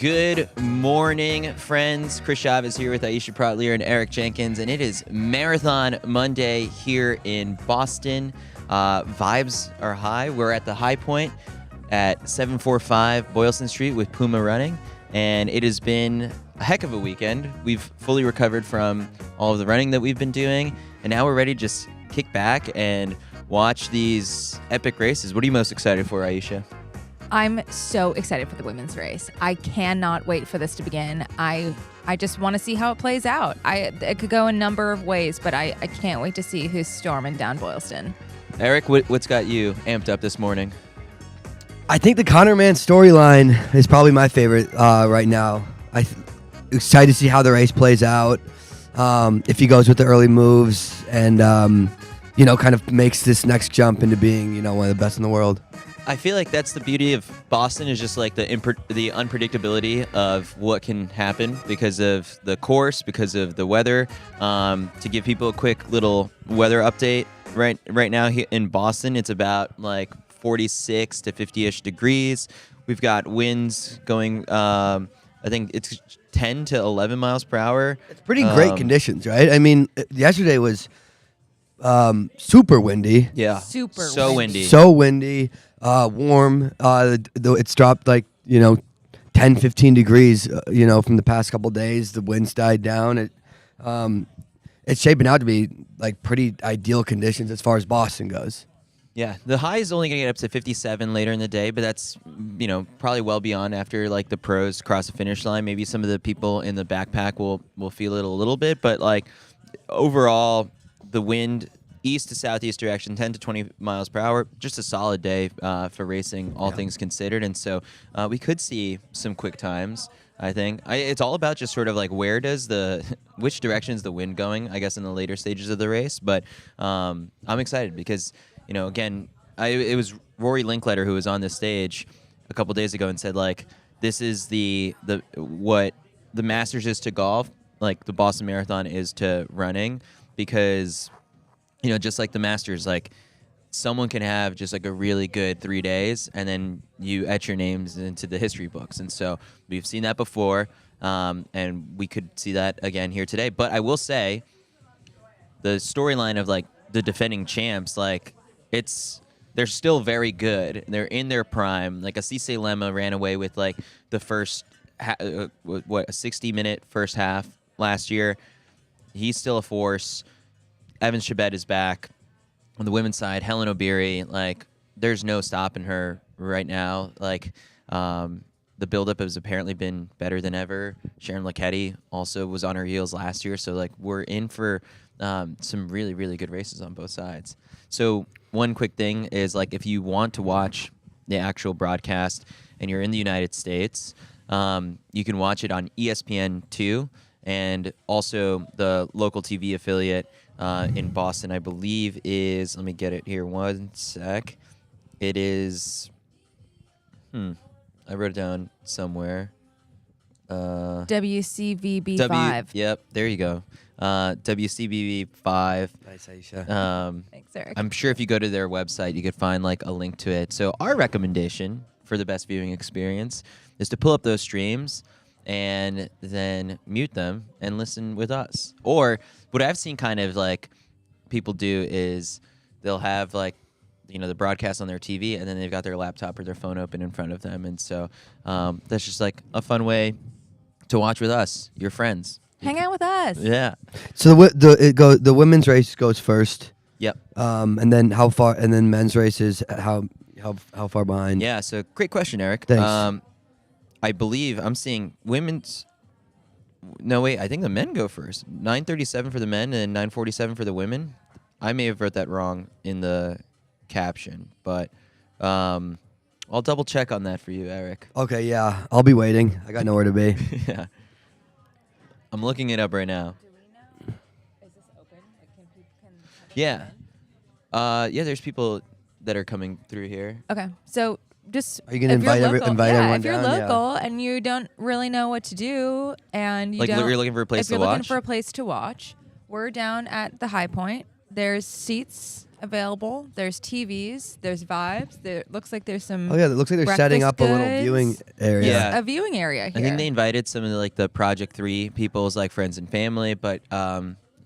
Good morning, friends. Chris Chavez here with Aisha Praught-Leer and Eric Jenkins, and it is Marathon Monday here in Boston. Vibes are high. We're at the High Point at 745 Boylston Street with Puma running, and it has been a heck of a weekend. We've fully recovered from all of the running that we've been doing, and now we're ready to just kick back and watch these epic races. What are you most excited for, Aisha? I'm so excited for the women's race. I cannot wait for this to begin. I just want to see how it plays out. It could go a number of ways, but I can't wait to see who's storming down Boylston. Eric, what's got you amped up this morning? I think the Conor Man storyline is probably my favorite right now. Excited to see how the race plays out. If he goes with the early moves and kind of makes this next jump into being one of the best in the world. I feel like that's the beauty of Boston, is just like the unpredictability of what can happen because of the course, because of the weather. To give people a quick little weather update, right now here in Boston, it's about like 46 to 50-ish degrees. We've got winds going, I think it's 10 to 11 miles per hour. It's pretty great conditions, right? I mean, yesterday was super windy. Yeah. So windy. So windy. Warm. It's dropped like 10, 15 degrees. From the past couple days, the winds died down. It's shaping out to be like pretty ideal conditions as far as Boston goes. Yeah, the high is only going to get up to 57 later in the day, but that's probably well beyond after like the pros cross the finish line. Maybe some of the people in the backpack will feel it a little bit, but like overall, the wind east to southeast direction, 10 to 20 miles per hour. Just a solid day for racing, all things considered. And so we could see some quick times, I think. It's all about just sort of like which direction is the wind going, I guess, in the later stages of the race. But I'm excited because, again, it was Rory Linkletter who was on this stage a couple days ago and said, like, this is what the Masters is to golf, like the Boston Marathon is to running, because just like the Masters, like someone can have just like a really good 3 days and then you etch your names into the history books. And so we've seen that before, and we could see that again here today. But I will say the storyline of like the defending champs, like they're still very good. They're in their prime. Like a Sisay Lemma ran away with like the first, a 60-minute first half last year. He's still a force. Evan Chebet is back. On the women's side, Helen Obiri, like, there's no stopping her right now. Like, the buildup has apparently been better than ever. Sharon Letti also was on her heels last year. So, like, we're in for some really, really good races on both sides. So, one quick thing is, like, if you want to watch the actual broadcast and you're in the United States, you can watch it on ESPN2 and also the local TV affiliate in Boston, I believe is, let me get it here one sec. It is, I wrote it down somewhere. WCVB5. Yep, there you go. WCVB5. Nice, Aisha. Thanks, Eric. I'm sure if you go to their website, you could find like a link to it. So our recommendation for the best viewing experience is to pull up those streams and then mute them and listen with us. Or what I've seen kind of like people do is they'll have like, the broadcast on their TV and then they've got their laptop or their phone open in front of them. And so that's just like a fun way to watch with us, your friends. Hang out with us. Yeah. So the women's race goes first. Yep. And then how far? And then men's race is how far behind? Yeah. So great question, Eric. Thanks. I believe I'm seeing women's. No, wait. I think the men go first. 9:37 for the men and 9:47 for the women. I may have wrote that wrong in the caption, but I'll double check on that for you, Eric. Okay, yeah. I'll be waiting. I got nowhere to be. Yeah. I'm looking it up right now. Do we know? Is this open? Yeah. There's people that are coming through here. Okay, so just are you gonna invite everyone if you're down? local and you don't really know what to do, and you're looking for a place to watch. If you're looking for a place to watch, we're down at the High Point. There's seats available. There's TVs. There's vibes. There looks like there's some. Oh yeah, it looks like they're setting up a little breakfast viewing goods. area. Yeah. A viewing area here. I think they invited some of the Project 3 people's like friends and family, but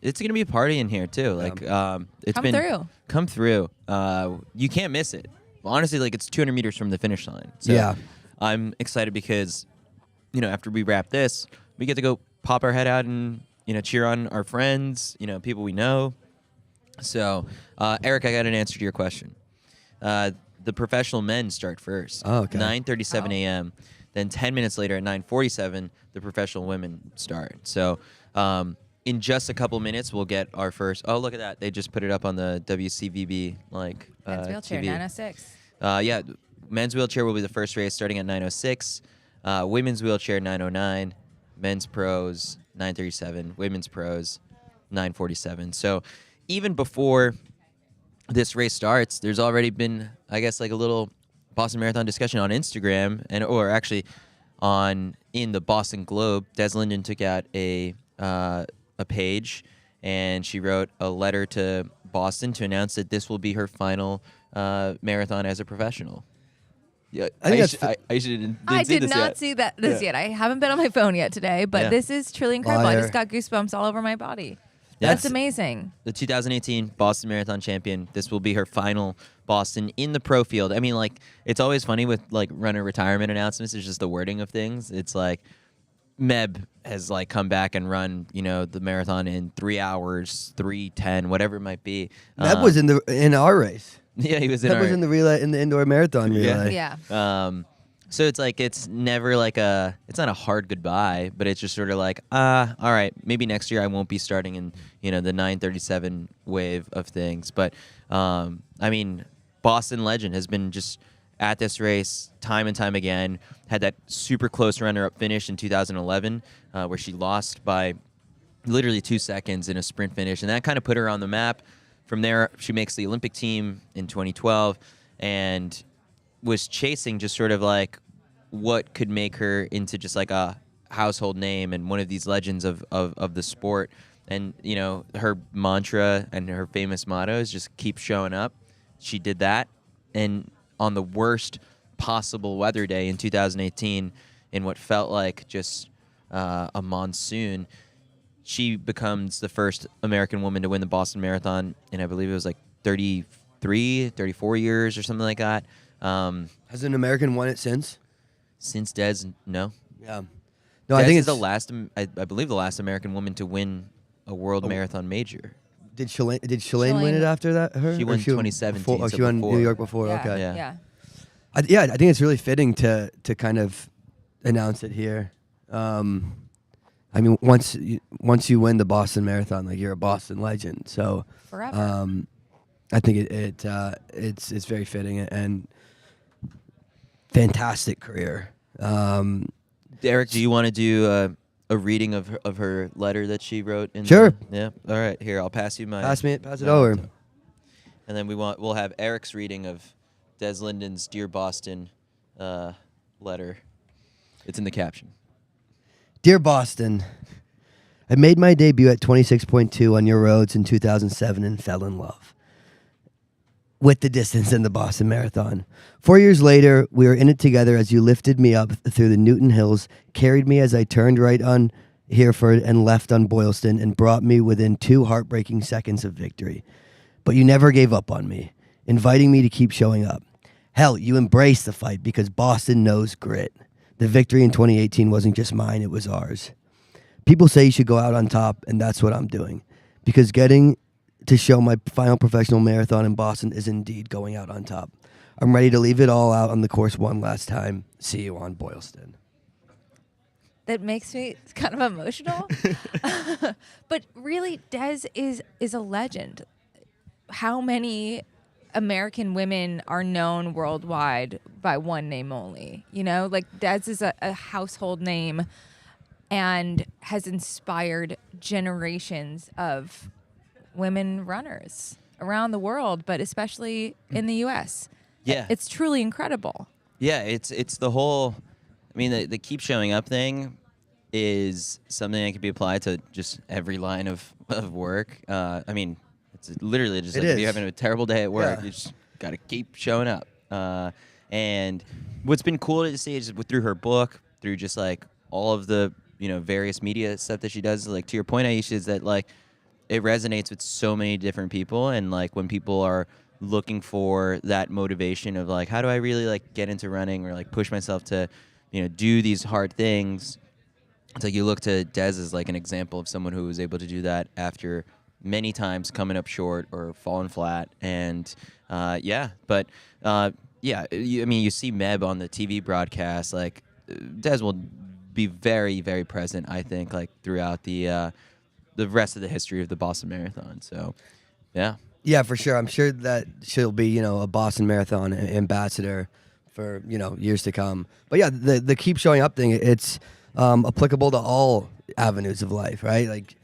it's gonna be a party in here too. Like it's Come been through. Come through. You can't miss it. Honestly, like it's 200 meters from the finish line. So Yeah. I'm excited because, after we wrap this, we get to go pop our head out and cheer on our friends, people we know. So, Eric, I got an answer to your question. The professional men start first. Oh, okay. 9:37 a.m. Then 10 minutes later at 9:47, the professional women start. So, in just a couple minutes, we'll get our first. Oh, look at that! They just put it up on the WCVB Men's wheelchair, TV. 906. Yeah, men's wheelchair will be the first race starting at 9:06. Women's wheelchair 9:09. Men's pros 9:37. Women's pros 9:47. So even before this race starts, there's already been, I guess, like a little Boston Marathon discussion on Instagram, or actually in the Boston Globe. Des Linden took out a page, and she wrote a letter to Boston to announce that this will be her final marathon as a professional. Yeah, I think I did not see this yet. I haven't been on my phone yet today, but this is truly incredible. I just got goosebumps all over my body. That's amazing. The 2018 Boston Marathon champion. This will be her final Boston in the pro field. I mean, like, it's always funny with like runner retirement announcements. It's just the wording of things. It's like Meb has like come back and run, the marathon in 3 hours, 3:10, whatever it might be. Meb was in our race. Yeah, he was Meb was in the relay, in the indoor marathon relay. Yeah. So it's like, it's never like it's not a hard goodbye, but it's just sort of like, all right, maybe next year I won't be starting in, the 9:37 wave of things. But, I mean, Boston legend has been just at this race time and time again, had that super close runner-up finish in 2011, where she lost by literally 2 seconds in a sprint finish, and that kind of put her on the map. From there, she makes the Olympic team in 2012, and was chasing just sort of like what could make her into just like a household name and one of these legends of the sport. And, her mantra and her famous motto is just keep showing up. She did that. And on the worst possible weather day in 2018, in what felt like just a monsoon, she becomes the first American woman to win the Boston Marathon in, I believe it was like 34 years or something like that. Has an American won it since? Since Des, no. Yeah. No, Des I think is it's the last. I believe the last American woman to win a world marathon major. Did Shalane win it after that? She won 2017. Before, so she won before. New York before. Yeah, Okay. Yeah. Yeah. I think it's really fitting to kind of announce it here. I mean, once you win the Boston Marathon, like, you're a Boston legend. So Forever. I think it's very fitting and fantastic career. Derek, do you want to do a reading of her letter that she wrote? Sure. Yeah. All right. Here, I'll pass you my. Pass it my over. laptop. And then we'll have Eric's reading of Des Linden's Dear Boston letter. It's in the caption. Dear Boston, I made my debut at 26.2 on your roads in 2007 and fell in love with the distance in the Boston Marathon. 4 years later, we were in it together as you lifted me up through the Newton Hills, carried me as I turned right on Hereford and left on Boylston, and brought me within 2 heartbreaking seconds of victory. But you never gave up on me, inviting me to keep showing up. Hell, you embraced the fight because Boston knows grit. The victory in 2018 wasn't just mine, it was ours. People say you should go out on top, and that's what I'm doing. Because getting to show my final professional marathon in Boston is indeed going out on top. I'm ready to leave it all out on the course one last time. See you on Boylston. That makes me kind of emotional. But really, Des is a legend. How many American women are known worldwide by one name only? Like, Des is a household name and has inspired generations of women runners around the world, but especially in the U.S. Yeah. It's truly incredible. Yeah, it's the whole. I mean, the keep showing up thing is something that can be applied to just every line of work. I mean, It's literally just It like if is. you're having a terrible day at work, Yeah. you just got to keep showing up. And what's been cool to see is through her book, through just like all of the various media stuff that she does. Like to your point, Aisha, is that like it resonates with so many different people, and like when people are looking for that motivation of like, how do I really like get into running or like push myself to do these hard things. It's like you look to Des as like an example of someone who was able to do that after many times coming up short or falling flat. And yeah, you see Meb on the TV broadcast. Like Des will be very, very present, I think, like throughout the rest of the history of the Boston Marathon. So, yeah. Yeah, for sure. I'm sure that she'll be, a Boston Marathon ambassador for, years to come. But yeah, the keep showing up thing, it's applicable to all avenues of life, right? Like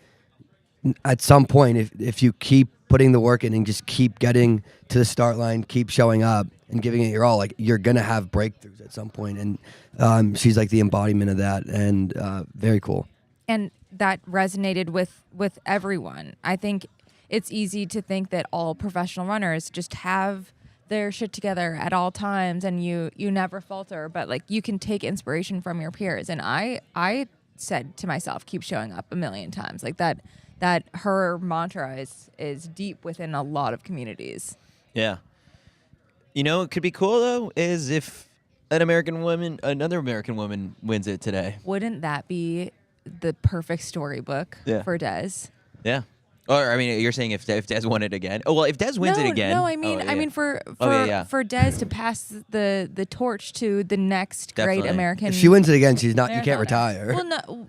at some point, if you keep putting the work in and just keep getting to the start line, keep showing up and giving it your all, like you're going to have breakthroughs at some point. And she's like the embodiment of that, and very cool. And that resonated with everyone. I think it's easy to think that all professional runners just have their shit together at all times and you never falter, but like you can take inspiration from your peers. And I said to myself, keep showing up a million times. Like that her mantra is deep within a lot of communities. Yeah. It could be cool though is if another American woman wins it today. Wouldn't that be the perfect storybook for Des? Yeah. Or I mean, you're saying if Des won it again? Oh well, if Des wins it again. No, I mean for Des to pass the torch to the next Definitely. great American. If she wins it again, she's not. You can't marathoner. retire. Well, no.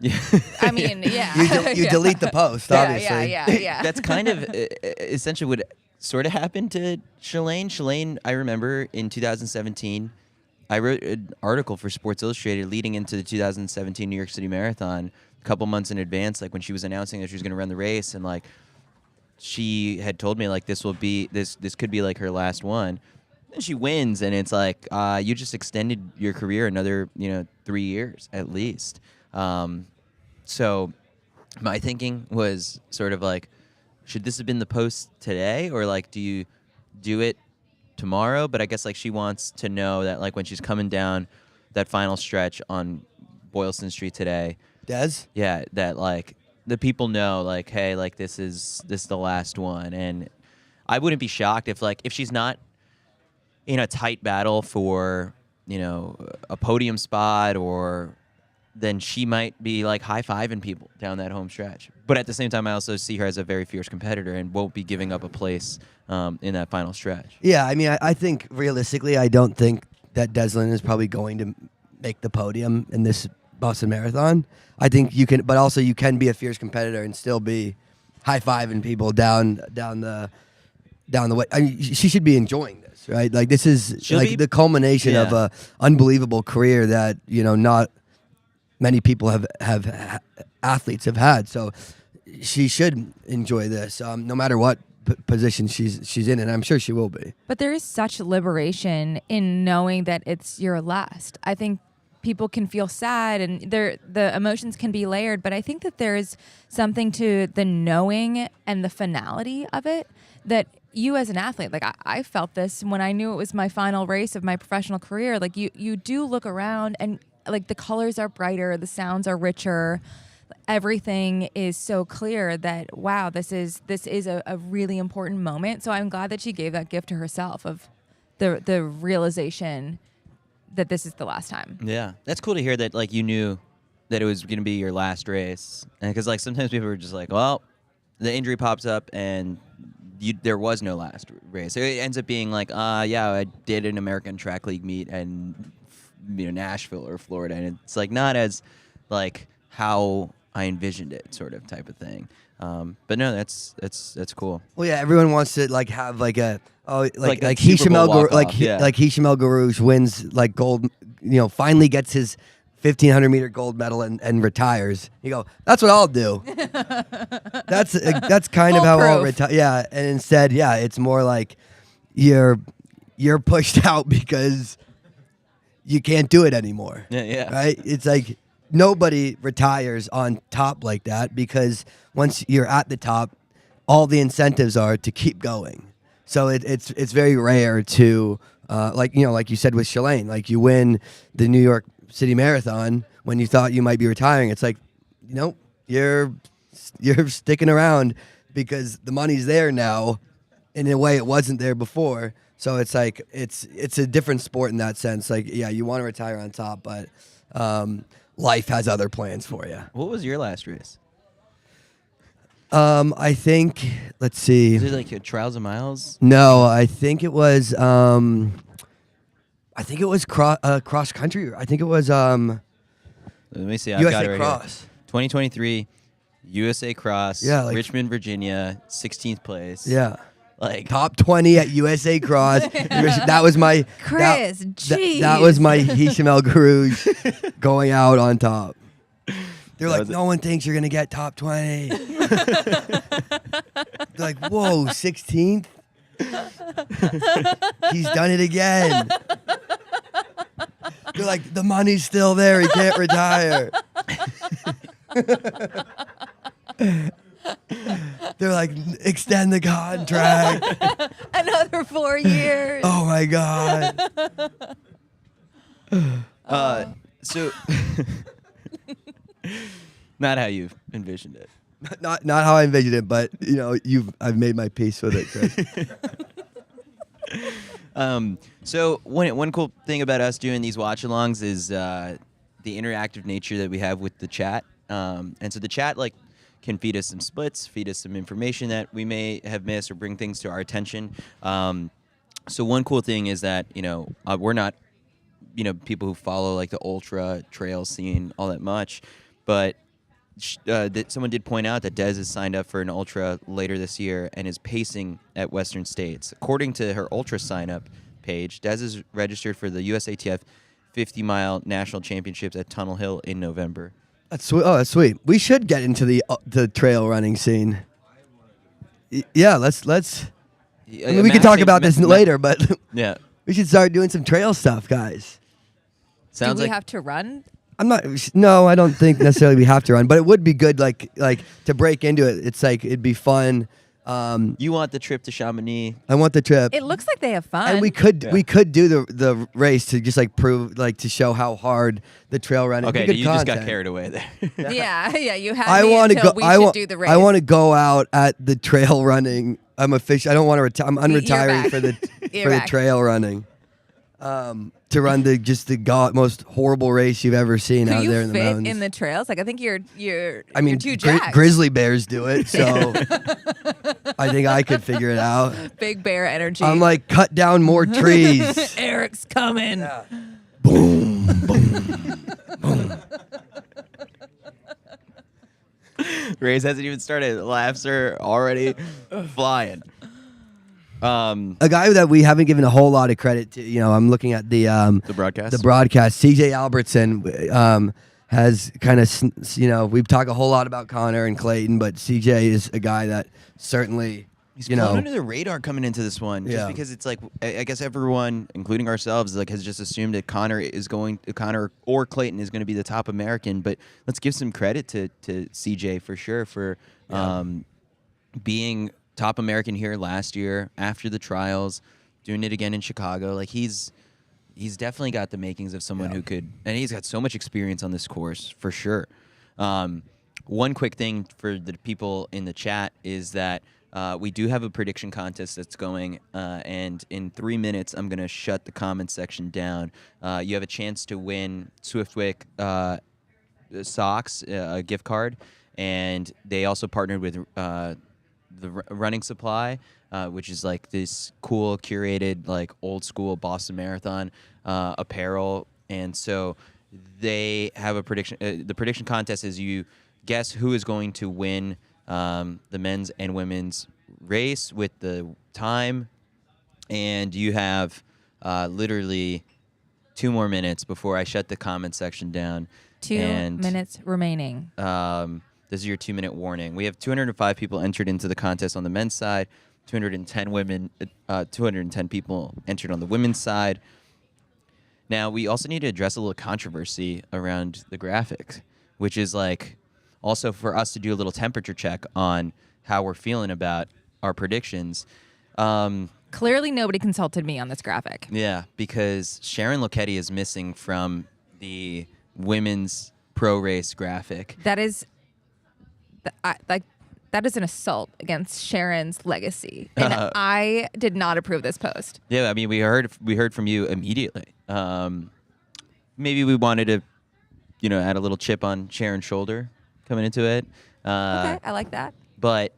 I mean, yeah. You delete the post, obviously. Yeah. That's kind of essentially what sort of happened to Shalane. Shalane, I remember in 2017, I wrote an article for Sports Illustrated leading into the 2017 New York City Marathon a couple months in advance, like when she was announcing that she was going to run the race, and like she had told me like this could be like her last one. And she wins, and it's like you just extended your career another 3 years at least. So my thinking was sort of like, should this have been the post today, or like do you do it tomorrow? But I guess like she wants to know that like when she's coming down that final stretch on Boylston Street today, Des? yeah, that like the people know like, hey, like this is the last one. And I wouldn't be shocked if she's not in a tight battle for a podium spot, or then she might be like high-fiving people down that home stretch. But at the same time, I also see her as a very fierce competitor and won't be giving up a place in that final stretch. Yeah, I mean, I think realistically, I don't think that Deslin is probably going to make the podium in this Boston Marathon. I think you can, but also you can be a fierce competitor and still be high-fiving people down the way. I mean, she should be enjoying this, right? Like this is the culmination of a unbelievable career that not many people have athletes have had. So she should enjoy this, no matter what position she's in, and I'm sure she will be. But there is such liberation in knowing that it's your last. I think people can feel sad and the emotions can be layered, but I think that there's something to the knowing and the finality of it that you as an athlete, like I felt this when I knew it was my final race of my professional career. Like you do look around and like the colors are brighter, the sounds are richer, everything is so clear that wow, this is a really important moment. So I'm glad that she gave that gift to herself of the realization that this is the last time. Yeah, that's cool to hear that like you knew that it was going to be your last race, and because like sometimes people are just like, well, the injury pops up and there was no last race. So it ends up being like, yeah, I did an American Track League meet and Nashville or Florida, and it's like not as like how I envisioned it, sort of type of thing. But no, that's cool. Well, yeah, everyone wants to like have like a like Super Hisham Bowl El walk-off, yeah. like Hisham El Garouche wins like gold, finally gets his 1,500 meter gold medal and retires. You go, that's what I'll do. that's kind of how I'll retire. Yeah, and instead, yeah, it's more like you're pushed out because you can't do it anymore. Yeah. Right? It's like nobody retires on top like that, because once you're at the top, all the incentives are to keep going. So it's very rare to like you said with Shalane, like you win the New York City Marathon when you thought you might be retiring. It's like, nope, you're sticking around because the money's there now in a way it wasn't there before. So it's like it's a different sport in that sense. Like, yeah, you want to retire on top, but life has other plans for you. What was your last race? I think, let's see. Was it like Trials of Miles? No, I think it was cross country. I think it was Let me see. I've got USA it right Cross. here. 2023 USA Cross. Yeah, like- Richmond, Virginia, 16th place. Yeah. Like Top 20 at USA Cross. That was my Chris, jeez. that was my Hisham El Garouge going out on top. They're like, no one thinks you're gonna get top 20. They're like, whoa, 16th? He's done it again. They're like, the money's still there. He can't retire. They're like, extend the contract. Another 4 years. Oh my God. so not how you envisioned it. Not how I envisioned it, but I've made my peace with it, Chris. So one cool thing about us doing these watch-alongs is the interactive nature that we have with the chat. And so the chat can feed us some splits, feed us some information that we may have missed, or bring things to our attention. So one cool thing is that we're not people who follow like the ultra trail scene all that much, but someone did point out that Des has signed up for an ultra later this year and is pacing at Western States. According to her ultra sign-up page, Des is registered for the USATF 50-mile national championships at Tunnel Hill in November. That's sweet. Oh, that's sweet. We should get into the trail running scene. Yeah, let's. I mean, we can talk about this later, but yeah, we should start doing some trail stuff, guys. Do we have to run? No, I don't think necessarily we have to run, but it would be good, like to break into it. It's like it'd be fun. You want the trip to Chamonix? I want the trip. It looks like they have fun. And we could do the race to just prove to show how hard the trail running. Okay, you just got carried away there. yeah. You had. I want to go. We should do the race. I want to go out at the trail running. I'm official. I don't want to retire. I'm unretiring for the trail running. To run the most horrible race you've ever seen out there in the mountains. In the trails? I think you're too grizzly bears do it, so I think I could figure it out. Big bear energy. I'm like, cut down more trees. Eric's coming. Yeah. Boom, boom, boom. Race hasn't even started. Laughs are already flying. A guy that we haven't given a whole lot of credit to, I'm looking at the broadcast. The broadcast. CJ Albertson has kind of, we've talked a whole lot about Connor and Clayton, but CJ is a guy that certainly, he's flown under the radar coming into this one, just Yeah. because it's like, I guess everyone, including ourselves, has just assumed that Connor or Clayton is going to be the top American. But let's give some credit to CJ for sure for being top American here last year after the trials, doing it again in Chicago. Like he's definitely got the makings of someone who could, and he's got so much experience on this course for sure. One quick thing for the people in the chat is that we do have a prediction contest that's going, and in 3 minutes I'm going to shut the comment section down. You have a chance to win Swiftwick socks, a gift card, and they also partnered with the Running Supply, which is like this cool curated old school Boston Marathon apparel. And so they have a prediction. The prediction contest is you guess who is going to win the men's and women's race with the time, and you have literally 2 more minutes before I shut the comment section down. 2 minutes remaining. This is your 2-minute warning. We have 205 people entered into the contest on the men's side, 210 people entered on the women's side. Now, we also need to address a little controversy around the graphics, which is also for us to do a little temperature check on how we're feeling about our predictions. Clearly, nobody consulted me on this graphic. Yeah, because Sharon Letti is missing from the women's pro race graphic. That is, that is an assault against Sharon's legacy, and I did not approve this post. Yeah, I mean, we heard from you immediately. Maybe we wanted to, add a little chip on Sharon's shoulder coming into it. Okay, I like that. But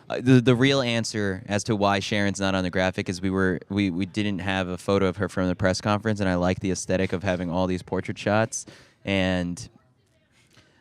the real answer as to why Sharon's not on the graphic is we didn't have a photo of her from the press conference, and I like the aesthetic of having all these portrait shots. And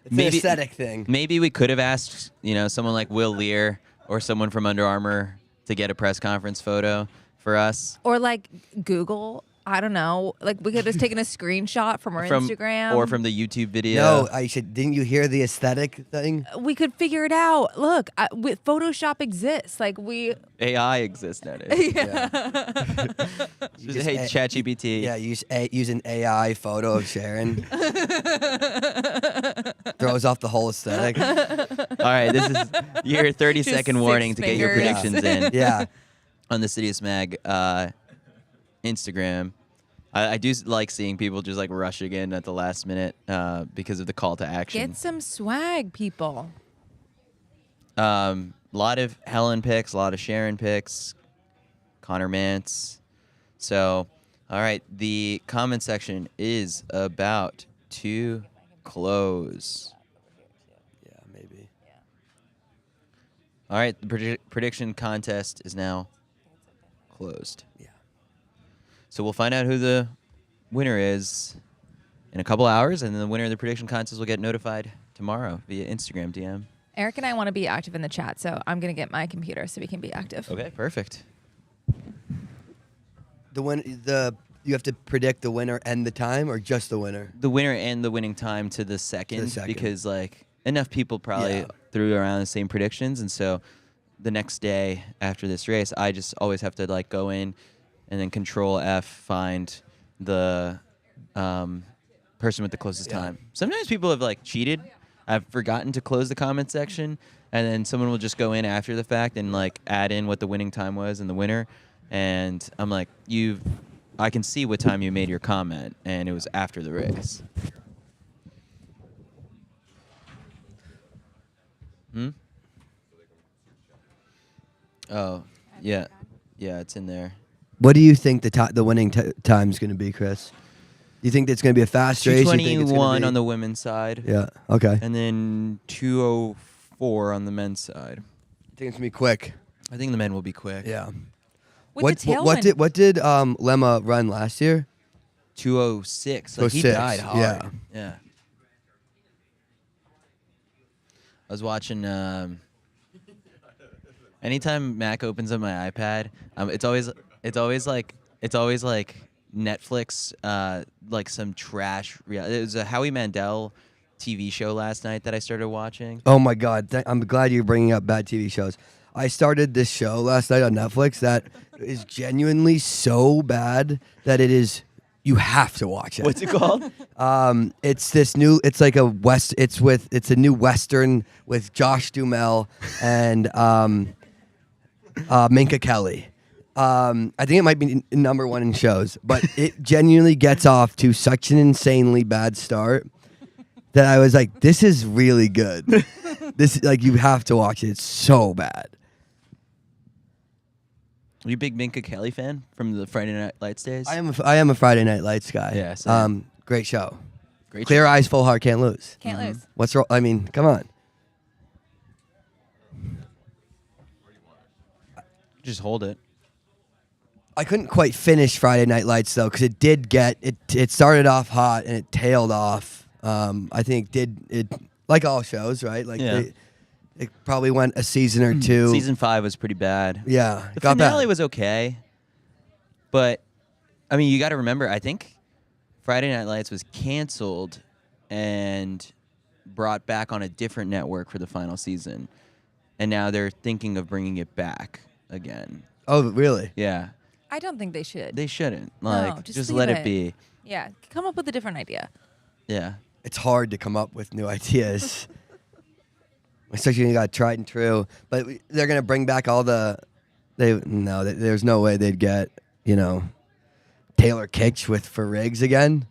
It's an aesthetic thing. Maybe we could have asked, someone like Will Lear or someone from Under Armour to get a press conference photo for us. Or like Google, I don't know. Like we could have taken a screenshot from our Instagram. Or from the YouTube video. No, Aisha, didn't you hear the aesthetic thing? We could figure it out. Look, Photoshop exists. Like AI exists nowadays. Yeah. Just, hey, ChatGPT. Yeah, use an AI photo of Sharon. Throws off the whole aesthetic. All right, this is your 30-second warning to get your fingers. predictions in. Yeah. On the CITIUS Mag Instagram. I do like seeing people just like rushing in at the last minute because of the call to action. Get some swag, people. A lot of Helen picks, a lot of Sharon picks, Connor Mance. So, all right, the comment section is about to close. Yeah, maybe. All right, the prediction contest is now closed. Yeah. So we'll find out who the winner is in a couple hours, and then the winner of the prediction contest will get notified tomorrow via Instagram DM. Eric and I want to be active in the chat, so I'm going to get my computer so we can be active. Okay, perfect. You have to predict the winner and the time, or just the winner? The winner and the winning time to the second. Because like enough people probably threw around the same predictions, and so the next day after this race, I just always have to like go in and then Control F find the person with the closest time. Sometimes people have like cheated. I've forgotten to close the comment section, and then someone will just go in after the fact and like add in what the winning time was and the winner. And I'm like, I can see what time you made your comment, and it was after the race. Oh, yeah. Yeah, it's in there. What do you think the winning time is going to be, Chris? Do you think it's going to be a fast race? 2:21 on the women's side. Yeah. Okay. And then 2:04 on the men's side. I think it's going to be quick. I think the men will be quick. Yeah. With the what did Lemma run last year? 2:06. Like he 06, died hard. yeah. Yeah. I was watching. Anytime Mac opens up my iPad, it's always like Netflix, like some trash. It was a Howie Mandel TV show last night that I started watching. Oh my God! I'm glad you're bringing up bad TV shows. I started this show last night on Netflix that is genuinely so bad that you have to watch it. What's it called? It's this new. It's like it's a new Western with Josh Duhamel and Minka Kelly. I think it might be number one in shows, but it genuinely gets off to such an insanely bad start that I was like, this is really good. This you have to watch it. It's so bad. Are you a big Minka Kelly fan from the Friday Night Lights days? I am a Friday Night Lights guy. Yeah, same. Great show. Great Clear eyes, full heart, can't lose. Can't lose. What's wrong? I mean, come on. Just hold it. I couldn't quite finish Friday Night Lights though, because it did get it started off hot and it tailed off. I think it like all shows, right? Like it probably went a season or two. Season 5 was pretty bad. Yeah, The got finale bad. was okay, but I mean, you got to remember. I think Friday Night Lights was canceled and brought back on a different network for the final season, and now they're thinking of bringing it back again. Oh, really? Yeah, I don't think they should. they shouldn't. No, Like, just just leave let it. it be. Yeah, come up with a different idea. Yeah. It's hard to come up with new ideas especially when you got tried and true. But they're gonna bring back all the. There's no way they'd get Taylor Kitsch for rigs again.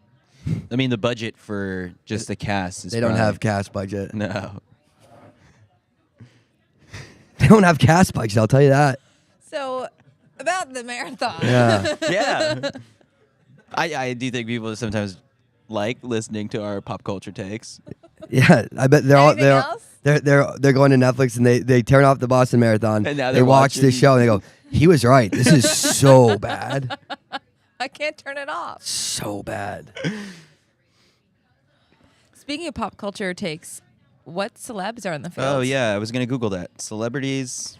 I mean, the budget for just the cast is They don't probably- have cast budget. No. They don't have cast budget. I'll tell you that. So, about the marathon. Yeah. Yeah. I do think people sometimes like listening to our pop culture takes. Yeah, I bet they're all Anything else? they're going to Netflix and they turn off the Boston Marathon. And now they they're watch watching- the show and they go, "He was right. This is so bad, I can't turn it off. so bad." Speaking of pop culture takes, what celebs are in the field? Oh yeah, I was gonna Google that. Celebrities.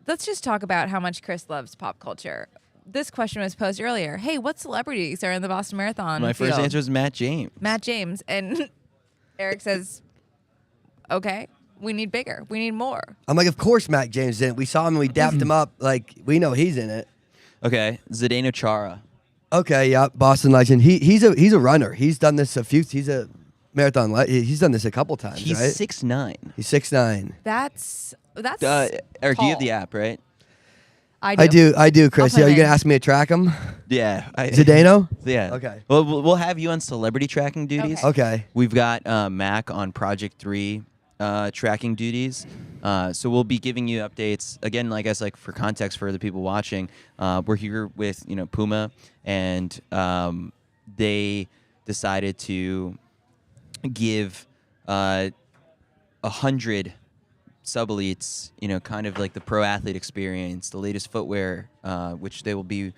Let's just talk about how much Chris loves pop culture. This question was posed earlier. Hey, what celebrities are in the Boston Marathon My first field? answer was Matt James. Matt James. And Eric says, okay, we need bigger. We need more. I'm like, of course Matt James is in it. We saw him and we dapped him up. Like, we know he's in it. Okay, Zdeno Chara. Okay, yeah, Boston legend. He's a runner. He's done this he's a marathon. He's done this a couple times, He's right? 6'9". He's 6'9". That's Eric, do you have tall. the app, right? I do. I do, Chris. I'll Yeah, put you him gonna in. ask me to track him? Yeah. Zdeno? Yeah. Okay. Well, we'll have you on celebrity tracking duties. Okay. We've got Mac on Project 3 tracking duties. So we'll be giving you updates. Again, I guess for context for the people watching, we're here with Puma, and they decided to give 100 sub-elites, kind of like the pro athlete experience, the latest footwear, which they will be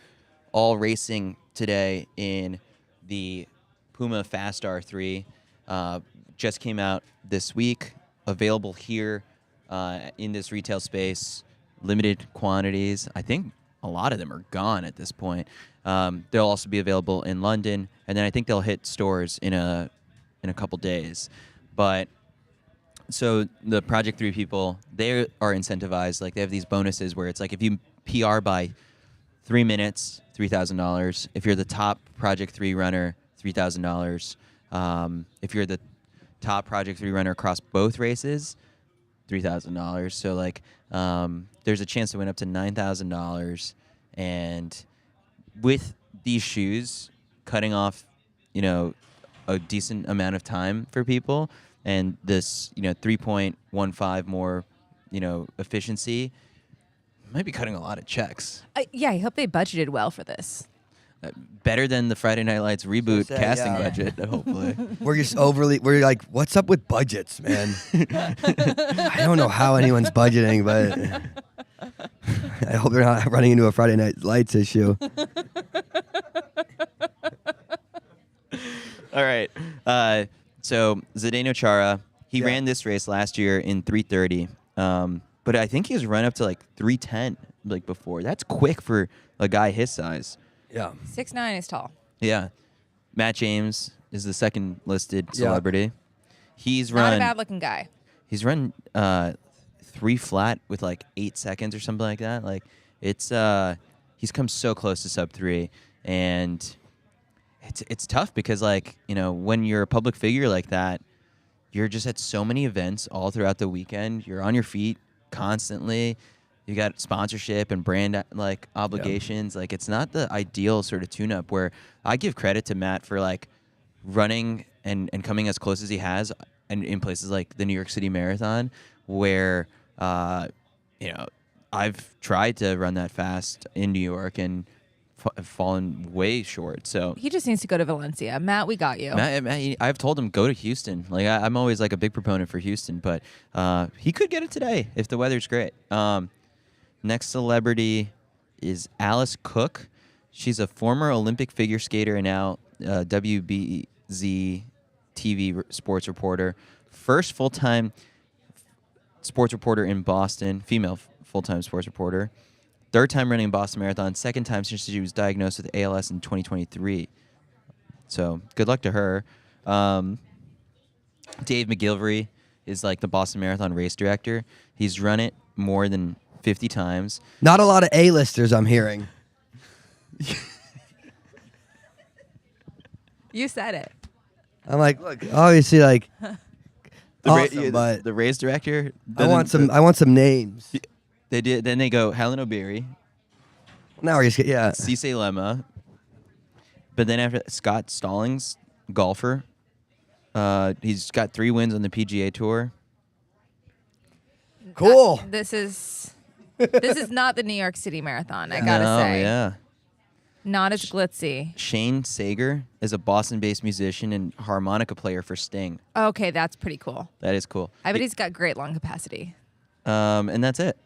all racing today in the Puma Fast R3. Just came out this week, available here in this retail space, limited quantities. I think a lot of them are gone at this point. They'll also be available in London, and then I think they'll hit stores in a couple days. But so the Project 3 people, they are incentivized. They have these bonuses where it's if you PR by 3 minutes, $3,000. If you're the top Project 3 runner, $3,000. If you're the top Project 3 runner across both races, $3,000. So there's a chance to win up to $9,000. And with these shoes, cutting off, a decent amount of time for people, and this, 3.15 more, efficiency, might be cutting a lot of checks. Yeah, I hope they budgeted well for this. Better than the Friday Night Lights reboot Say, casting yeah. budget, hopefully. We're like, what's up with budgets, man? I don't know how anyone's budgeting, but I hope they're not running into a Friday Night Lights issue. All right. So Zdeno Chara, he Yeah. ran this race last year in 3:30, but I think he's run up to 3:10 before. That's quick for a guy his size. Yeah. 6'9" is tall. Yeah. Matt James is the second listed Yeah. celebrity. He's Not a run. bad looking guy. He's run 3 flat with 8 seconds or something like that. It's he's come so close to sub 3, and it's tough because when you're a public figure like that, you're just at so many events all throughout the weekend. You're on your feet constantly. You got sponsorship and brand obligations. It's not the ideal sort of tune-up, where I give credit to Matt for running and coming as close as he has, and in places like the New York City Marathon, where I've tried to run that fast in New York and fallen way short. So He just needs to go to Valencia. Matt, we got you. Matt, I've told him go to Houston. I'm always a big proponent for Houston, but he could get it today if the weather's great. Next celebrity is Alice Cook. She's a former Olympic figure skater and now WBZ TV sports reporter. First full-time sports reporter in Boston, female full-time sports reporter. Third time running Boston Marathon. Second time since she was diagnosed with ALS in 2023. So good luck to her. Dave McGilvery is the Boston Marathon race director. He's run it more than 50 times. Not a lot of A-listers, I'm hearing. You said it. I'm look, obviously, awesome, but the race director. I want some names. They did. Then they go Helen O'Beary, Now we're just Sisay Lemma, but then after Scott Stallings, golfer. He's got 3 wins on the PGA Tour. Cool. This is not the New York City Marathon. I gotta No, say, yeah. not as glitzy. Shane Sager is a Boston-based musician and harmonica player for Sting. Okay, that's pretty cool. That is cool. I bet he's got great lung capacity. And that's it.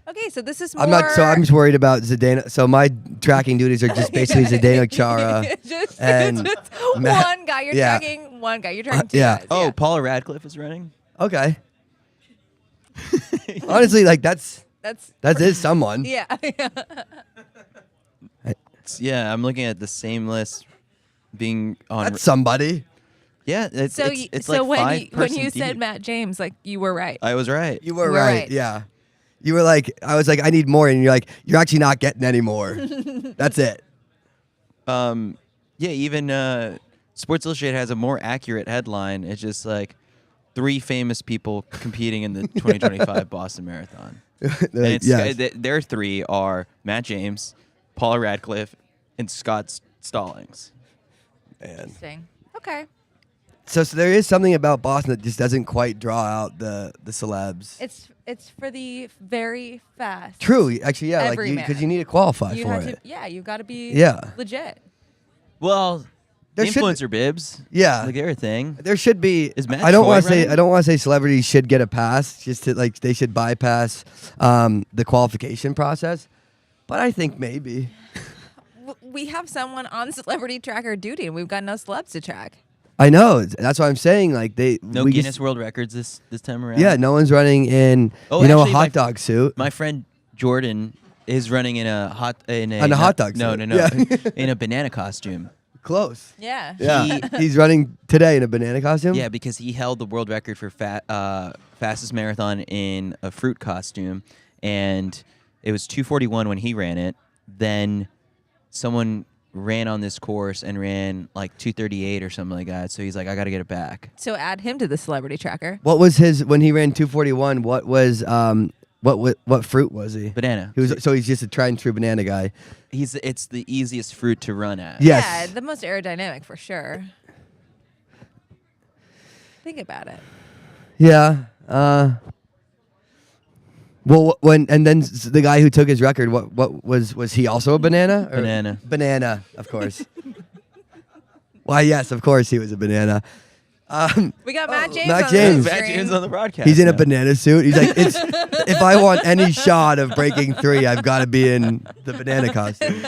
Okay, so this is more. I'm just worried about Zdeno. So my tracking duties are just basically Zdeno Chara just and one guy you're yeah. tracking. One guy you're tracking. Two yeah. guys. Oh, Paula Radcliffe is running. Okay. Honestly, like that is someone. Yeah. Yeah, I'm looking at the same list being on. That's somebody. Yeah, it's So like when you deep. said Matt James, like you were right. I was right. You were right. Yeah. You were like, I was like, I need more, and you're like, you're actually not getting any more. That's it. Yeah, even Sports Illustrated has a more accurate headline. It's just like 3 famous people competing in the 2025 Boston Marathon. And it's, their 3 are Matt James, Paula Radcliffe, and Scott Stallings. Man. Interesting. Okay. So there is something about Boston that just doesn't quite draw out the celebs. It's for the very fast. True, actually, yeah, Every because man. you need to qualify You for have it. to. Yeah, you got to be. Yeah. Legit. Well, There should- influencer bibs. Yeah. Like they're a thing. There should be. Is Matt I don't Choi want to say. running? I don't want to say celebrities should get a pass. Just to like, they should bypass the qualification process. But I think maybe. We have someone on celebrity tracker duty, and we've got no celebs to track. I know. That's what I'm saying. Like No we Guinness just- World Records this time around. Yeah, no one's running in. Oh, a actually, hot dog suit. My friend Jordan is running in a hot dog No, suit. no, Yeah. in a banana costume. Close. Yeah. Yeah, he's running today in a banana costume. Yeah, because he held the world record for fastest marathon in a fruit costume, and it was 2:41 when he ran it. Then someone ran on this course and ran like 2:38 or something like that. So he's like, I got to get it back. So add him to the celebrity tracker. What was his when he ran 2:41? What was what fruit was he? Banana. He was he's just a tried and true banana guy. It's the easiest fruit to run at. Yes. Yeah, the most aerodynamic for sure. Think about it. Yeah. Well, then the guy who took his record, what was he also a banana? Or- Banana. Banana, of course. Why, yes, of course he was a banana. We got Matt James. Matt on James. The Matt screen. James on the broadcast. He's in a now. banana suit. He's like, if I want any shot of breaking 3, I've got to be in the banana costume.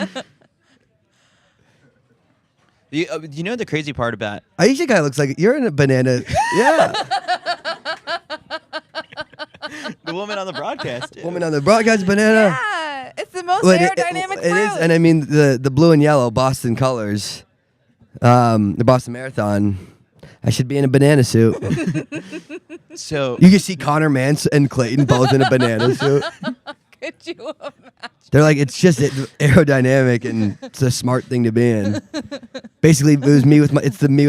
You know the crazy part about Aisha guy looks like you're in a banana. Yeah. the woman on the broadcast. Woman on the broadcast banana. Yeah, it's the most Well, aerodynamic it fruit. is, and I mean the blue and yellow Boston colors, the Boston Marathon. I should be in a banana suit. So You can see Connor Mance and Clayton both in a banana suit. Could you imagine? They're like, it's just aerodynamic and it's a smart thing to be in. Basically, it was me with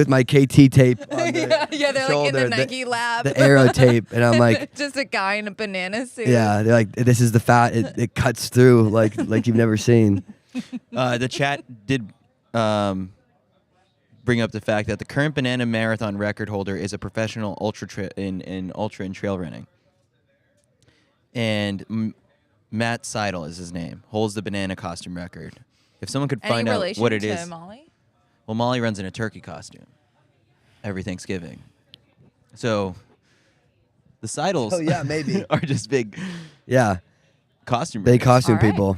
my KT tape on the yeah, they're like in shoulder, the Nike lab. the aero tape, and I'm like, just a guy in a banana suit. yeah, they're like, this is the fat. It cuts through like you've never seen. the chat did bring up the fact that the current banana marathon record holder is a professional ultra in trail running, and Matt Seidel is his name, holds the banana costume record. If someone could Any find out relation what it to is, Molly? well, Molly runs in a turkey costume every Thanksgiving, so the Seidels Oh yeah, maybe. are just big Yeah, costume. big runners. costume All right. people.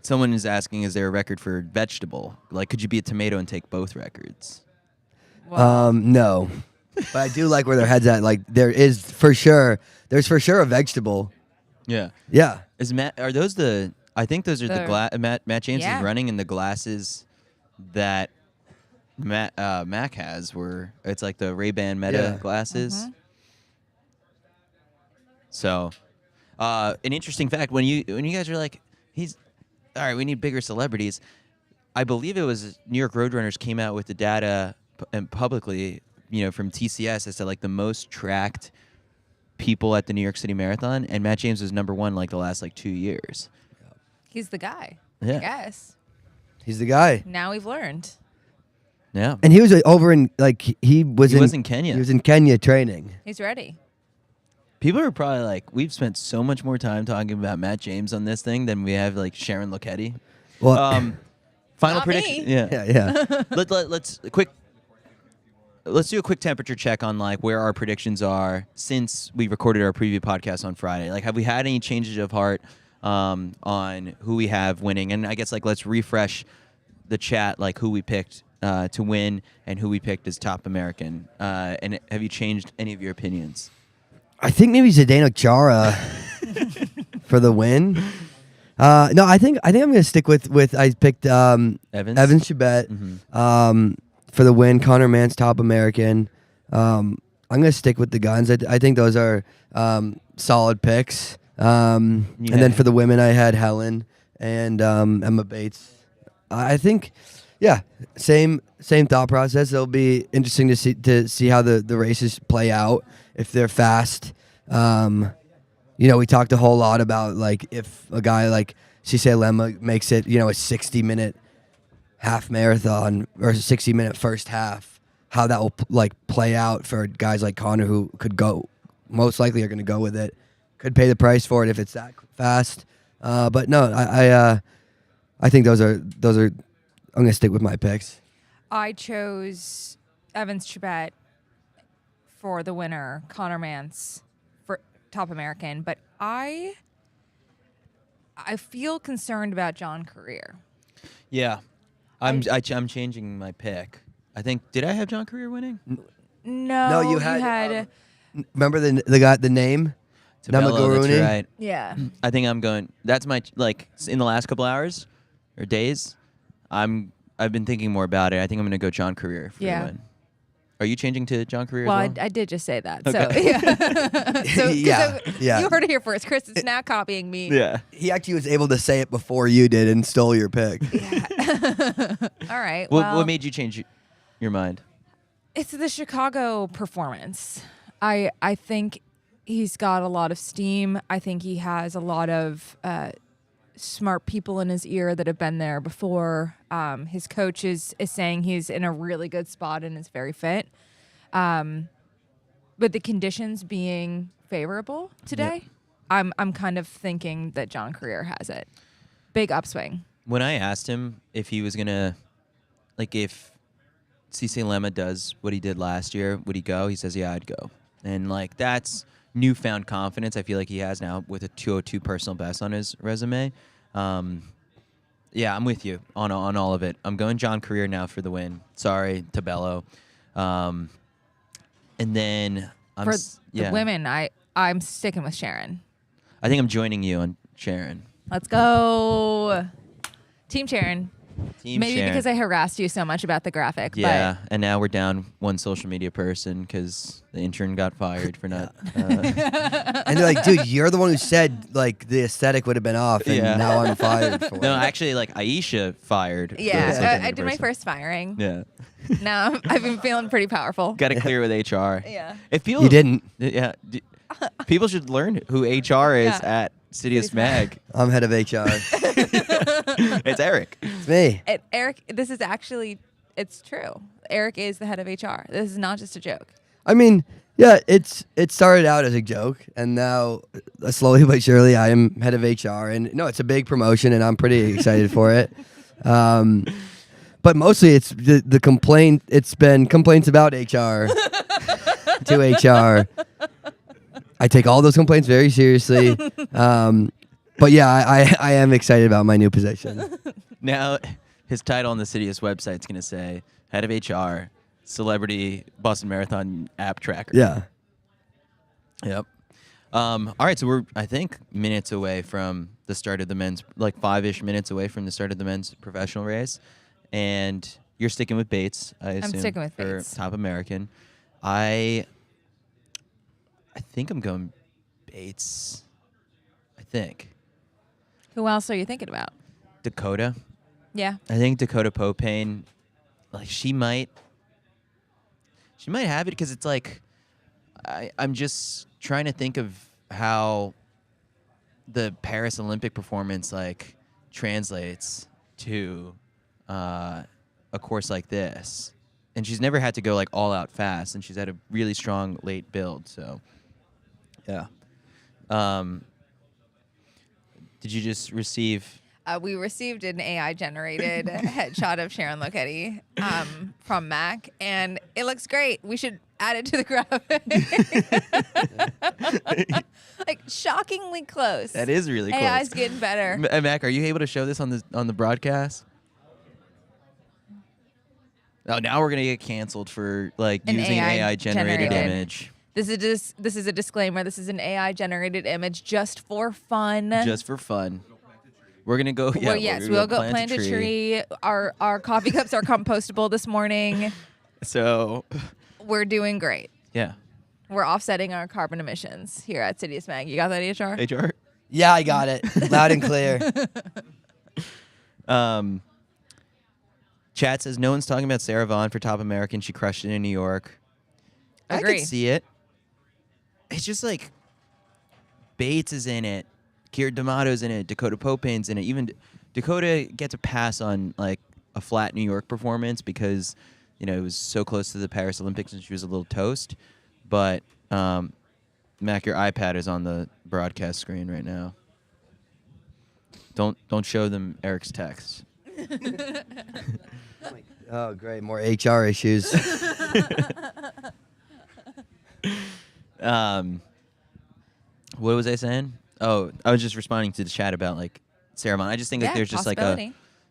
Someone is asking, is there a record for vegetable? Like, could you be a tomato and take both records? Well, No, but I do like where their heads at. Like there's for sure a vegetable. Yeah. Yeah. Is Matt? Are those the? I think those are the The- Matt James Yeah. is running in the glasses that Mac has. Where it's like the Ray-Ban Meta Yeah. glasses. Mm-hmm. So, an interesting fact when you guys are like, he's all right. We need bigger celebrities. I believe it was New York Roadrunners came out with the data and publicly. from TCS as to like the most tracked people at the New York City Marathon, and Matt James was number 1 like the last like 2 years. He's the guy. Yeah. I guess. He's the guy. Now we've learned. Yeah. And he was over in he was in Kenya. He was in Kenya training. He's ready. People are probably like, we've spent so much more time talking about Matt James on this thing than we have like Sharon Letti. Well, Final Not prediction. me. Yeah. yeah. Let's do a quick temperature check on like where our predictions are since we recorded our preview podcast on Friday. Like, have we had any changes of heart on who we have winning? And I guess like let's refresh the chat, like who we picked to win and who we picked as top American. And have you changed any of your opinions? I think maybe Zdeno Chara for the win. No, I think I'm gonna stick with I picked Evans Chebet for the win. Conor Mann's top American. I'm gonna stick with the guns. I think those are solid picks. And then for the women, I had Helen and Emma Bates. I think, yeah, same thought process. It'll be interesting to see how the races play out if they're fast. We talked a whole lot about like if a guy like Sisay Lemma makes it, a 60-minute half marathon or a 60-minute first half, how that will play out for guys like Conor who could go, most likely are going to go with it, could pay the price for it if it's that fast. But no, I think those are. I'm going to stick with my picks. I chose Evans Chebet for the winner, Conor Mann's for top American, but I feel concerned about John Korir. Yeah, I'm changing my pick. I think, did I have John Korir winning? No, you had remember the guy, the name? Tabello, that's right. Yeah. I think I'm going. That's my in the last couple hours or days. I've been thinking more about it. I think I'm going to go John Korir for the win. Are you changing to John Korir Well, as well? I did just say that. Okay. So, Yeah. You heard it here first. Chris is now copying me. Yeah. He actually was able to say it before you did and stole your pick. Yeah. All right. What made you change your mind? It's the Chicago performance. I think he's got a lot of steam. I think he has a lot of smart people in his ear that have been there before. His coach is saying he's in a really good spot and is very fit. But the conditions being favorable today, I'm kind of thinking that John Korir has it. Big upswing. When I asked him if he was gonna, if Sisay Lemma does what he did last year, would he go? He says, yeah, I'd go. And that's newfound confidence I feel like he has now with a 2:02 personal best on his resume. Yeah, I'm with you on all of it. I'm going John Korir now for the win. Sorry, Tabello. And then For the women, I'm sticking with Sharon. I think I'm joining you on Sharon. Let's go. Team Sharon. Maybe Sharon. because I harassed you so much about the graphic. Yeah, and now we're down one social media person because the intern got fired for not. And they're like, dude, you're the one who said the aesthetic would have been off, and now I'm fired for it. No, actually, Aisha fired. But the social media I did my person. first firing. Yeah. Now I've been feeling pretty powerful. Got to clear with HR. Yeah. If people, You didn't. Yeah. People should learn who HR is at CITIUS Mag. I'm head of HR. It's Eric. It's me. Eric, this is actually, it's true. Eric is the head of HR. This is not just a joke. I mean, yeah, it started out as a joke, and now slowly but surely I am head of HR. And no, it's a big promotion, and I'm pretty excited for it. But mostly it's the complaint. It's been complaints about HR to HR. I take all those complaints very seriously. But yeah, I am excited about my new position. Now, his title on the CITIUS website is going to say head of HR, celebrity Boston Marathon app tracker. Yeah. Yep. All right, so we're, I think, minutes away from the start of the men's, 5-ish minutes away from the start of the men's professional race. And you're sticking with Bates, I assume. I'm sticking with for Bates. top American. I think I'm going Bates. I think. Who else are you thinking about? Dakota. Yeah. I think Dakota Popane, she might She might have it because it's like I'm just trying to think of how the Paris Olympic performance like translates to a course like this. And she's never had to go like all out fast, and she's had a really strong late build. So, yeah. Did you just receive? We received an AI-generated headshot of Sharon Letti from Mac, and it looks great. We should add it to the graphic. Like shockingly close. That is really close. AI's getting better. Mac, are you able to show this on the broadcast? Oh, now we're gonna get canceled for like An using an AI-generated generated. image. This is a disclaimer. This is an AI-generated image just for fun. Just for fun. We're gonna go. Yeah, Well, yes, we'll go plant a tree. Our coffee cups are compostable this morning. So, We're doing great. yeah. We're offsetting our carbon emissions here at CITIUS Mag. You got that, HR? HR. Yeah, I got it. Loud and clear. Chat says no one's talking about Sarah Vaughan for Top American. She crushed it in New York. I Agree. could see it. It's just like Bates is in it, Keira D'Amato's in it, Dakota Popane's in it. Even Dakota gets a pass on like a flat New York performance because it was so close to the Paris Olympics and she was a little toast. But Mac, your iPad is on the broadcast screen right now. Don't show them Eric's text. Oh, great. More HR issues. What was I saying? Oh, I was just responding to the chat about like Sarah Vaughan. I just think like there's just like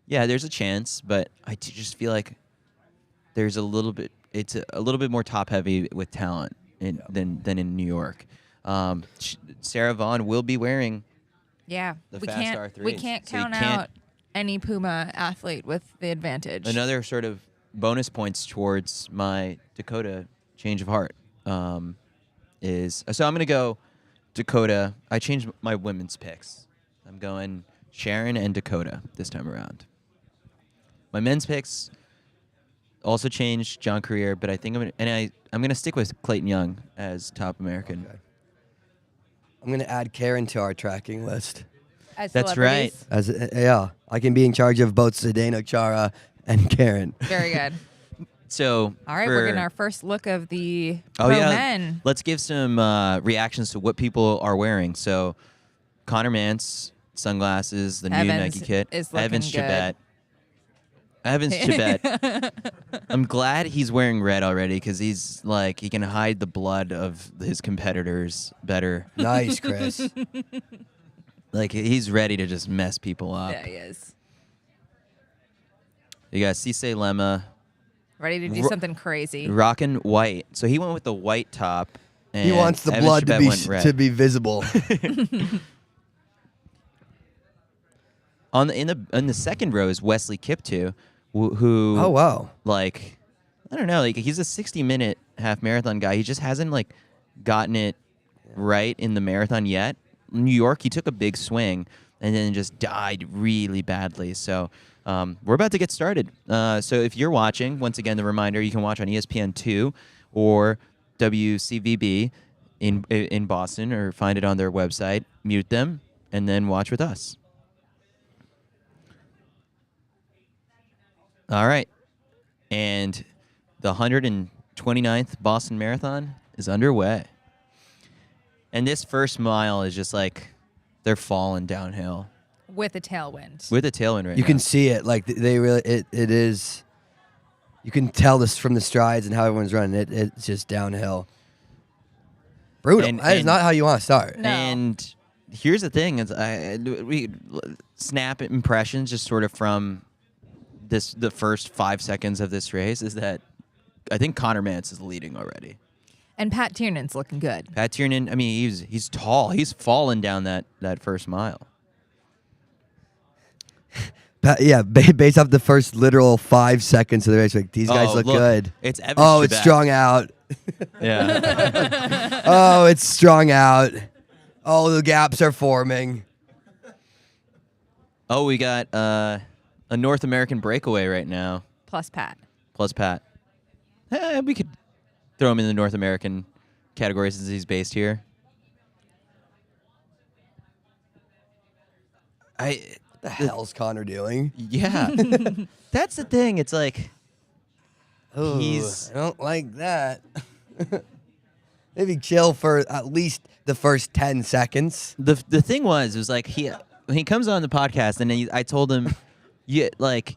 there's a chance, but I just feel like there's a little bit. It's a little bit more top heavy with talent than in New York. Sarah Vaughan will be wearing. Yeah, The we fast can't R3s. we can't So you count can't- out any Puma athlete with the advantage. Another sort of bonus points towards my Dakota change of heart is so I'm gonna go Dakota. I changed my women's picks. I'm going Sharon and Dakota this time around. My men's picks also changed John Korir, but I think I'm gonna stick with Clayton Young as top American. Okay. I'm gonna add Karen to our tracking list. As That's right. celebrities. I can be in charge of both Zdeno Chara and Karen. Very good. So All right, we're getting our first look of the Oh pro yeah, men. let's give some reactions to what people are wearing. So, Connor Mance, sunglasses, the new Evans Nike kit. is looking Evans good. Chebet. Evans Chebet. I'm glad he's wearing red already because he's like he can hide the blood of his competitors better. Nice, Chris. Like he's ready to just mess people up. Yeah, he is. You got Sisay Lemma, Ready to do something crazy. rocking white. So he went with the white top. And He wants the Evans blood Chebet went red. to be visible. In the second row is Wesley Kiptoo, who Oh wow. like I don't know, like he's a 60-minute half marathon guy. He just hasn't like gotten it right in the marathon yet. New York, he took a big swing and then just died really badly. So we're about to get started. So if you're watching, once again, the reminder, you can watch on ESPN2 or WCVB in Boston or find it on their website, mute them, and then watch with us. All right. And the 129th Boston Marathon is underway. And this first mile is just like they're falling downhill With a tailwind. with a tailwind right You now. can see it. Like they really, it is. You can tell this from the strides and how everyone's running. It's just downhill. Brutal. That is And- not how you want to start. No. And here's the thing: is we snap impressions just sort of from the first 5 seconds of this race is that I think Connor Mance is leading already. And Pat Tiernan's looking good. Pat Tiernan, I mean, he's tall. He's fallen down that first mile. Based off the first literal 5 seconds of the race, like these guys look good. It's Evans Oh, it's Chebet. strung out. Yeah. Oh, it's strung out. Oh, the gaps are forming. Oh, we got a North American breakaway right now. Plus Pat. Plus Pat. We could throw him in the North American category since he's based here. What the hell's Connor doing? Yeah. That's the thing. It's like Ooh, he's I don't like that. Maybe chill for at least the first 10 seconds. the thing was like when he comes on the podcast and I told him he's like,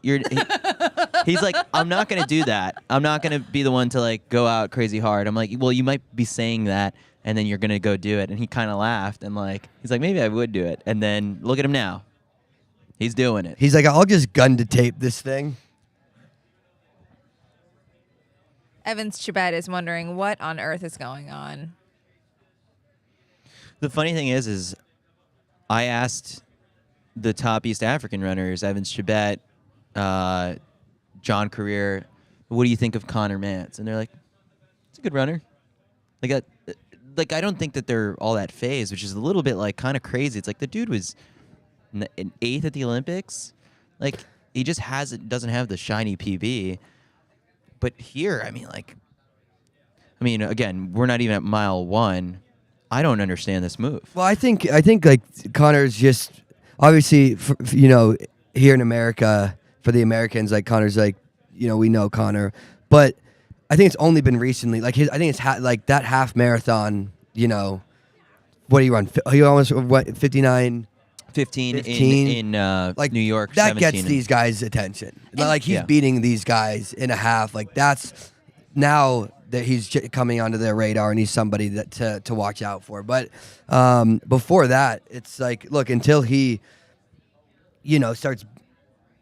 I'm not gonna do that. I'm not gonna be the one to like go out crazy hard. I'm like, well, you might be saying that, and then you're gonna go do it. And he kind of laughed and like he's like, maybe I would do it. And then look at him now. He's doing it. He's like, I'll just gun to tape this thing. Evans Chebet is wondering what on earth is going on. The funny thing is I asked the top East African runners, Evans Chebet, John Korir, what do you think of Connor Mance? And they're like, it's a good runner. Like I don't think that they're all that phased, which is a little bit like kind of crazy. It's like the dude was in 8th at the Olympics. Like he just doesn't have the shiny PB. But here, I mean, again, we're not even at mile 1. I don't understand this move. Well, I think like Connor's just obviously, here in America, for the Americans, like Connor's like, we know Connor, but I think it's only been recently. Like I think it's like that half marathon. What do you run? He almost what 59. 15 in like New York. That 17 gets these guys' attention. Like he's beating these guys in a half. Like that's now that he's coming onto their radar and he's somebody that to watch out for. But before that, it's like, look, until he, starts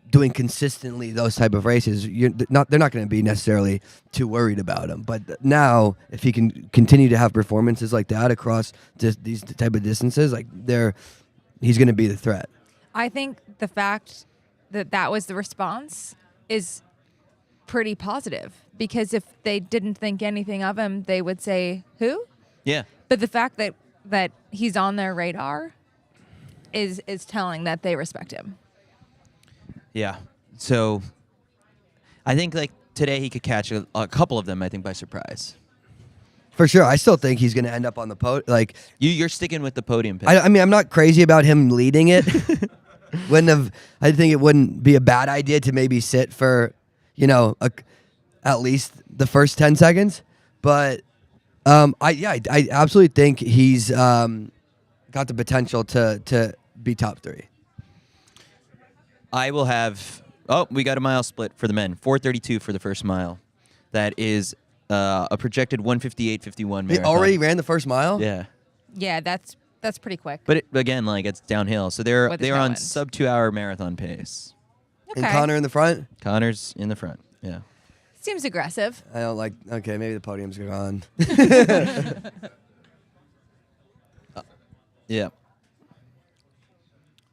doing consistently those type of races, they're not going to be necessarily too worried about him. But now, if he can continue to have performances like that across these type of distances, like he's going to be the threat. I think the fact that was the response is pretty positive, because if they didn't think anything of him, they would say, who? Yeah. But the fact that he's on their radar is telling that they respect him. Yeah. So I think like today he could catch a couple of them, I think, by surprise. For sure. I still think he's going to end up on the podium. Like You're sticking with the podium pick. I mean, I'm not crazy about him leading it. I think it wouldn't be a bad idea to maybe sit for, at least the first 10 seconds. But I absolutely think he's got the potential to be top 3. I will have. Oh, we got a mile split for the men. 4:32 for the first mile. That is a projected 1:58.51 marathon. They already ran the first mile? Yeah. Yeah, that's pretty quick. But again, like it's downhill, so they're on going. sub 2 hour marathon pace. Okay. And Connor in the front? Connor's in the front. Yeah. Seems aggressive. I don't like. Okay, maybe the podium's gone. Yeah.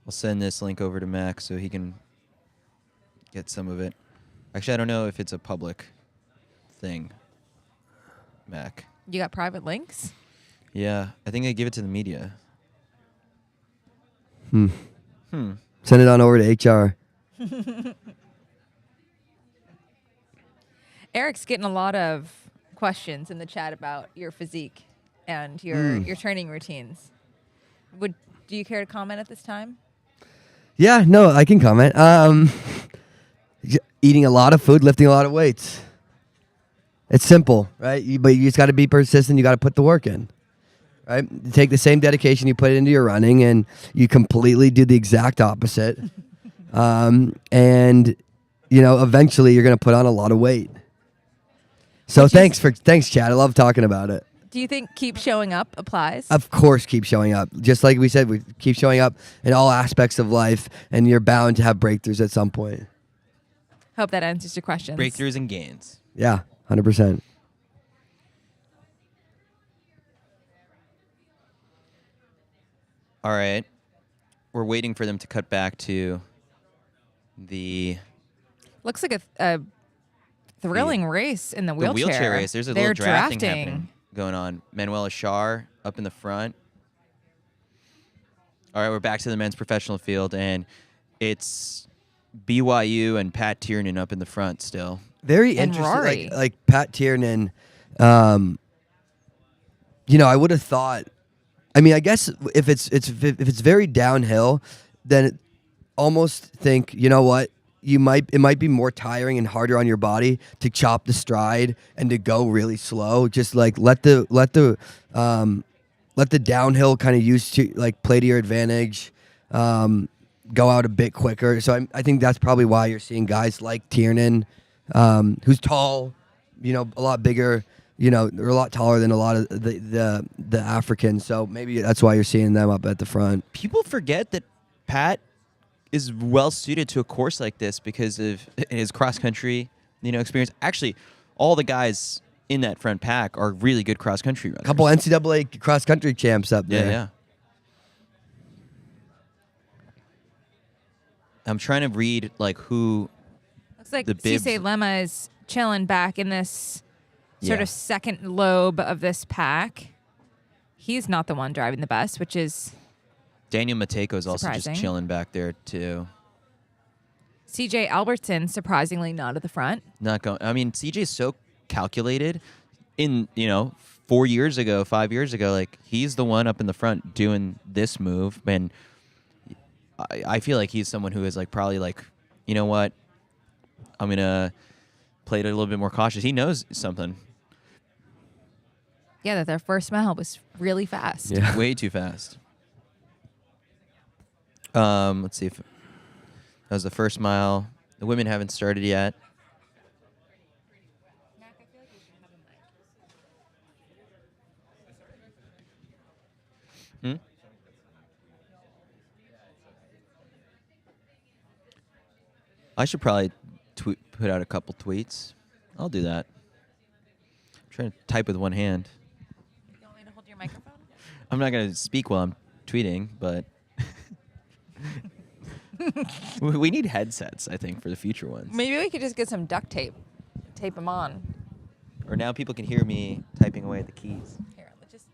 I'll send this link over to Mac so he can get some of it. Actually, I don't know if it's a public thing. Mac. You got private links? Yeah, I think they give it to the media. Send it on over to HR. Eric's getting a lot of questions in the chat about your physique and your training routines. Do you care to comment at this time? Yeah, no, I can comment. Eating a lot of food, lifting a lot of weights. It's simple, right? But you just got to be persistent. You got to put the work in, right? You take the same dedication you put into your running, and you completely do the exact opposite. And eventually you're going to put on a lot of weight. So thanks, Chad. I love talking about it. Do you think keep showing up applies? Of course, keep showing up. Just like we said, we keep showing up in all aspects of life, and you're bound to have breakthroughs at some point. Hope that answers your questions. Breakthroughs and gains. Yeah, 100%. All right. We're waiting for them to cut back to the Looks like a thrilling race in the wheelchair. wheelchair race. There's a little drafting happening going on. Manuela Schar up in the front. All right, we're back to the men's professional field, and it's BYU and Pat Tiernan up in the front still. Very And interesting. Rory. Like Pat Tiernan, I would have thought. I mean, I guess if it's very downhill, then almost think, you know what, it might be more tiring and harder on your body to chop the stride and to go really slow. Just like let the downhill kind of play to your advantage. Go out a bit quicker. So I think that's probably why you're seeing guys like Tiernan, who's tall, a lot bigger. They're a lot taller than a lot of the Africans. So maybe that's why you're seeing them up at the front. People forget that Pat is well suited to a course like this because of his cross country, experience. Actually, all the guys in that front pack are really good cross country runners. A couple NCAA cross country champs up there. Yeah. I'm trying to read who. Looks like the bibs. Sisay Lemma is chilling back in this sort of second lobe of this pack. He's not the one driving the best, which is Daniel Mateiko is also surprising. just chilling back there too. CJ Albertson surprisingly not at the front. Not going. I mean, CJ's so calculated. In 5 years ago, he's the one up in the front doing this move, and I feel like he's someone who is probably you know what, I'm gonna play it a little bit more cautious. He knows something. Yeah, that their first mile was really fast. Yeah. Way too fast. Let's see if that was the first mile. The women haven't started yet. I should probably put out a couple tweets. I'll do that. I'm trying to type with one hand. You want me to hold your microphone? I'm not going to speak while I'm tweeting, but we need headsets, I think, for the future ones. Maybe we could just get some duct tape. Tape them on. Or now people can hear me typing away at the keys. Here, let's just...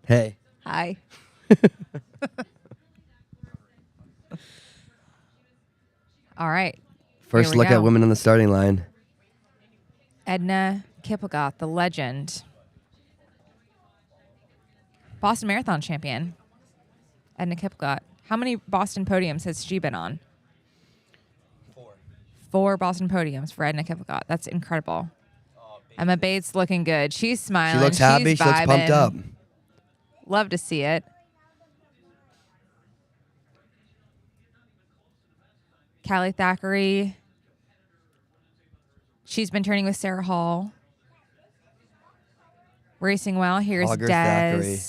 Hey. Hi. All right. First Here we look go. at women on the starting line. Edna Kiplagat, the legend. Boston Marathon champion. Edna Kiplagat. How many Boston podiums has she been on? 4 Boston podiums for Edna Kiplagat. That's incredible. Emma Bates looking good. She's smiling. She looks happy. She's She looks pumped vibing. up. Love to see it. Callie Thackeray. She's been training with Sarah Hall. Racing well. Here's Auger Des. Thackeray.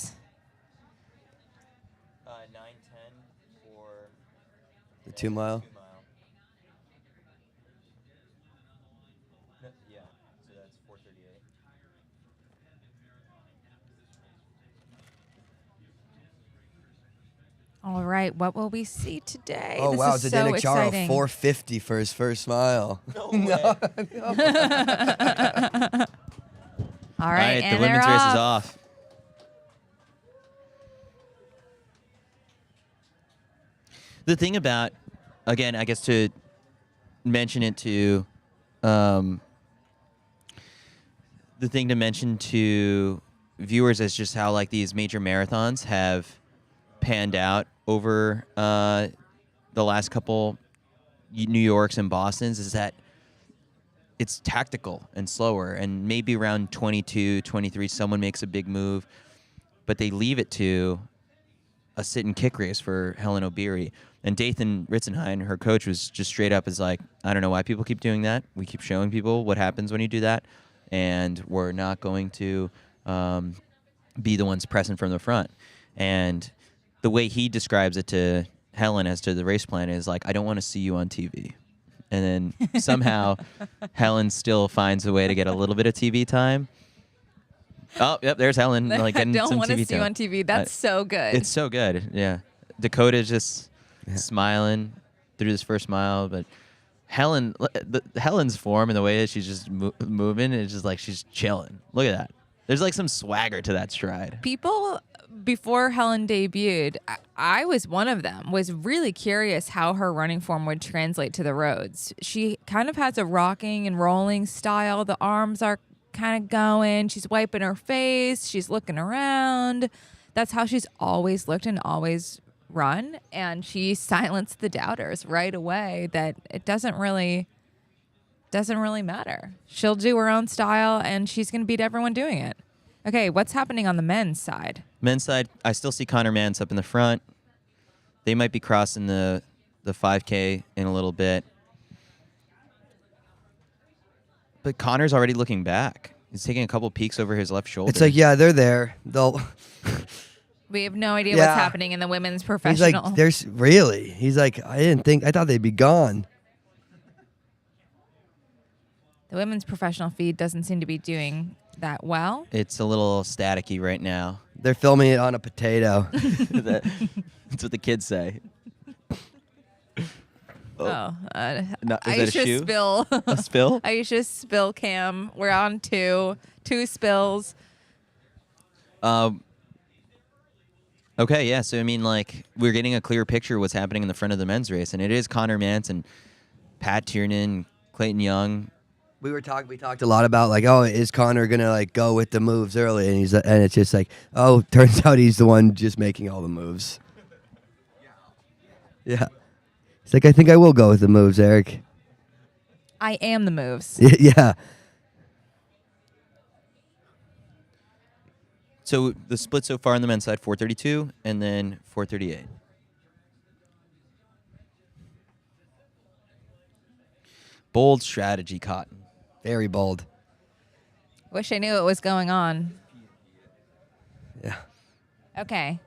9:10 for The 2 mile. Yeah, so that's 4:38. All right, what will we see today? Oh, This wow. is so Zdeno Chara, exciting. 4:50 for his first mile. All All right, right, and the women's they're race is off. The thing about, again, I guess to mention it to, the thing to mention to viewers is just how these major marathons have panned out over the last couple New Yorks and Bostons is that it's tactical and slower, and maybe around 22, 23, someone makes a big move, but they leave it to a sit and kick race for Helen O'Beary. And Dathan Ritzenhein, her coach, was just straight up is like, I don't know why people keep doing that. We keep showing people what happens when you do that, and we're not going to be the ones pressing from the front. And the way he describes it to Helen as to the race plan is I don't want to see you on TV. and then somehow Helen still finds a way to get a little bit of TV time. Oh, yep, there's Helen. Like I getting don't some want to TV see you time. on TV. That's so good. It's so good. Yeah, Dakota's just smiling through this first mile, but Helen's form and the way that she's just moving is just like she's chilling. Look at that. There's like some swagger to that stride. People before Helen debuted, I was one of them, was really curious how her running form would translate to the roads. She kind of has a rocking and rolling style. The arms are kind of going. She's wiping her face. She's looking around. That's how she's always looked and always run. And she silenced the doubters right away that it doesn't really matter. She'll do her own style and she's going to beat everyone doing it. Okay, what's happening on the men's side? Men's side, I still see Connor Mance up in the front. They might be crossing the 5K in a little bit. But Connor's already looking back. He's taking a couple peeks over his left shoulder. It's like, yeah, they're there. They'll. We have no idea Yeah. what's happening in the women's He's professional. like, there's really. He's like, I thought they'd be gone. The women's professional feed doesn't seem to be doing that well. It's a little staticky right now. They're filming it on a potato. That's what the kids say. No, Is that a Aisha shoe? spill. A spill? Aisha spill cam. We're on two spills. Okay, yeah. So I mean, like, we're getting a clear picture of what's happening in the front of the men's race, and it is Connor Mance and Pat Tiernan, Clayton Young. We talked a lot about like, oh, is Connor gonna like go with the moves early? And it's just like, oh, turns out he's the one just making all the moves. Yeah. It's like, I think I will go with the moves, Eric. I am the moves. Yeah. So the split so far on the men's side, 432 and then 438. Bold strategy, Cotton. Very bold. Wish I knew what was going on. Yeah. Okay.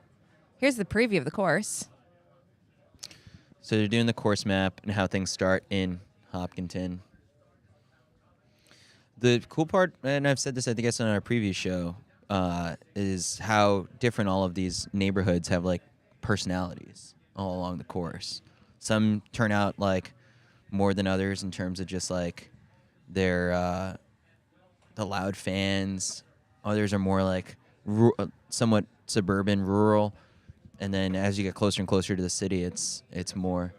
Here's the preview of the course. So they're doing the course map and how things start in Hopkinton. The cool part, and I've said this, I think I said on our previous show, is how different all of these neighborhoods have like personalities all along the course. Some turn out like more than others in terms of just like their the loud fans. Others are more like somewhat suburban, rural. And then as you get closer and closer to the city, it's more.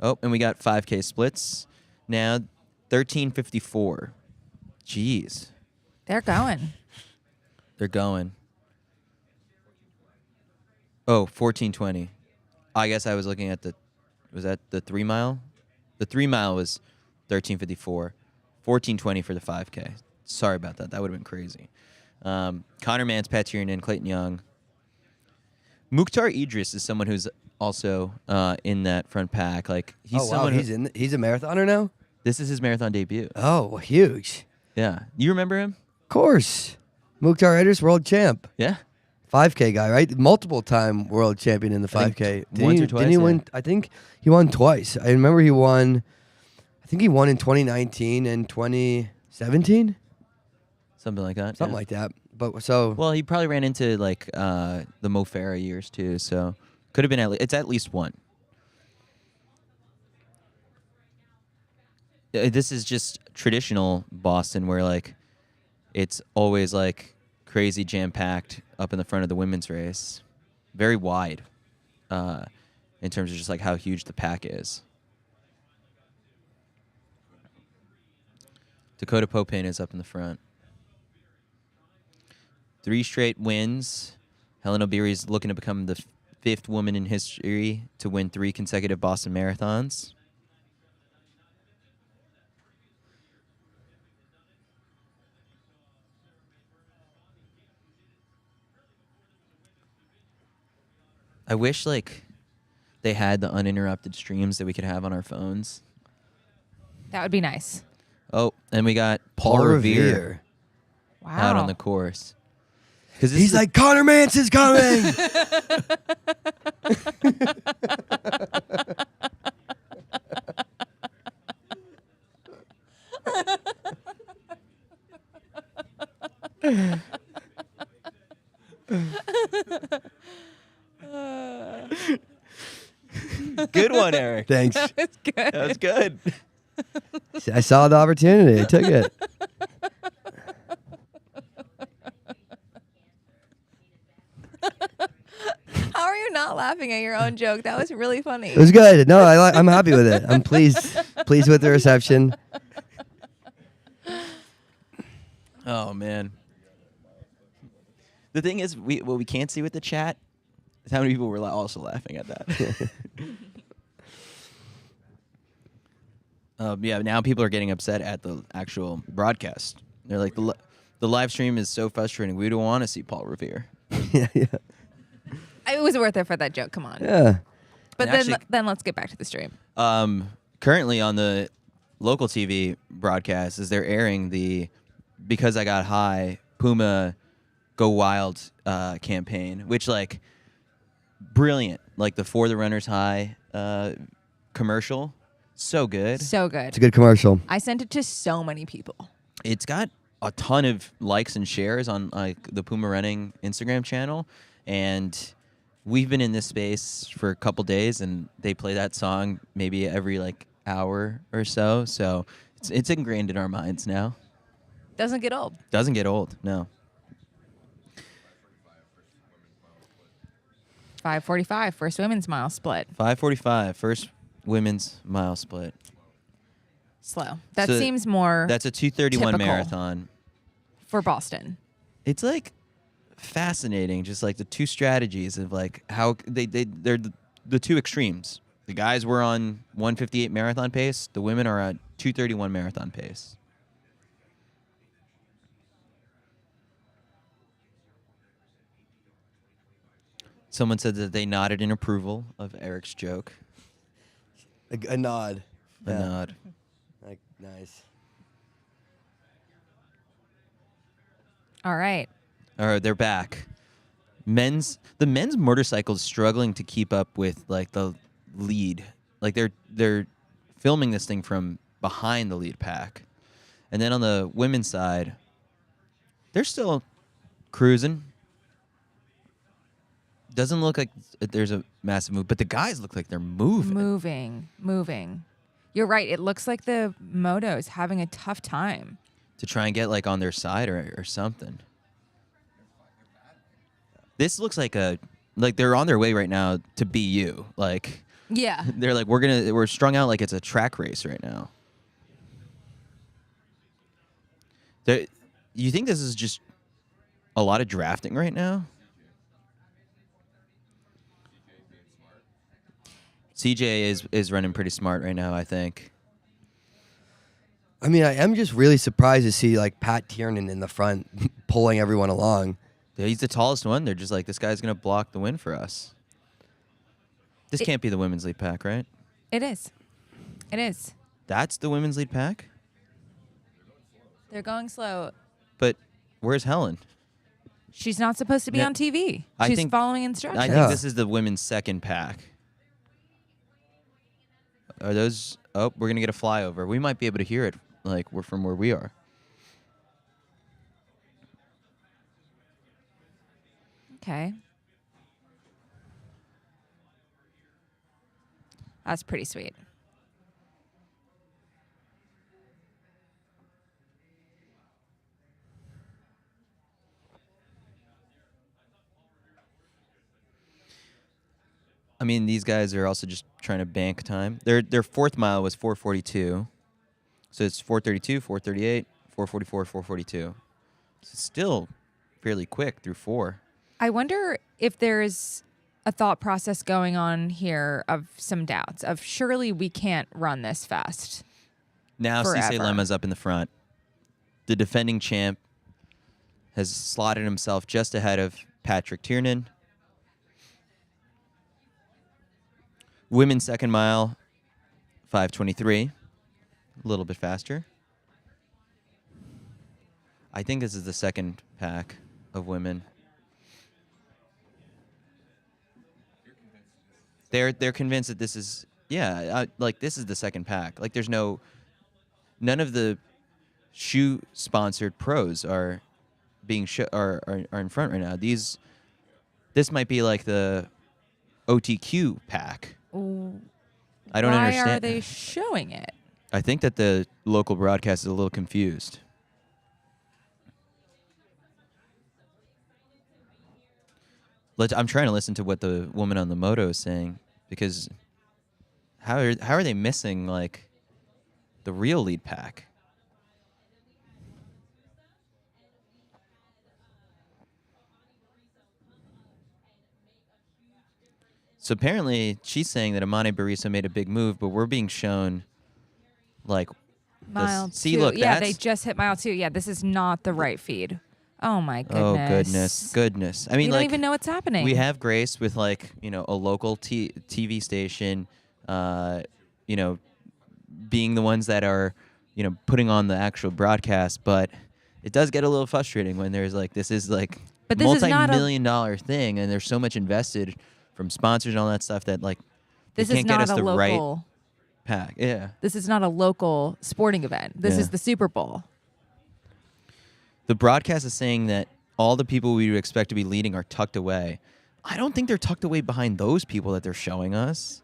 Oh, and we got 5K splits now. 13:54. Jeez. They're going. They're going. Oh, 14:20. I guess I was looking at was that the 3 mile? The 3 mile was 13:54. 14:20 for the 5K. Sorry about that. That would have been crazy. Connor Mance, Pat Tiernan, Clayton Young. Mukhtar Idris is someone who's also in that front pack. Like he's someone he's a marathoner now? This is his marathon debut. Oh, huge. Yeah. You remember him? Of course. Mukhtar Idris, world champ. Yeah. 5K guy, right? Multiple time world champion in the I think 5K. once or twice, Didn't he win? yeah. I think he won twice. I remember he won. I think he won in 2019 and 2017, Something like that. something yeah. like that. But so Well, he probably ran into like the Mo Farah years too, so could have been it's at least one. This is just traditional Boston, where like it's always like crazy jam packed up in the front of the women's race, very wide, in terms of just like how huge the pack is. Dakota Popane is up in the front. 3 straight wins. Helen Obiri is looking to become the 5th woman in history to win 3 consecutive Boston marathons. I wish like they had the uninterrupted streams that we could have on our phones. That would be nice. Oh, and we got Paul Revere Wow. out on the course. Because he's like, Connor Mance is coming. Good one, Eric. Thanks. It's good. That was good. I saw the opportunity. I took it. How are you not laughing at your own joke? That was really funny. It was good. No, I'm happy with it. I'm pleased with the reception. Oh man. The thing is, what we can't see with the chat is how many people were also laughing at that. Yeah, now people are getting upset at the actual broadcast. They're like, the live stream is so frustrating. We don't want to see Paul Revere. Yeah. It was worth it for that joke. Come on. Yeah. But And then, actually- then let's get back to the stream. Currently on the local TV broadcast is they're airing the Because I Got High Puma Go Wild campaign, which like brilliant, like the For the Runners High commercial, so good. So good. It's a good commercial. I sent it to so many people. It's got a ton of likes and shares on like the Puma Running Instagram channel, and we've been in this space for a couple days, and they play that song maybe every like hour or so. So it's ingrained in our minds now. Doesn't get old. Doesn't get old, no. 5:45, first women's mile split. 5:45, first women's mile split. Slow. That So seems more That's a 2:31 typical marathon. for Boston. It's like fascinating, just like the two strategies of like how they're the two extremes. The guys were on 1:58 marathon pace. The women are at 2:31 marathon pace. Someone said that they nodded in approval of Eric's joke. A nod. A nod. Like, nice. All right. All right, they're back. The men's motorcycle is struggling to keep up with like the lead. Like they're filming this thing from behind the lead pack. And then on the women's side, they're still cruising. Doesn't look like there's a massive move, but the guys look like they're moving. Moving. You're right. It looks like the moto is having a tough time. To try and get like on their side or something. This looks like they're on their way right now to BU. Like Yeah. they're like we're strung out like it's a track race right now. You think this is just a lot of drafting right now? CJ is running pretty smart right now, I think. I mean, I am just really surprised to see like Pat Tiernan in the front pulling everyone along. Yeah, he's the tallest one. They're just like, this guy's going to block the win for us. This can't be the women's lead pack, right? It is. It is. That's the women's lead pack? They're going slow. But where's Helen? She's not supposed to be No, on TV. I She's think- following I instructions. think Yeah. this is the women's second pack. Are those... Oh, we're going to get a flyover. We might be able to hear it like we're from where we are. Okay. That's pretty sweet. I mean, these guys are also just trying to bank time. Their fourth mile was 4:42. So it's 4:32, 4:38, 4:44, 4:42. So it's still fairly quick through 4. I wonder if there's a thought process going on here of some doubts of surely we can't run this fast. Now Sisay Forever. Lemma's up in the front. The defending champ has slotted himself just ahead of Patrick Tiernan. Women's second mile, 5:23. A little bit faster. I think this is the second pack of women. They're convinced that this is like this is the second pack. Like there's none of the shoe sponsored pros are being are in front right now. These This might be like the OTQ pack. I don't understand. Why are they showing it? I think that the local broadcast is a little confused. I'm trying to listen to what the woman on the moto is saying, because how are they missing like the real lead pack? So apparently she's saying that Amane Barriso made a big move, but we're being shown like Mile see, 2. look, Yeah, that's, they just hit mile 2. Yeah, this is not the right feed. Oh my oh goodness. I mean, You like, don't even know what's happening. we have Grace with like, you know, a local TV station, you know, being the ones that are, you know, putting on the actual broadcast, but it does get a little frustrating when there's like, this is like But this is not a- multi-million-dollar thing, and there's so much invested from sponsors and all that stuff that like they This can't is get not us a the right local. pack. Yeah. This is not a local sporting event. This Yeah. is the Super Bowl. The broadcast is saying that all the people we would expect to be leading are tucked away. I don't think they're tucked away behind those people that they're showing us.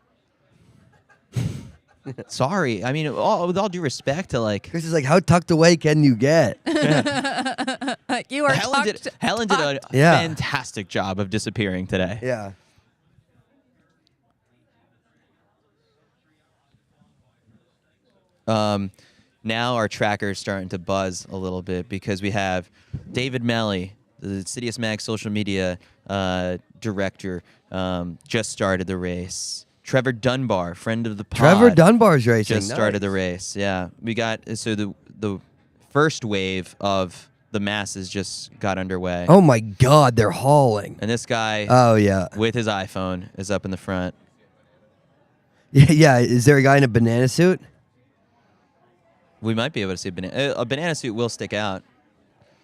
Sorry. I mean, with all due respect to like... Chris is like, how tucked away can you get? You are Helen did a Yeah. fantastic job of disappearing today. Yeah. Now our tracker's starting to buzz a little bit because we have David Melly, the CITIUS Mag social media director, just started the race. Trevor Dunbar, friend of the pod. Trevor Dunbar's racing. just started the Nice. race. Yeah, we got the first wave of the masses just got underway. Oh my God, they're hauling. And this guy Oh yeah. with his iPhone is up in the front. Yeah. Is there a guy in a banana suit? We might be able to see a banana suit will stick out.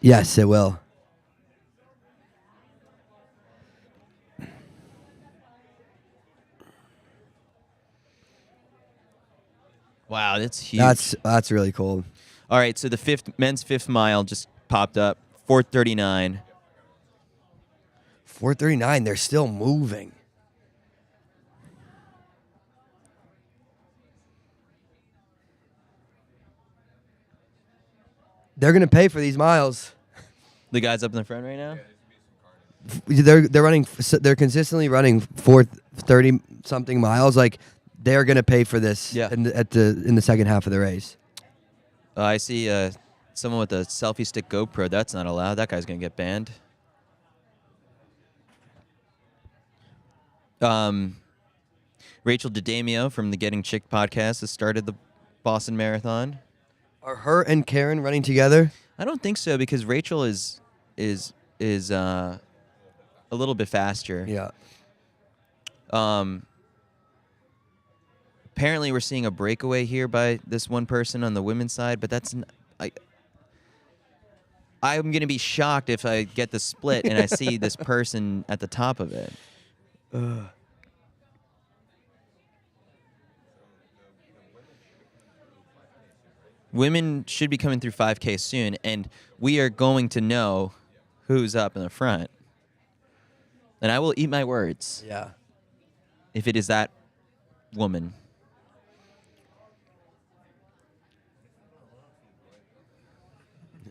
Yes, it will. Wow, that's huge. That's really cool. All right, so the men's fifth mile just popped up, 4:39. 4:39. They're still moving. They're gonna pay for these miles. The guy's up in the front right now. They're running. They're consistently running 4:30 something miles. Like they're gonna pay for this. Yeah. In the second half of the race. I see someone with a selfie stick GoPro. That's not allowed. That guy's gonna get banned. Rachel D'Adamio from the Getting Chick podcast has started the Boston Marathon. Are her and Karen running together? I don't think so because Rachel is a little bit faster. Yeah. Apparently, we're seeing a breakaway here by this one person on the women's side, but that's I'm gonna be shocked if I get the split and I see this person at the top of it. Women should be coming through 5K soon, and we are going to know who's up in the front. And I will eat my words Yeah. if it is that woman.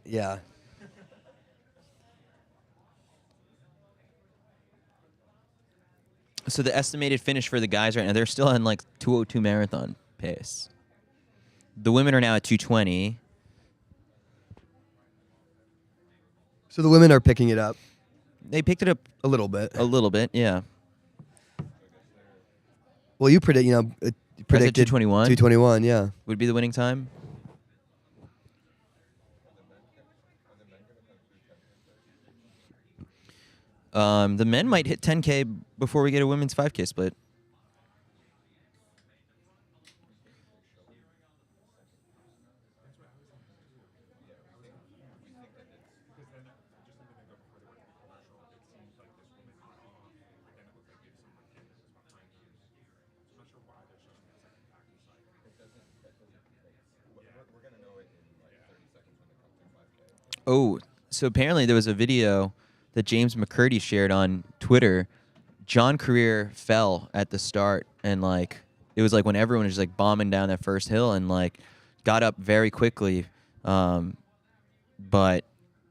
Yeah. So the estimated finish for the guys right now, they're still on like 2:02 marathon pace. The women are now at 2:20. So the women are picking it up They picked it up a little bit. a little bit, yeah. Well, you predicted 2:21? 2:21, yeah. Would be the winning time. The men might hit 10K before we get a women's 5K split. Oh, so apparently there was a video that James McCurdy shared on Twitter Twitter, John Korir fell at the start, and like it was like when everyone was just like bombing down that first hill, and like got up very quickly. But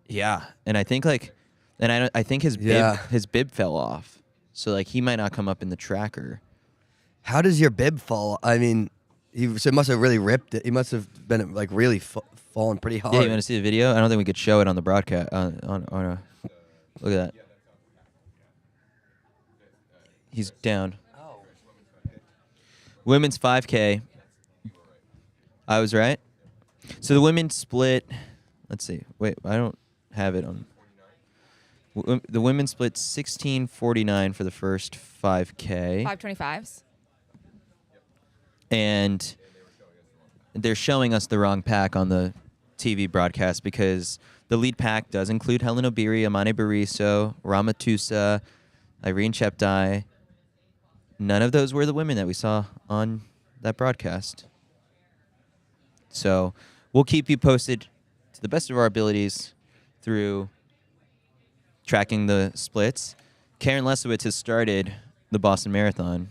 yeah, and I think like, and I think his bib fell off, so like he might not come up in the tracker. How does your bib fall? I mean, he must have really ripped it. He must have been like really falling pretty hard. Yeah, you want to see the video? I don't think we could show it on the broadcast. Look at that. He's down. Oh. Women's 5K. I was right. So the women split. Let's see. Wait, I don't have it on. The women split 16:49 for the first 5K. 5:25s. And they're showing us the wrong pack on the TV broadcast because the lead pack does include Helen Obiri, Amane Bariso, Ramatusa, Irene Cheptai. None of those were the women that we saw on that broadcast. So we'll keep you posted to the best of our abilities through tracking the splits. Karen Lesowitz has started the Boston Marathon.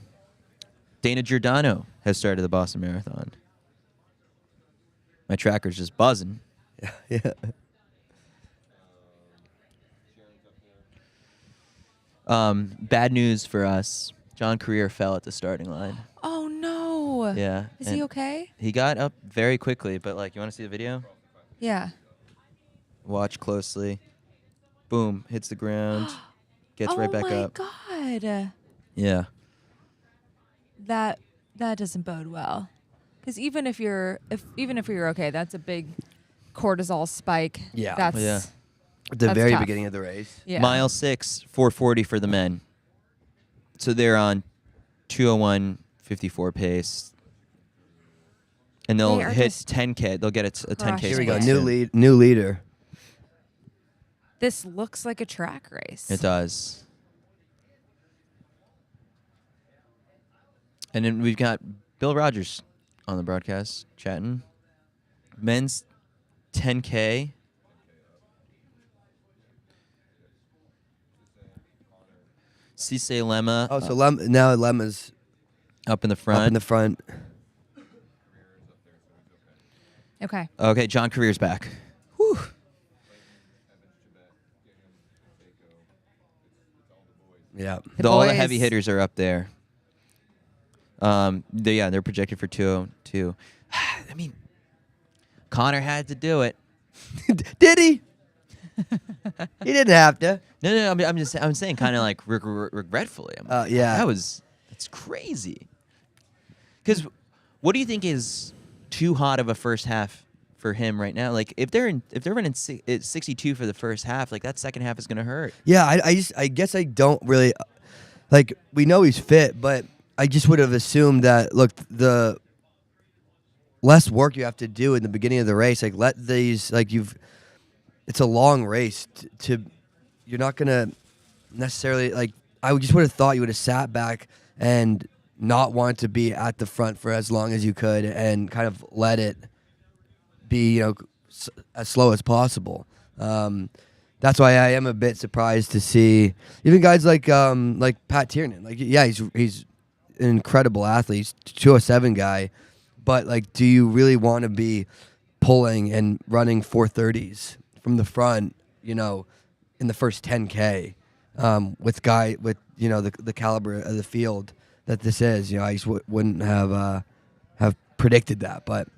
Dana Giordano has started the Boston Marathon. My tracker's just buzzing. Yeah. Bad news for us. John Korir fell at the starting line. Oh no. Yeah. Is he okay? He got up very quickly, but like, you want to see the video? Yeah. Watch closely. Boom, hits the ground, gets right back up. Oh my God. Yeah. That doesn't bode well. Because even if you're okay, that's a big cortisol spike. Yeah. That's Yeah. At the That's very tough. beginning of the race. Yeah. Mile 6, 4:40 for the men. So they're on 2:01:54 pace. And they'll They are hit just 10K. They'll get a 10K. Here we go. split. New leader. This looks like a track race. It does. And then we've got Bill Rogers on the broadcast chatting. Men's 10K. Sisay Lemma. Oh, so now Lemma's up in the front. up in the front. Okay. Okay, John Korir's back. Whew. Yeah. All the boys. heavy hitters are up there. They're projected for 2:02. I mean, Connor had to do it. Did he? He didn't have to. No. I'm saying kind of like regretfully. Yeah. That's crazy. Because what do you think is too hot of a first half for him right now? Like if they're running 62 for the first half, like that second half is gonna hurt. Yeah, I guess I don't really like. We know he's fit, but I just would have assumed that. Look, the less work you have to do in the beginning of the race, like let these it's a long race. You're not gonna necessarily like. I just would have thought you would have sat back and not want to be at the front for as long as you could and kind of let it be, as slow as possible. That's why I am a bit surprised to see even guys like Pat Tiernan. Like, yeah, he's an incredible athlete, he's a 207 guy, but like, do you really want to be pulling and running 4:30s from the front, in the first 10K, with the caliber of the field that this is? I just wouldn't have predicted that, but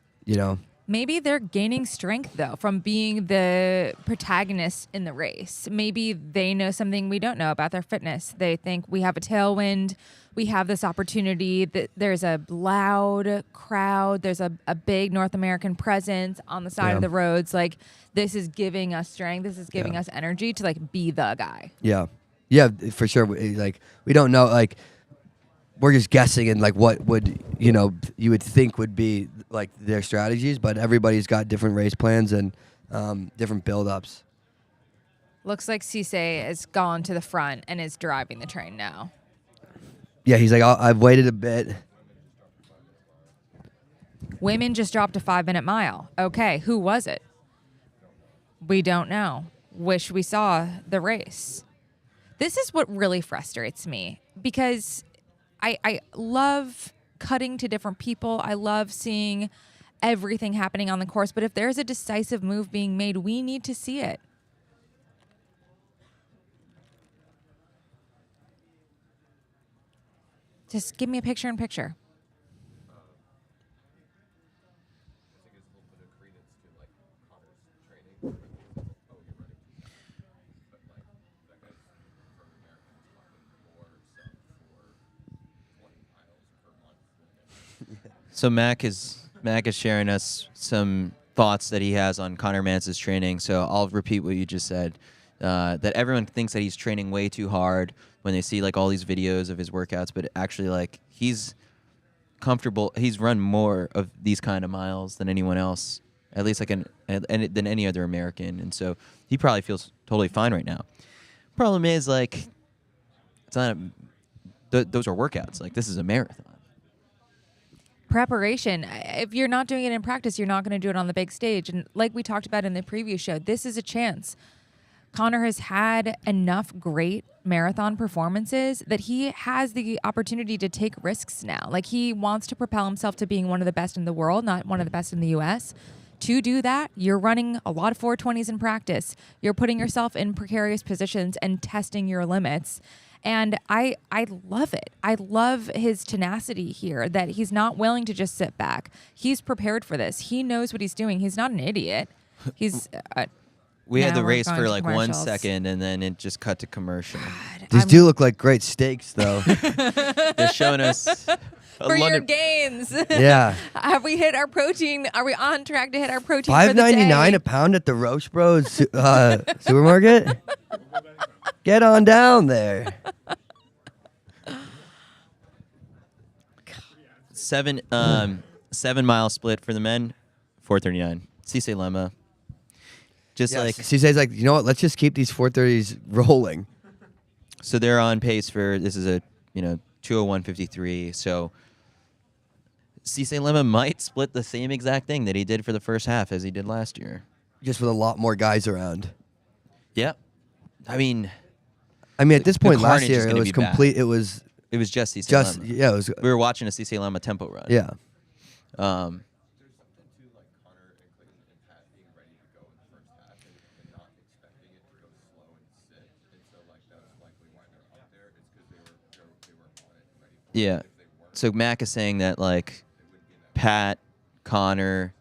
Maybe they're gaining strength, though, from being the protagonist in the race. Maybe they know something we don't know about their fitness. They think we have a tailwind. We have this opportunity. That there's a loud crowd. There's a big North American presence on the side of the roads. Like, this is giving us strength. This is giving us energy to, be the guy. Yeah. Yeah, for sure. We don't know, we're just guessing and what would you would think would be their strategies, but everybody's got different race plans and different build-ups. Looks like Sisay has gone to the front and is driving the train now. Yeah, he's like, I've waited a bit. Women just dropped a 5-minute mile. Okay, who was it? We don't know. Wish we saw the race. This is what really frustrates me because I love cutting to different people. I love seeing everything happening on the course. But if there's a decisive move being made, we need to see it. Just give me a picture in picture. So Mac is sharing us some thoughts that he has on Conor Mance's training. So I'll repeat what you just said. That everyone thinks that he's training way too hard when they see like all these videos of his workouts, but actually like he's comfortable. He's run more of these kind of miles than anyone else, at least like than any other American, and so he probably feels totally fine right now. Problem is like it's not. Those are workouts. Like this is a marathon. Preparation. If you're not doing it in practice, you're not going to do it on the big stage. And like we talked about in the previous show, this is a chance. Conor has had enough great marathon performances that he has the opportunity to take risks now. Like he wants to propel himself to being one of the best in the world, not one of the best in the US. To do that, you're running a lot of 420s in practice. You're putting yourself in precarious positions and testing your limits. And I love it. I love his tenacity here, that he's not willing to just sit back. He's prepared for this. He knows what he's doing. He's not an idiot. He's... we had the race for to like 1 commercials. second, and then it just cut to commercial. These do look like great steaks, though. They're showing us For your gains. Yeah. Have we hit our protein? Are we on track to hit our protein for the day? $5.99 a pound at the Roche Bros supermarket. Get on down there. 7 mile split for the men, 4:39. Sisay Lemma. Just like Sisay's like, you know what? Let's just keep these 430s rolling. so they're on pace for this is a 2:01:53. So Sisay Lemma might split the same exact thing that he did for the first half as he did last year. Just with a lot more guys around. Yeah, I mean, at this point last carnage is year, it gonna was be bad. complete. It was it was just Sisay just, Lemma. yeah, it was, We were watching a Sisay Lemma tempo run. yeah. Yeah. So Mac is saying that like Pat, Connor,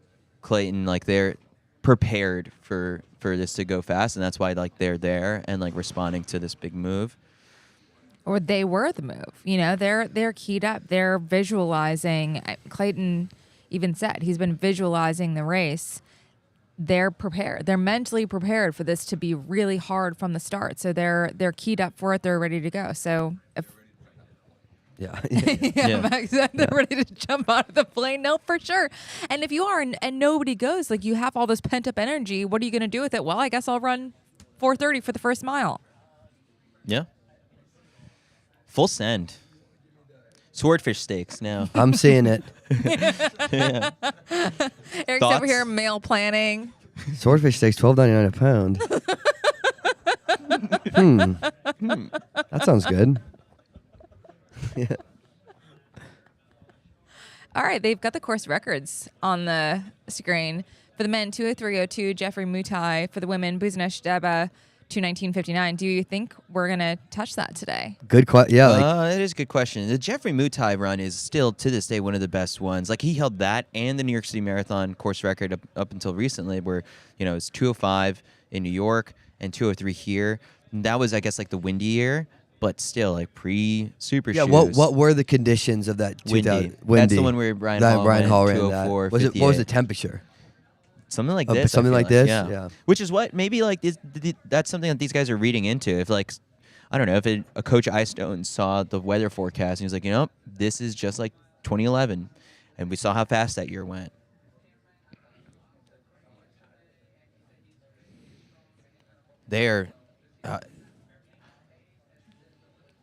Clayton, like they're prepared for this to go fast, and that's why like they're there and like responding to this big move. Or they were the move. They're keyed up. They're visualizing. Clayton even said he's been visualizing the race. They're prepared. They're mentally prepared for this to be really hard from the start. So they're keyed up for it. They're ready to go. So if Yeah. Max said they're ready to jump out of the plane. No, for sure. And if you are and nobody goes, like you have all this pent up energy, what are you going to do with it? Well, I guess I'll run 4:30 for the first mile. Yeah. Full send. Swordfish steaks now. I'm seeing it. Yeah. Eric's Thoughts? over here meal planning. Swordfish steaks, $12.99 a pound. That sounds good. Yeah. All right, they've got the course records on the screen. For the men, 2:03:02, Jeffrey Mutai. For the women, Buznash Deba, 2:19:59. Do you think we're going to touch that today? Good question. Yeah. It is a good question. The Jeffrey Mutai run is still, to this day, one of the best ones. Like, he held that and the New York City Marathon course record up until recently, where, it's 2:05 in New York and 2:03 here. And that was, I guess, like the windy year, but still, like, pre-super shoes. What were the conditions of that? Windy. Windy. That's the one where Brian Hall ran that. 2:04, What was 58. the temperature? Something like this. Something I feel like this? Yeah. Yeah. Which is what maybe like that's something that these guys are reading into. If like, I don't know, if a Coach Eyestone saw the weather forecast and he was like, this is just like 2011, and we saw how fast that year went.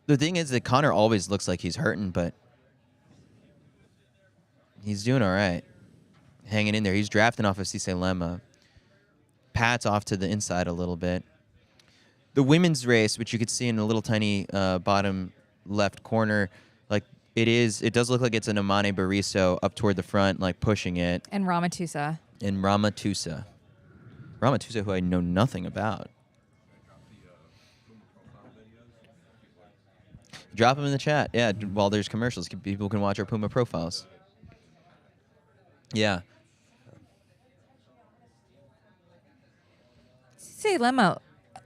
The thing is that Connor always looks like he's hurting, but he's doing all right. Hanging in there. He's drafting off of Sisay Lemma. Pat's off to the inside a little bit. the women's race, which you could see in a little tiny bottom left corner, like it does look like it's an Amane Bariso up toward the front, like pushing it. And Ramatusa. And Ramatusa, who I know nothing about. Drop them in the chat. Yeah, while there's commercials, people can watch our Puma profiles. Yeah. Sisay Lemma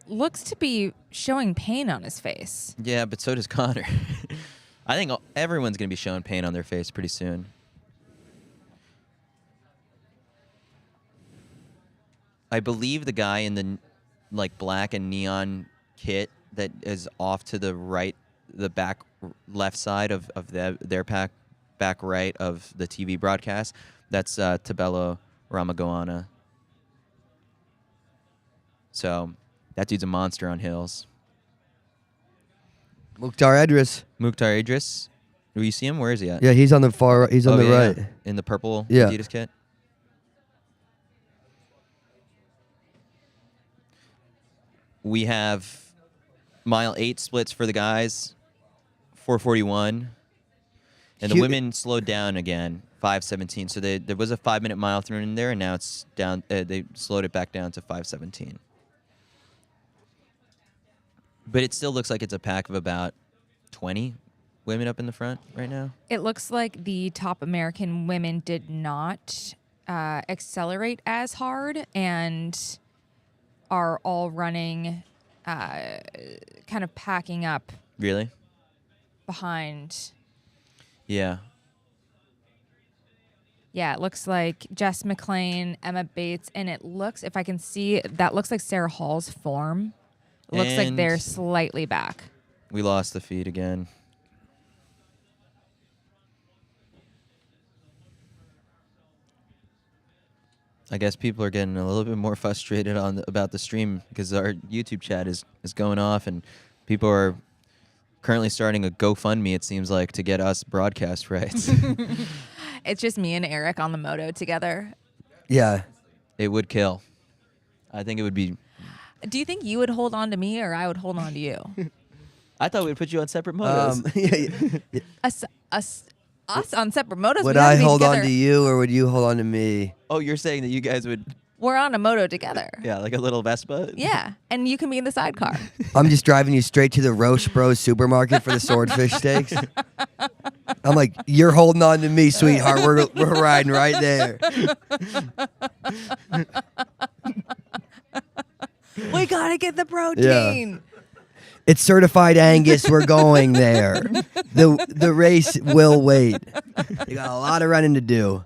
looks to be showing pain on his face. Yeah, but so does Connor. I think everyone's going to be showing pain on their face pretty soon. I believe the guy in the like black and neon kit that is off to the right, the back left side of their back right of the TV broadcast, that's Tabelo Ramagoana. So that dude's a monster on hills. Mukhtar Idris. Mukhtar Idris. Do you see him? Where is he at? Yeah, he's on the far. He's on the right. Yeah. In the purple Yeah. Adidas kit. We have mile 8 splits for the guys, 4:41, and the women slowed down again, 5:17. So there was a 5-minute mile thrown in there, and now it's down. They slowed it back down to 5:17. But it still looks like it's a pack of about 20 women up in the front right now. It looks like the top American women did not accelerate as hard and are all running, kind of packing up Really? behind. Yeah. Yeah, it looks like Jess McLean, Emma Bates, and it looks, if I can see, that looks like Sarah Hall's form. It looks like And they're slightly back. we lost the feed again. I guess people are getting a little bit more frustrated about the stream because our YouTube chat is going off, and people are currently starting a GoFundMe, it seems like, to get us broadcast rights. It's just me and Eric on the moto together. Yeah. It would kill. I think it would be... Do you think you would hold on to me or I would hold on to you? I thought we'd put you on separate motos. Us on separate motos. Would we have I to be hold on together. to you, or would you hold on to me? Oh, you're saying that you guys would... We're on a moto together. Yeah, like a little Vespa? Yeah, and you can be in the sidecar. I'm just driving you straight to the Roche Bros supermarket for the swordfish steaks. I'm like, you're holding on to me, sweetheart. We're riding right there. We gotta get the protein. It's certified Angus. We're going there. The race will wait. You got a lot of running to do,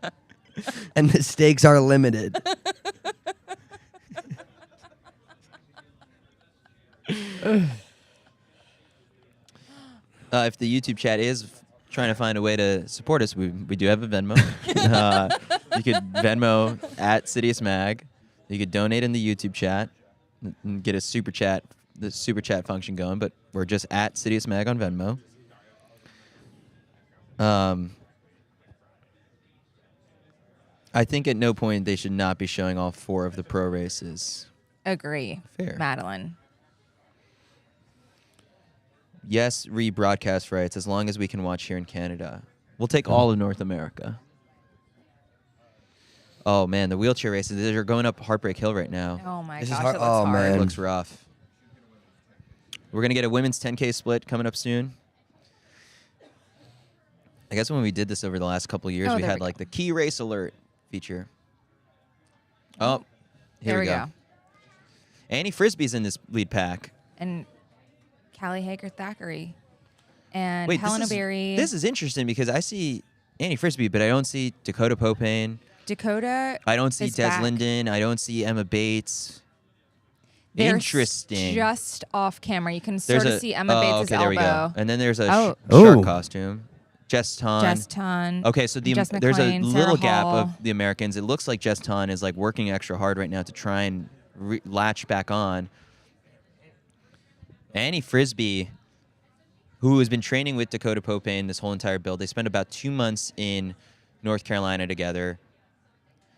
and the stakes are limited. If the YouTube chat is trying to find a way to support us, we do have a Venmo. You could Venmo at CITIUS Mag. You could donate in the YouTube chat and get a super chat, the super chat function going. But we're just at CITIUS Mag on Venmo. I think at no point they should not be showing all 4 of the pro races. Agree. Fair. Madeline. Yes, rebroadcast rights as long as we can watch here in Canada. We'll take all of North America. Oh man, the wheelchair races, they're going up Heartbreak Hill right now. Oh my This is gosh, hard- it looks oh, hard. man. It looks rough. We're going to get a women's 10K split coming up soon. I guess when we did this over the last couple of years, Oh, we there had we like the key race alert feature. Oh, here There we go. Annie Frisbee's in this lead pack. And Callie Hager-Thackeray. And Wait, Helena Berry. this is interesting because I see Annie Frisbee, but I don't see Dakota Popane. Dakota. I don't see is Des back. Linden. I don't see Emma Bates. They're Interesting. Just off camera. You can There's sort of see Emma Bates' okay, there we go. elbow. And then there's a Oh. shark Oh. costume. Jess Ton. Jess Ton. Okay, so Jess there's a McLean, little Sarah gap Hall. of the Americans. It looks like Jess Ton is like working extra hard right now to try and latch back on. Annie Frisbee, who has been training with Dakota Popane this whole entire build. They spent about 2 months in North Carolina together.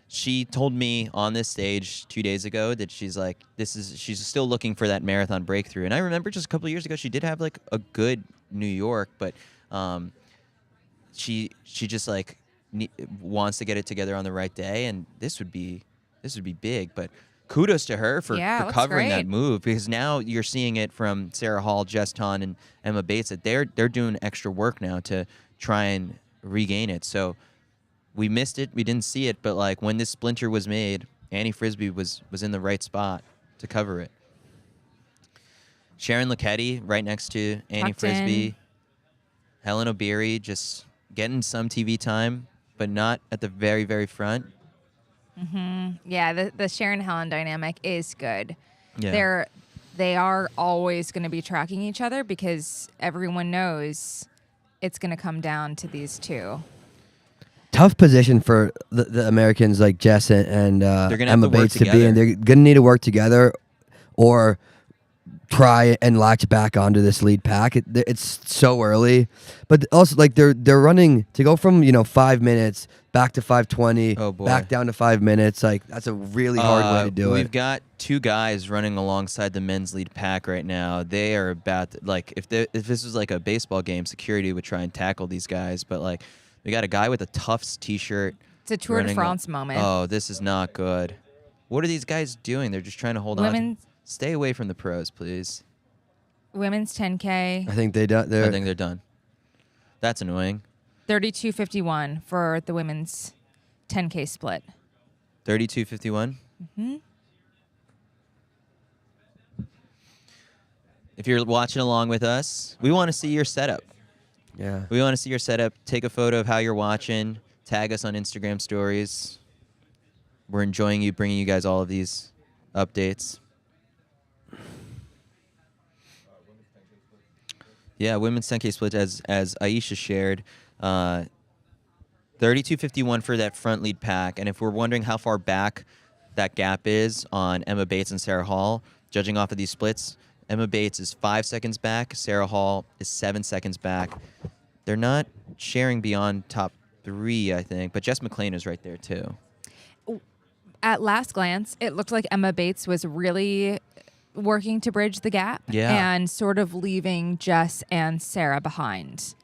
she told me on this stage 2 days ago that she's still looking for that marathon breakthrough. And I remember just a couple of years ago, she did have like a good New York, but she just like wants to get it together on the right day, and this would be big. But kudos to her for covering that move, because now you're seeing it from Sarah Hall, Jess Ton, and Emma Bates that they're doing extra work now to try and regain it. So we missed it, we didn't see it, but like when this splinter was made, Annie Frisbee was in the right spot to cover it. Sharon Letti right next to Annie Frisbee. Helen O'Beary just getting some TV time, but not at the very, very front. Yeah, the Sharon Helen dynamic is good. Yeah. They are always going to be tracking each other because everyone knows it's going to come down to these two. Tough position for the Americans like Jess and Emma Bates to be in. They're going to need to work together or try and latch back onto this lead pack. It's so early, but also like they're running to go from 5 minutes back to 5:20, back down to 5 minutes. Like that's a really hard way to do it. We've got two guys running alongside the men's lead pack right now. They are about to, like if this was like a baseball game, security would try and tackle these guys, but like we got a guy with a Tufts t-shirt. It's a Tour de France moment. Oh, this is not good. What are these guys doing? They're just trying to hold on. Stay away from the pros, please. Women's 10K. I think I think they're done. That's annoying. 32:51 for the women's 10K split. 32:51? Mm-hmm. If you're watching along with us, we want to see your setup. Yeah. We want to see your setup. Take a photo of how you're watching. Tag us on Instagram stories. We're enjoying you, bringing you guys all of these updates. Yeah, women's 10K split, as Aisha shared. 32:51 for that front lead pack. And if we're wondering how far back that gap is on Emma Bates and Sarah Hall, judging off of these splits, Emma Bates is 5 seconds back. Sarah Hall is 7 seconds back. They're not sharing beyond top 3, I think. But Jess McClain is right there, too. At last glance, it looked like Emma Bates was really working to bridge the gap and sort of leaving Jess and Sarah behind.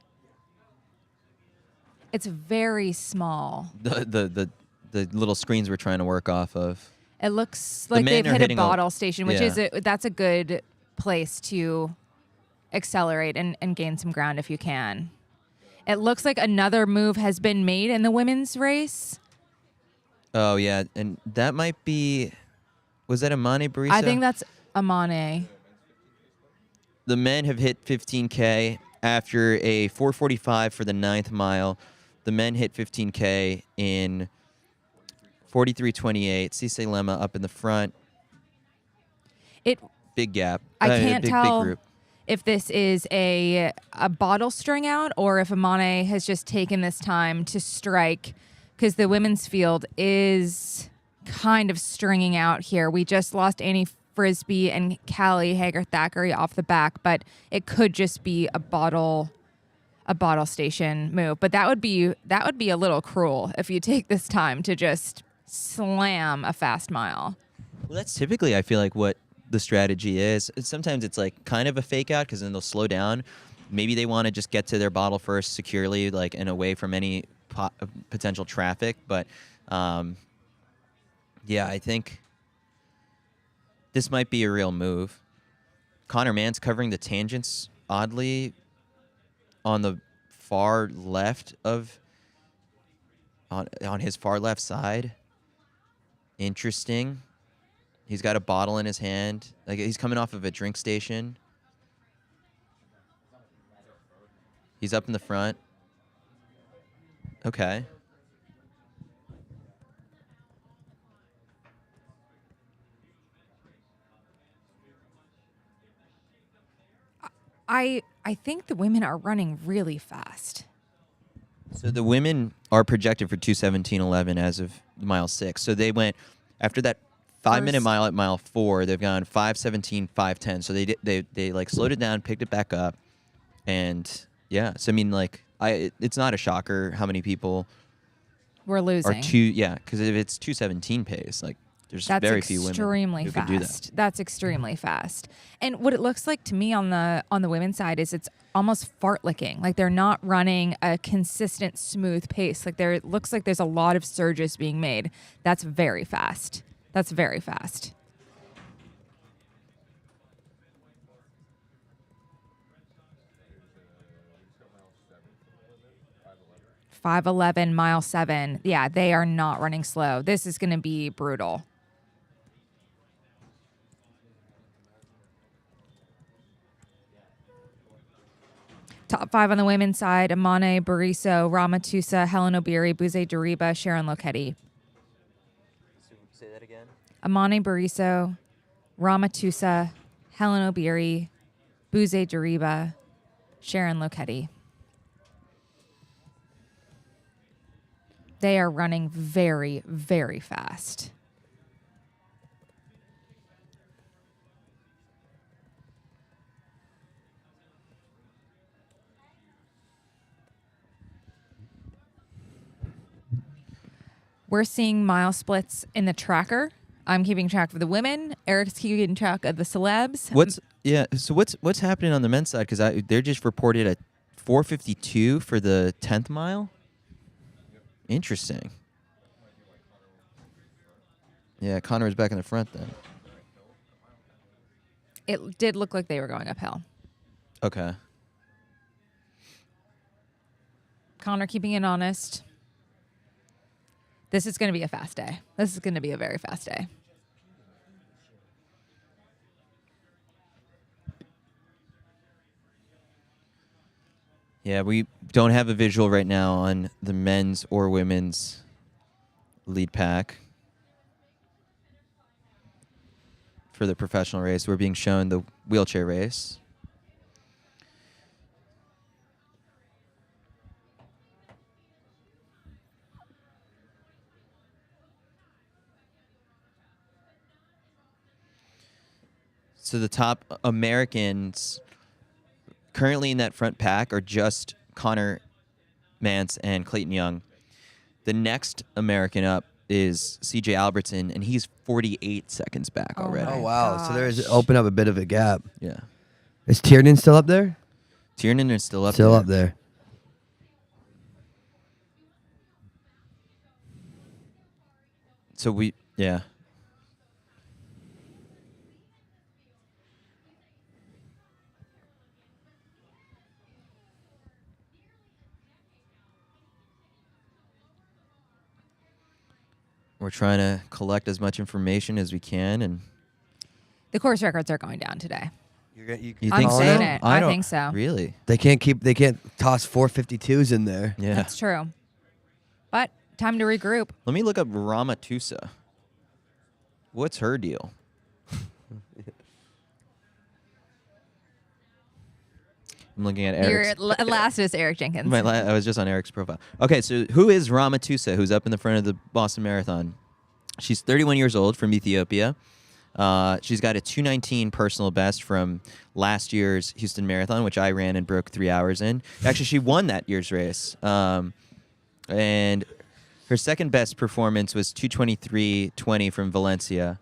It's very small. The little screens we're trying to work off of. It looks like they've hit a bottle station, which that's a good place to accelerate and gain some ground if you can. It looks like another move has been made in the women's race. Oh, yeah. And that might be... Was that Amane Barisa? I think that's Amane. The men have hit 15K after a 4:45 for the 9th mile. The men hit 15K in 43:28. Sisay Lemma up in the front. Big gap. I can't tell big group. if this is a bottle string out or if Amane has just taken this time to strike, because the women's field is kind of stringing out here. We just lost Annie Frisbee and Callie Hager-Thackeray off the back, but it could just be a bottle station move. But that would be a little cruel if you take this time to just slam a fast mile. Well, that's typically, I feel like, what the strategy is. Sometimes it's like kind of a fake out because then they'll slow down. Maybe they want to just get to their bottle first securely, like, and away from any potential traffic. But yeah, I think this might be a real move. Connor Mann's covering the tangents oddly on the far left on his far left side. Interesting. He's got a bottle in his hand. Like he's coming off of a drink station. He's up in the front. Okay. I think the women are running really fast. So the women are projected for 2:17:11 as of mile 6. So they went after that 5-minute mile at mile 4. They've gone 5:17, 5:10. So they like slowed it down, picked it back up, and yeah. So I mean, like it's not a shocker how many people We're or losing. because if it's 2:17 pace, like there's That's very few women extremely who fast. could do that. That's extremely fast. And what it looks like to me on the women's side is it's almost fart licking. Like they're not running a consistent, smooth pace. Like it looks like there's a lot of surges being made. That's very fast. That's very fast. Mile 7. Yeah, they are not running slow. This is going to be brutal. Top 5 on the women's side: Amane Bariso, Ramatusa, Helen Obiri, Buze Dariba, Sharon Letti. Say that again. Amane Bariso, Ramatusa, Helen Obiri, Buze Dariba, Sharon Letti. They are running very, very fast. We're seeing mile splits in the tracker. I'm keeping track of the women. Eric's keeping track of the celebs. So what's happening on the men's side? Because they're just reported at 4:52 for the 10th mile. Interesting. Yeah, Connor was back in the front then. It did look like they were going uphill. Okay. Connor keeping it honest. This is going to be a fast day. This is going to be a very fast day. Yeah, we don't have a visual right now on the men's or women's lead pack for the professional race. We're being shown the wheelchair race. So the top Americans currently in that front pack are just Connor Mance and Clayton Young. The next American up is CJ Albertson, and he's 48 seconds back already. Oh, wow. Gosh. So there's open up a bit of a gap. Yeah. Is Tiernan still up there? Tiernan is still up Still there. up there. So yeah. We're trying to collect as much information as we can, and The course records are going down today. You you I'm think saying so? it. I I don't- think so. Really? They can't toss 452s in there. Yeah. That's true. But time to regroup. Let me look up Ramatusa. What's her deal? I'm looking at Eric's. Your last is Eric Jenkins. I was just on Eric's profile. Okay, so who is Ramatusa, who's up in the front of the Boston Marathon? She's 31 years old, from Ethiopia. She's got a 2:19 personal best from last year's Houston Marathon, which I ran and broke 3 hours in. Actually, she won that year's race. And her second best performance was 2:23:20 from Valencia.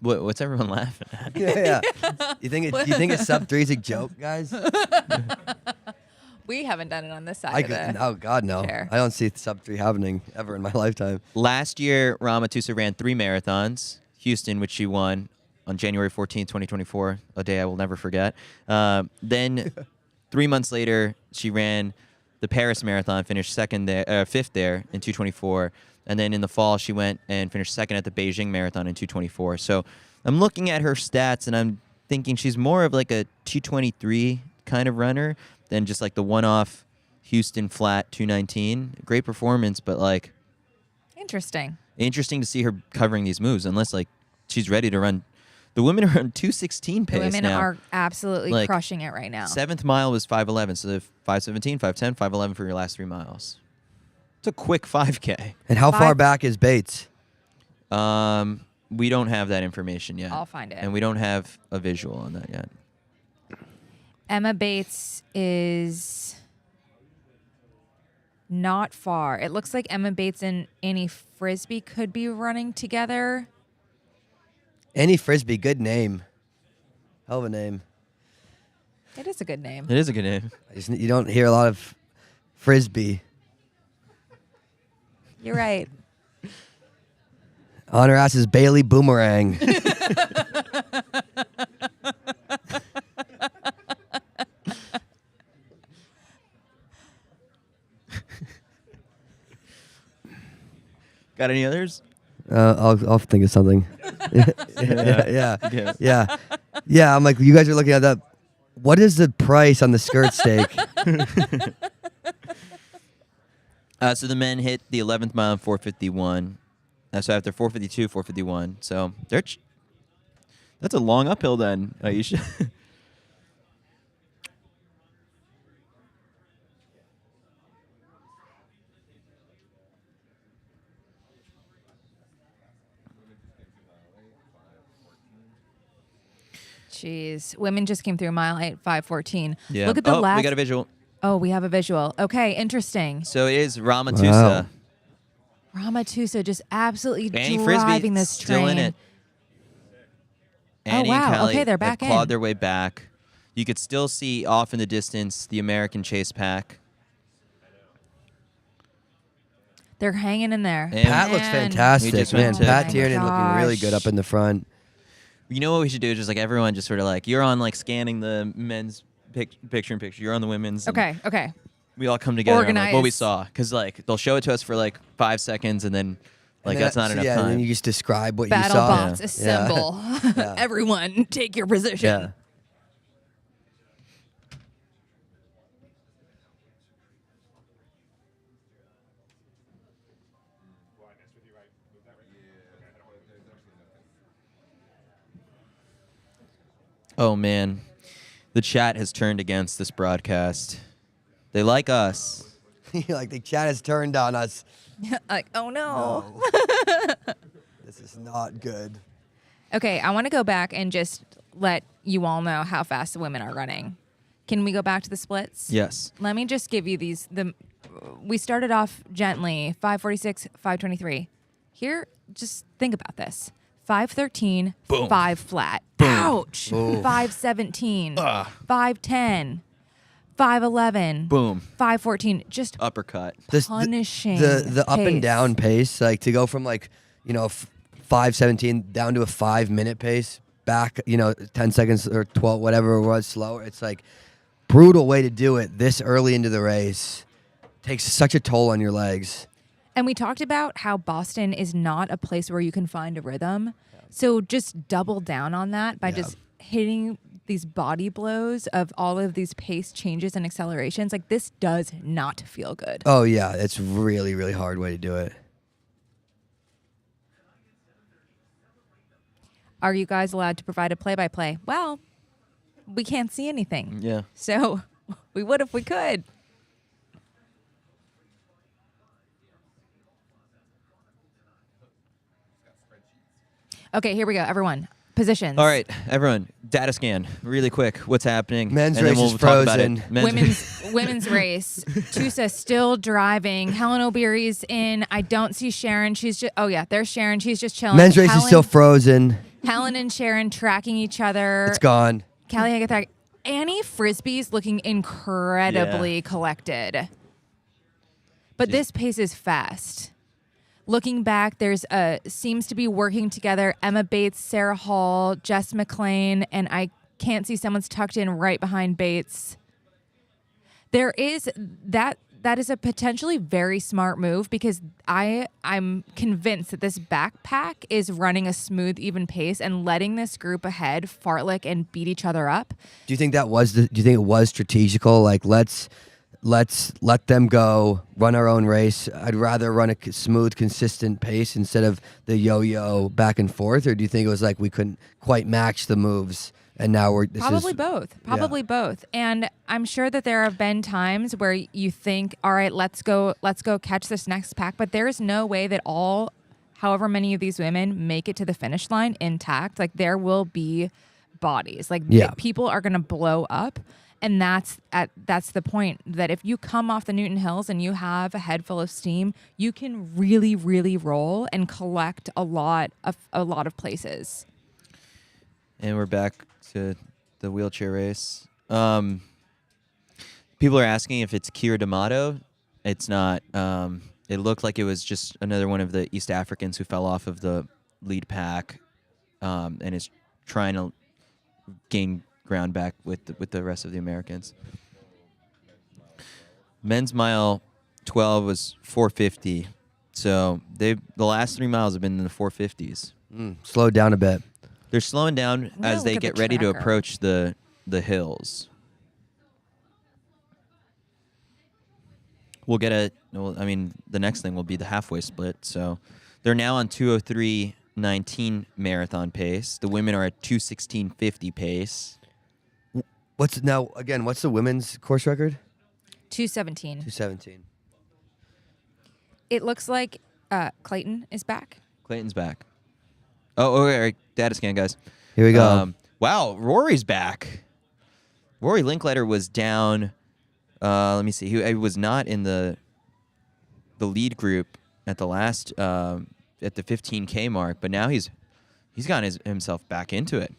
What's everyone laughing at? Yeah. You think it's sub 3's a joke, guys? We haven't done it on this side of it. Oh God, no. Chair. I don't see sub 3 happening ever in my lifetime. Last year, Ramatusa ran 3 marathons. Houston, which she won on January 14th, 2024, a day I will never forget. Then 3 months later, she ran the Paris Marathon, finished fifth there in 2:24. And then in the fall, she went and finished second at the Beijing Marathon in 2:24. So I'm looking at her stats, and I'm thinking she's more of like a 2:23 kind of runner than just like the one-off Houston flat 2:19. Great performance, but like Interesting. interesting to see her covering these moves, unless like she's ready to run. The women are on 2:16 pace The women now. are absolutely Like, crushing it right now. 7th mile was 5:11, so the 5:17, 5:10, 5:11 for your last 3 miles. It's a quick 5K. And how far Five- back is Bates? We don't have that information yet. I'll find it. And we don't have a visual on that yet. Emma Bates is Not far. It looks like Emma Bates and Annie Frisbee could be running together. Annie Frisbee, good name. Hell of a name. It is a good name. It is a good name. You don't hear a lot of Frisbee. You're right. On her ass is Bailey Boomerang. Got any others? I'll think of something. Yeah. I'm like, you guys are looking at that. What is the price on the skirt steak? So the men hit the 11th mile in 4:51. So after 4:52, 4:51. So that's a long uphill then, Aisha. Jeez. Women just came through mile 8, 5:14. Yeah. Look at the last. We got a visual. Oh, we have a visual. Okay, interesting. So it is Ramatusa. Wow. Ramatusa just absolutely Annie driving Frisbee this still train. in it. Oh, Annie wow. and Callie Okay, they're have back in. clawed their way back. You could still see off in the distance the American chase pack. They're hanging in there. And Pat looks Man. fantastic, We just man. went to- Pat Oh my Tiernan looking really good up in the front. you know what we should do is just like everyone just sort of like you're on like scanning the men's picture-in-picture. You're on the women's. and Okay. We all come together on like what we Organize. saw because like they'll show it to us for like 5 seconds and then like that's not enough And time. then you just describe what Battle you saw. bots, assemble. Yeah. Everyone, take your position. Yeah. Oh man, the chat has turned against this broadcast. They like us. Like the chat has turned on us. Like, oh no. This is not good. Okay, I want to go back and just let you all know how fast the women are running. Can we go back to the splits? Yes. Let me just give you these. We started off gently, 5:46, 5:23. Here, just think about this. 5:13, Boom. 5 flat. Boom. Ouch. Ooh. 5:17, 5:10, 5:11, Boom. 5:14. Just Uppercut. punishing the up and pace. down pace, like to go from like 5:17 down to a 5-minute pace, back 10 seconds or 12, whatever it was, slower. It's like brutal way to do it this early into the race. Takes such a toll on your legs. And we talked about how Boston is not a place where you can find a rhythm. So just double down on that by just hitting these body blows of all of these pace changes and accelerations. Like, this does not feel good. Oh yeah, it's really, really hard way to do it. Are you guys allowed to provide a play-by-play? Well, we can't see anything. Yeah. So we would if we could. Okay, here we go, everyone. Positions. All right, everyone. Data scan, really quick. What's happening? Men's and then race we'll is talk about frozen. it. Women's race. Tusa still driving. Helen O'Beary's in. I don't see Sharon. She's just. Oh yeah, there's Sharon. She's just chilling. Men's race is still frozen. Helen and Sharon tracking each other. It's gone. Callie Hagathak. Annie Frisbee's looking incredibly collected. But this pace is fast. Looking back, there's seems to be working together Emma Bates, Sarah Hall, Jess McLean, and I can't see someone's tucked in right behind Bates. There is that is a potentially very smart move because I'm convinced that this backpack is running a smooth, even pace and letting this group ahead fartlek and beat each other up. Do you think that was do you think it was strategical? Like let's let them go, run our own race. I'd rather run a smooth, consistent pace instead of the yo-yo back and forth. Or do you think it was like we couldn't quite match the moves, and now we're Probably both. And I'm sure that there have been times where you think, all right, let's go catch this next pack. But there is no way that however many of these women make it to the finish line intact. Like, there will be bodies. Like, people are going to blow up. And that's the point, that if you come off the Newton Hills and you have a head full of steam, you can really, really roll and collect a lot of places. And we're back to the wheelchair race. People are asking if it's Keir D'Amato. It's not. It looked like it was just another one of the East Africans who fell off of the lead pack, and is trying to gain ground back with the rest of the Americans. Men's mile 12 was 4:50, so the last 3 miles have been in the 4:50s. Slowed down a bit. They're slowing down as look they at get the ready to tracker. approach the hills. We'll get the next thing will be the halfway split. So they're now on 2:03:19 marathon pace. The women are at 2:16:50 pace. What's the women's course record? 2:17. 2:17. It looks like Clayton is back. Clayton's back. Oh, okay. Data scan, guys. Here we go. Wow, Rory's back. Rory Linkletter was down. Let me see. He was not in the lead group at the last at the 15K mark, but now he's gotten himself back into it.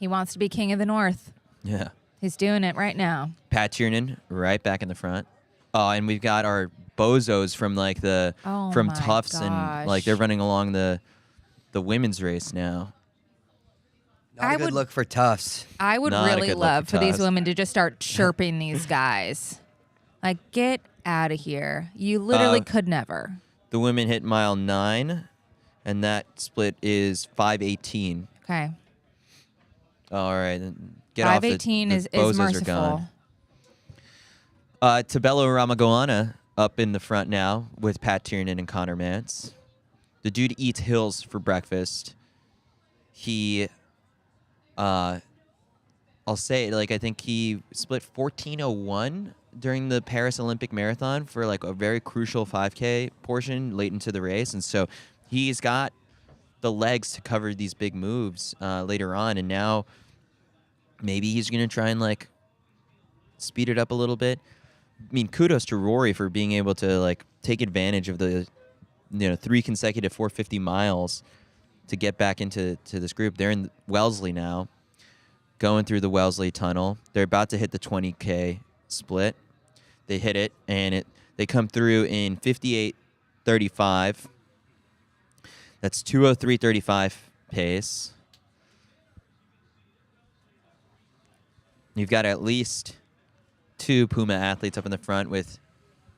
He wants to be king of the North. Yeah. He's doing it right now. Pat Tiernan right back in the front. Oh, and we've got our bozos from from my Tufts, and gosh. they're running along the women's race now. Not I a good would- look for Tufts. I would Not a really good look love for for these Tufts. women to just start chirping these guys. Like, get out of here. You literally could never. The women hit mile 9, and that split is 5:18. Okay. All right, then get off. 5:18 the is bozos are merciful. gone. Tabello Ramagoana up in the front now with Pat Tiernan and Connor Mance. The dude eats hills for breakfast. He, I'll say it, I think he split 14:01 during the Paris Olympic Marathon for a very crucial 5K portion late into the race, and so he's got the legs to cover these big moves later on, and now maybe he's going to try and speed it up a little bit. I mean, kudos to Rory for being able to take advantage of the 3 consecutive 450 miles to get back into this group. They're in Wellesley now, going through the Wellesley tunnel. They're about to hit the 20K split. They hit it, and they come through in 58:35. That's 2:03:35 pace. You've got at least 2 Puma athletes up in the front with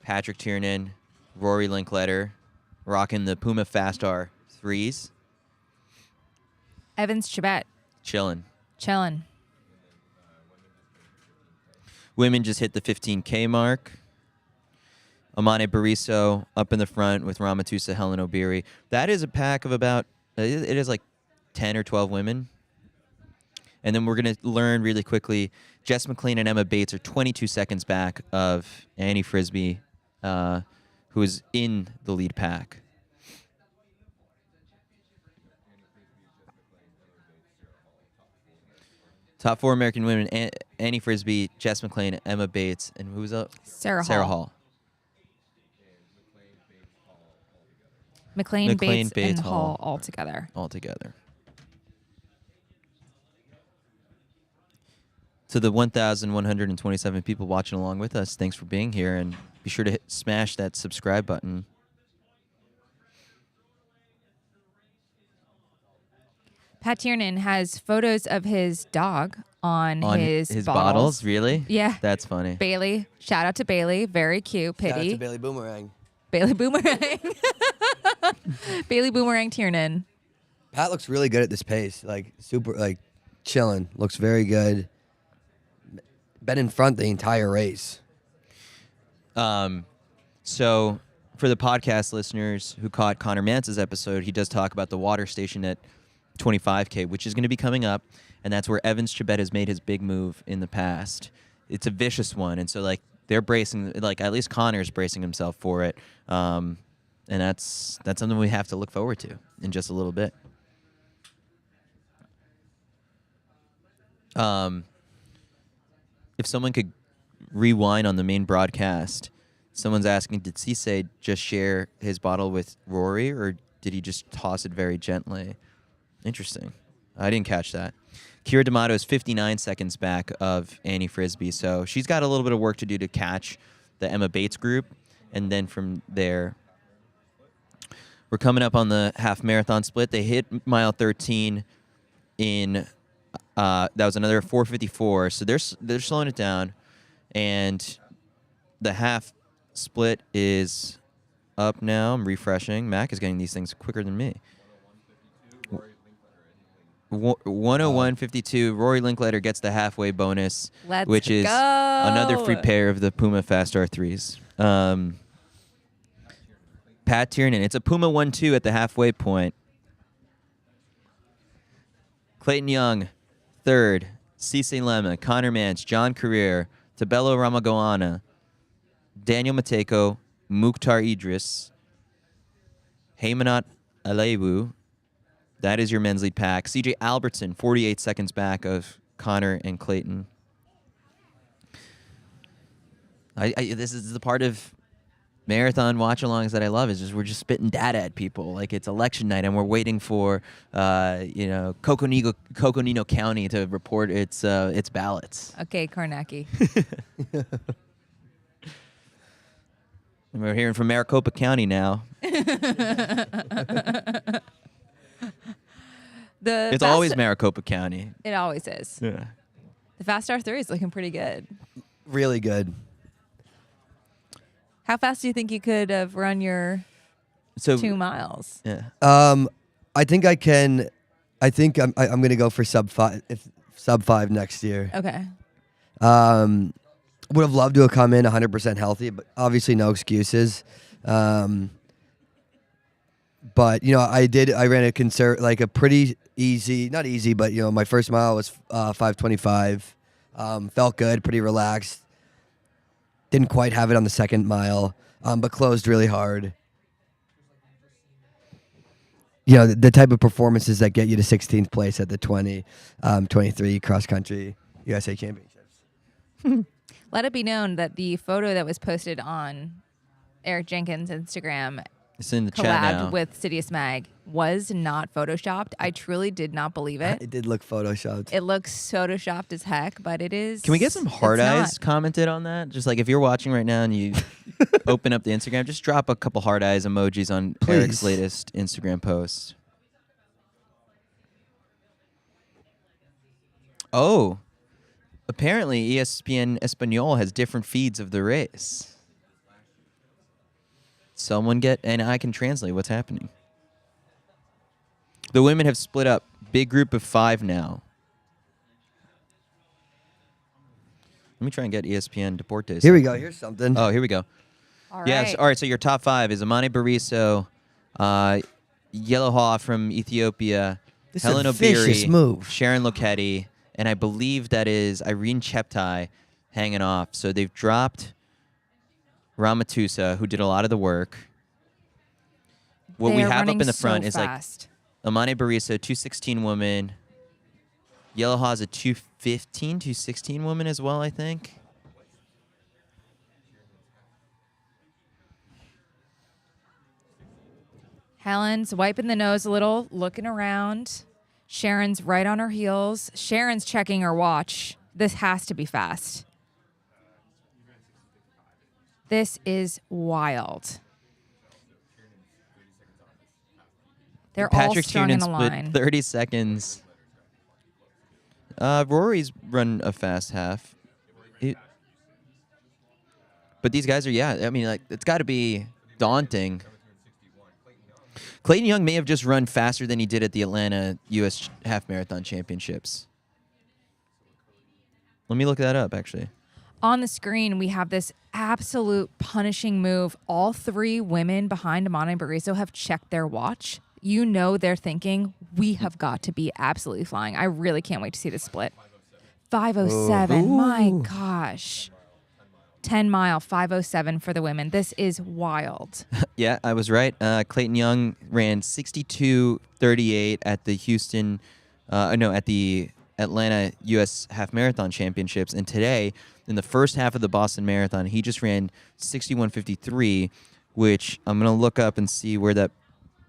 Patrick Tiernan, Rory Linkletter, rocking the Puma Fast R 3s. Evans Chebet, Chilling. Women just hit the 15K mark. Amane Bariso up in the front with Ramatusa Helen Obiri. That is a pack of about, it is 10 or 12 women. And then we're going to learn really quickly, Jess McLean and Emma Bates are 22 seconds back of Annie Frisbee, who is in the lead pack. Top 4 American women, Annie Frisbee, Jess McLean, Emma Bates, and who was up? Sarah Hall. McLean, Bates, Bates, and Hall all together. All together. To the 1,127 people watching along with us, thanks for being here, and be sure to smash that subscribe button. Pat Tiernan has photos of his dog on his bottles. Really? Yeah. That's funny. Bailey. Shout out to Bailey. Very cute. Shout out Pity. to Bailey Boomerang. Bailey Boomerang. Bailey Boomerang Tiernan. Pat looks really good at this pace. Super, chilling. Looks very good. Been in front the entire race. So for the podcast listeners who caught Connor Mance's episode, he does talk about the water station at 25K, which is going to be coming up, and that's where Evans Chebet has made his big move in the past. It's a vicious one, and so they're bracing, at least Connor's bracing himself for it, and that's something we have to look forward to in just a little bit. if someone could rewind on the main broadcast, someone's asking, did Sisay just share his bottle with Rory, or did he just toss it very gently? Interesting. I didn't catch that. Kira D'Amato is 59 seconds back of Annie Frisbee, so she's got a little bit of work to do to catch the Emma Bates group, and then from there, we're coming up on the half marathon split. They hit mile 13 in that was another 4:54, so they're slowing it down, and the half split is up now. I'm refreshing. Mac is getting these things quicker than me. 101.52. Rory Linkletter gets the halfway bonus, which is another free pair of the Puma Fast R3s. Pat Tiernan. It's a Puma 1-2 at the halfway point. Clayton Young, third. Sisay Lemma, Connor Mance, John Korir, Tabelo Ramagoana, Daniel Mateiko, Mukhtar Idris, Haymanot Alewu. That is your men's lead pack. CJ Albertson, 48 seconds back of Connor and Clayton. This is the part of marathon watch-alongs that I love, is just we're just spitting data at people. Like it's election night and we're waiting for Coconino County to report its ballots. Okay, Kornacki. And we're hearing from Maricopa County now. It's always Maricopa County. It always is. Yeah. The Fast R3 is looking pretty good. Really good. How fast do you think you could have run your 2 miles? Yeah. I think I can. I think I'm going to go for sub 5 next year. Okay. Would have loved to have come in 100% healthy, but obviously no excuses. But I ran a pretty easy, not easy, but my first mile was 5:25. Felt good, pretty relaxed. Didn't quite have it on the second mile, but closed really hard. The type of performances that get you to 16th place at the 2023 cross country USA Championships. Let it be known that the photo that was posted on Eric Jenkins' Instagram, It's in the chat now. collabed with CITIUS Mag, was not photoshopped. I truly did not believe it. It did look photoshopped. It looks photoshopped as heck, but it is. Can we get some hard it's eyes not. commented on that? Just like if you're watching right now and you open up the Instagram, just drop a couple hard eyes emojis on Please. Eric's latest Instagram post. Oh, apparently ESPN Espanol has different feeds of the race. And I can translate what's happening. The women have split up. Big group of 5 now. Let me try and get ESPN Deportes. Here we go. Here's something. Oh, here we go. All Yes. right. All right. So your top 5 is Amane Bariso, Yellow Haw from Ethiopia, This is Helen a vicious Obiri, move. Sharon Letti, and I believe that is Irene Cheptai hanging off. So they've dropped Ramatusa, who did a lot of the work. What They we are have up running in the front so is fast. like Amane Bariso, 2:16 woman. Yellow Haw's a 2:15, 2:16 woman as well, I think. Helen's wiping the nose a little, looking around. Sharon's right on her heels. Sharon's checking her watch. This has to be fast. This is wild. They're Patrick all strung Tiernan in a split line. 30 seconds. Rory's run a fast half. But these guys are, I mean, like, it's got to be daunting. Clayton Young may have just run faster than he did at the Atlanta U.S. Half Marathon Championships. Let me look that up, actually. On the screen, we have this absolute punishing move. All 3 women behind Amane Bariso have checked their watch. You know they're thinking, we have got to be absolutely flying. I really can't wait to see this split. 5:07. My gosh. 10 mile, 5:07 for the women. This is wild. Yeah, I was right. Clayton Young ran 62:38 at the Houston, at the Atlanta U.S. Half Marathon Championships, and today, in the first half of the Boston Marathon, he just ran 61:53, which I'm going to look up and see where that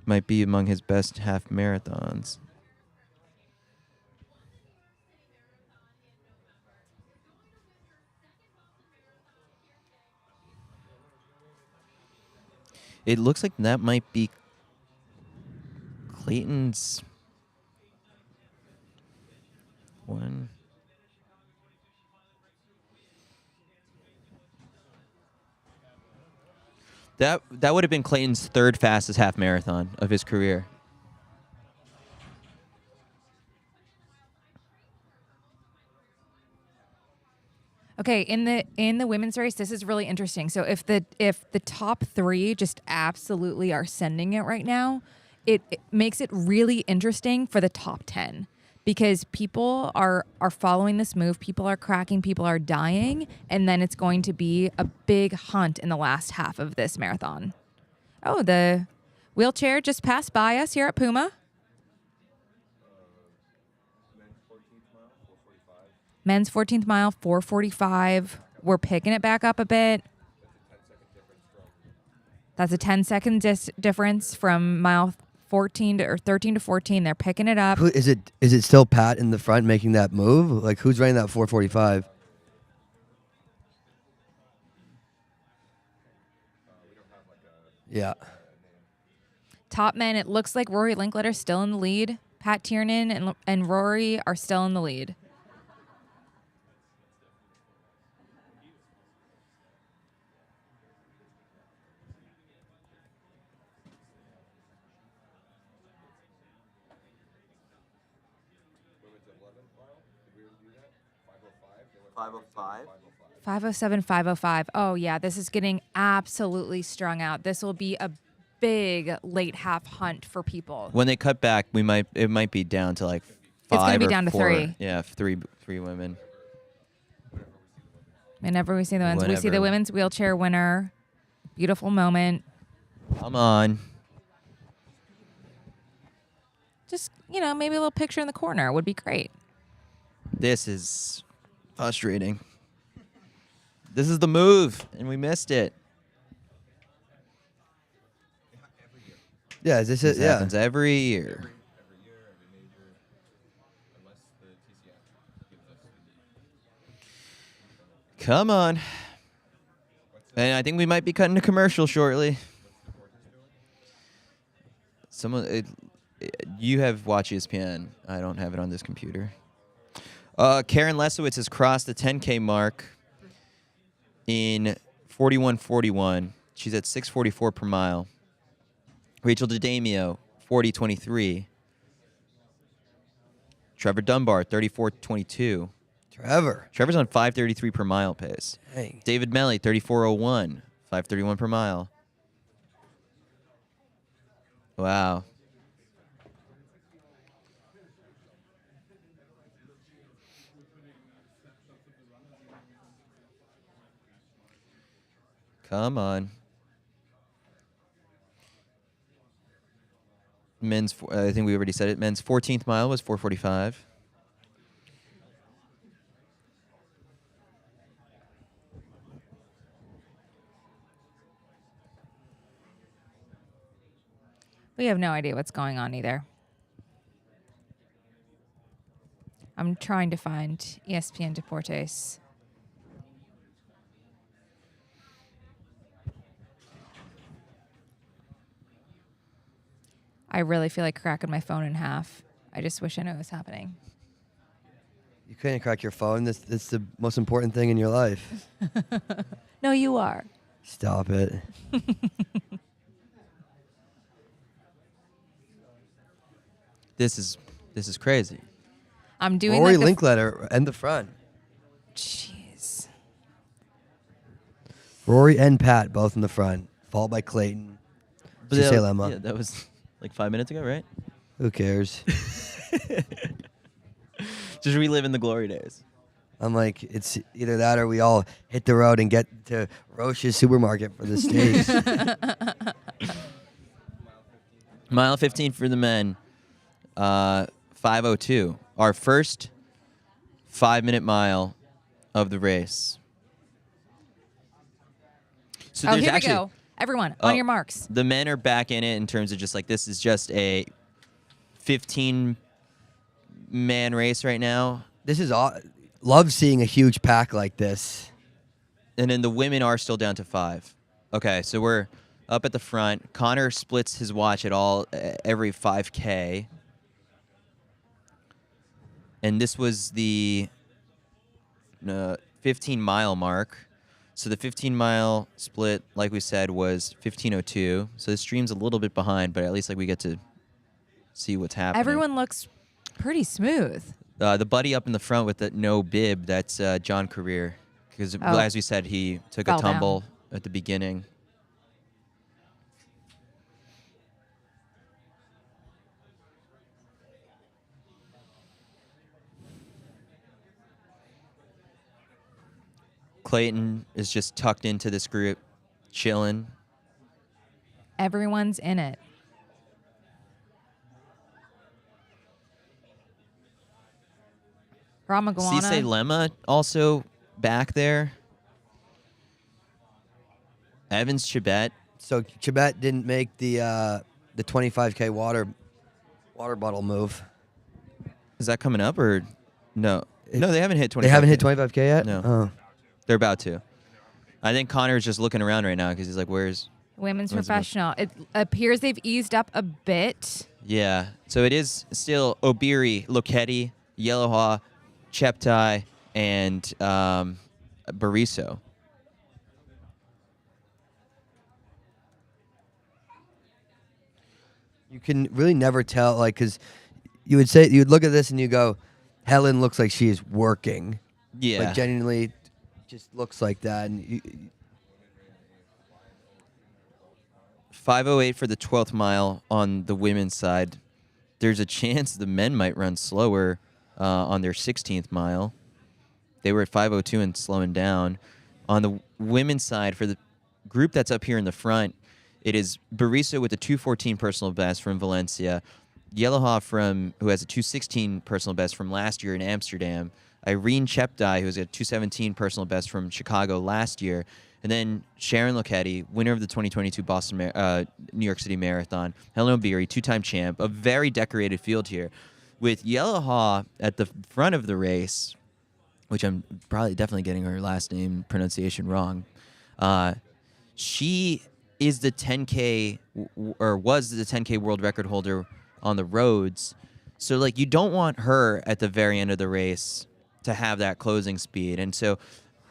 might be among his best half marathons. It looks like that might be Clayton's one. That would have been Clayton's third fastest half marathon of his career. Okay, in the women's race, this is really interesting. So if the top 3 just absolutely are sending it right now, it makes it really interesting for the top 10 because people are following this move, people are cracking, people are dying, and then it's going to be a big hunt in the last half of this marathon. Oh, the wheelchair just passed by us here at Puma. Men's 14th mile, 4:45. We're picking it back up a bit. That's a 10-second difference from mile 14 or 13 to 14. They're picking it up. Is it still Pat in the front making that move? Like, who's running that 4:45? Yeah. Top men, it looks like Rory Linkletter's still in the lead. Pat Tiernan and Rory are still in the lead. .505. 5:07, 5:05. Oh, yeah, this is getting absolutely strung out. This will be a big late half hunt for people. When they cut back, it might be down to like 5 It's going to be or down to 4. 3. Yeah, three women. Whenever we see the women's, we see the Whenever. women's wheelchair winner. Beautiful moment. Come on. Just, maybe a little picture in the corner would be great. This is frustrating. This is the move, and we missed it. Yeah, is this it? This happens every year. Come on. And I think we might be cutting a commercial shortly. You have Watch ESPN. I don't have it on this computer. Karen Lesowitz has crossed the 10K mark in 41:41. She's at 6:44 per mile. Rachel D'Adamio, 40:23. Trevor Dunbar, 34:22. Trevor's on 5:33 per mile pace. Dang. David Melly, 34:01, 5:31 per mile. Wow. Come on. I think we already said it. Men's 14th mile was 4:45. We have no idea what's going on either. I'm trying to find ESPN Deportes. I really feel like cracking my phone in half. I just wish I knew what was happening. You couldn't crack your phone. That's the most important thing in your life. No, you are. Stop it. This is crazy. I'm doing Rory like Linkletter in the front. Jeez. Rory and Pat both in the front, followed by Clayton. Sisay Lemma. Yeah, that was like 5 minutes ago, right? Who cares? Just reliving the glory days. I'm like, it's either that or we all hit the road and get to Roche's supermarket for the steaks. Mile 15 for the men. 5:02. Our first 5-minute mile of the race. So Oh, there's here we actually go. Everyone, Oh, on your marks. the men are back in it in terms of just like this is just a 15-man race right now. This is love seeing a huge pack like this. And then the women are still down to 5. Okay, so we're up at the front. Connor splits his watch at every 5K. And this was the 15-mile mark. So the 15-mile split, like we said, was 15:02. So the stream's a little bit behind, but at least like we get to see what's happening. Everyone looks pretty smooth. The buddy up in the front with the no bib, that's John Korir. Because as we said, he took a Fell tumble down. at the beginning. Clayton is just tucked into this group, chilling. Everyone's in it. Ramaguana. Sisay Lemma also back there. Evans Chebet. So Chebet didn't make the 25K water bottle move. Is that coming up or no? No, they haven't hit 25K. They haven't hit 25K yet? No. Oh. They're about to. I think Connor's just looking around right now because he's like, where's... Women's Where's the- professional. It appears they've eased up a bit. Yeah. So it is still Obiri, Loketti, Yellowhaw, Cheptai, and Bariso. You can really never tell, like, because you would look at this and you go, Helen looks like she is working. Yeah. Like, genuinely just looks like that. And 5:08 for the 12th mile on the women's side. There's a chance the men might run slower on their 16th mile. They were at 5:02 and slowing down. On the women's side, for the group that's up here in the front, it is Bariso with a 2:14 personal best from Valencia, Yellowhaw who has a 2:16 personal best from last year in Amsterdam, Irene Cheptai, who has a 2:17 personal best from Chicago last year, and then Sharon Letti, winner of the 2022 New York City Marathon, Helen Obiri, 2-time champ, a very decorated field here, with Yellowhaw at the front of the race, which I'm probably definitely getting her last name pronunciation wrong. She is the 10K or was the 10K world record holder on the roads. So like you don't want her at the very end of the race to have that closing speed. And so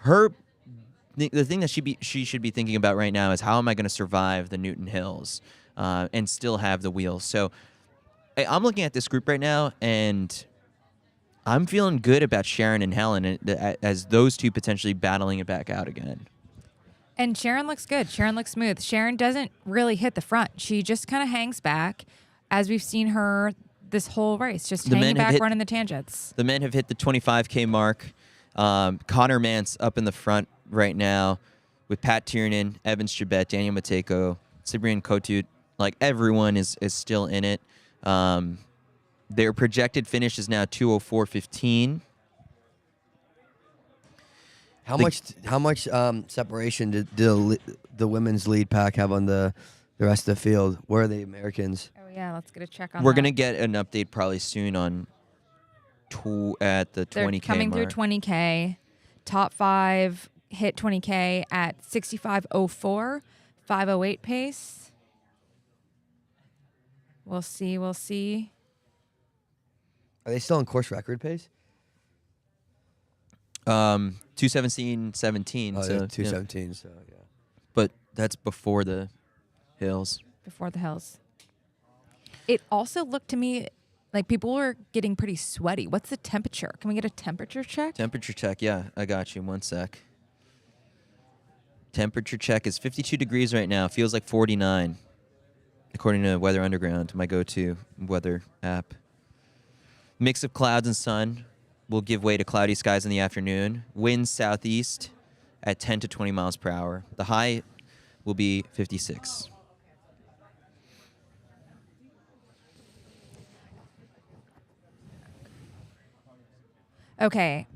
the thing that she should be thinking about right now is how am I going to survive the Newton Hills and still have the wheels. So I'm looking at this group right now and I'm feeling good about Sharon and Helen as those two potentially battling it back out again. And Sharon looks good. Sharon looks smooth. Sharon doesn't really hit the front. She just kind of hangs back, as we've seen her this whole race, just hanging back, running the tangents. The men have hit the 25K mark. Connor Mance up in the front right now with Pat Tiernan, Evans Chebet, Daniel Mateiko, Cyprian Kotut. Like, everyone is still in it. Their projected finish is now 2:04:15. How much separation did the women's lead pack have on the rest of the field? Where are the Americans? Oh, yeah, let's get a check on We're that. going to get an update probably soon on at the 20K They're coming mark. through 20K. Top 5 hit 20K at 65:04, 5:08 pace. We'll see. Are they still on course record pace? 2:17:17. Oh, So, yeah, yeah. 2:17. So yeah. But that's before the hills. Before the hills. It also looked to me like people were getting pretty sweaty. What's the temperature? Can we get a temperature check? Temperature check, yeah. I got you. 1 sec. Temperature check is 52 degrees right now. Feels like 49, according to Weather Underground, my go-to weather app. Mix of clouds and sun will give way to cloudy skies in the afternoon. Winds southeast at 10 to 20 miles per hour. The high will be 56. Okay.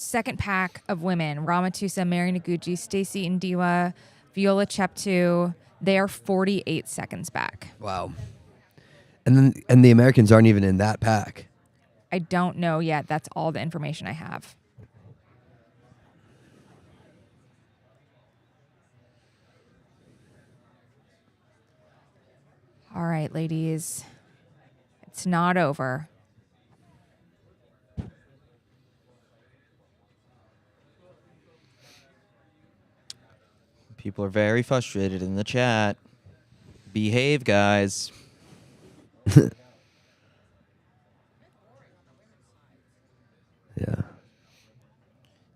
second pack of women, Ramatusa, Mary Noguchi, Stacy Ndiwa, Viola Cheptu, they are 48 seconds back. Wow. And the Americans aren't even in that pack. I don't know yet. That's all the information I have. All right, ladies. It's not over. People are very frustrated in the chat. Behave, guys. Yeah.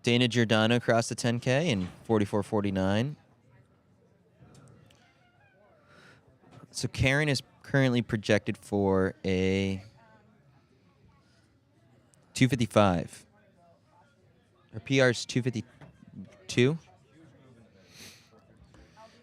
Dana Giordano crossed the 10K in 44:49. So Karen is currently projected for a 255. Her PR is 252.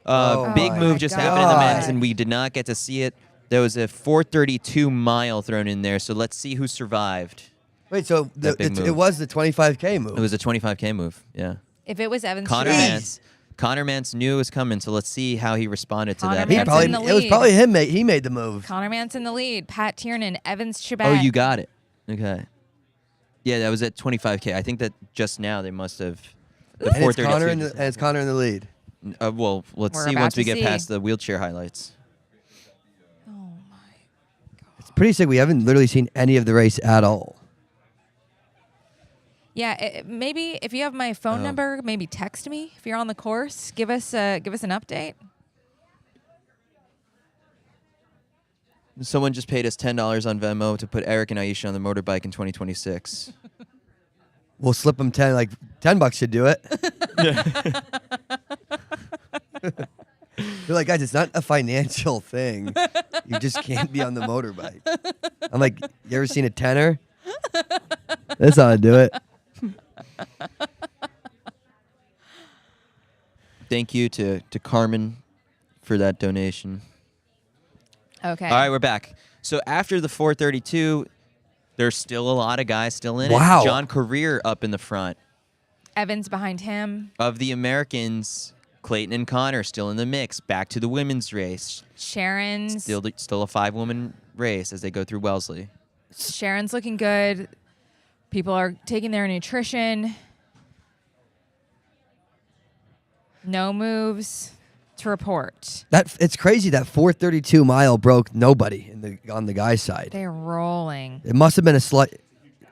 Big my move just happened in the God. men's, and we did not get to see it. There was a 432 mile thrown in there, so let's see who survived. Wait, so That big move. it was the 25K move. It was a 25K move, yeah. If it was Evans, Connor Chebet, Mance knew it was coming, so let's see how he responded to Connor that. He Mance probably, in the it was lead. probably him. He made the move. Connor Mance in the lead. Pat Tiernan, Evans, Chebet. Oh, you got it. Okay. Yeah, that was at 25K. I think that just now they must have. The And it's 432 Connor just- and it's Connor in the lead. well, let's We're see about once we to get see. past the wheelchair highlights. Oh my. It's pretty sick. We haven't literally seen any of the race at all. Yeah, maybe if you have my phone Oh. number, maybe text me if you're on the course. Give us an update. Someone just paid us $10 on Venmo to put Eric and Aisha on the motorbike in 2026. We'll slip them 10. Like $10 should do it. They're like, guys, it's not a financial thing. You just can't be on the motorbike. I'm like, you ever seen a tenner? That's how I do it. Thank you to Carmen for that donation. Okay. All right, we're back. So after the 432, there's still a lot of guys still in Wow. it. John Korir up in the front. Evans behind him. Of the Americans, Clayton and Connor still in the mix. Back to the women's race. Sharon's Still a 5-woman race as they go through Wellesley. Sharon's looking good. People are taking their nutrition. No moves to report. It's crazy that 432 mile broke nobody on the guy's side. They're rolling. It must have been a slight.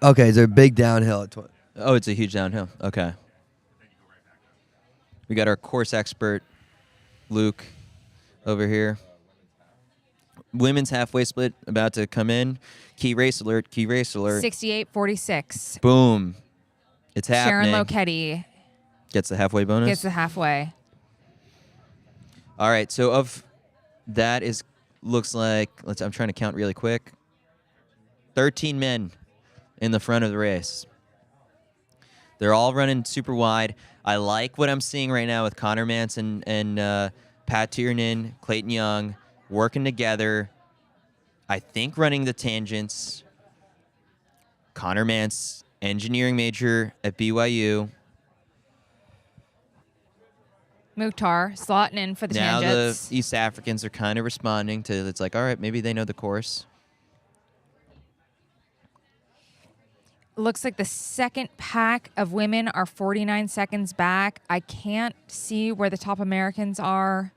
Okay, is there a big downhill at Oh, it's a huge downhill. Okay. We got our course expert, Luke, over here. Women's halfway split about to come in. Key race alert, key race alert. 68-46. Boom. It's Sharon happening. Letti Gets the halfway bonus. gets the halfway. All right, so of that looks like, I'm trying to count really quick. 13 men in the front of the race. They're all running super wide. I like what I'm seeing right now with Connor Mance and Pat Tiernan, Clayton Young working together. I think running the tangents. Connor Mance, engineering major at BYU. Mukhtar slotting in for the Now tangents. the East Africans are kind of responding to, it's like, all right, maybe they know the course. Looks like the second pack of women are 49 seconds back. I can't see where the top Americans are.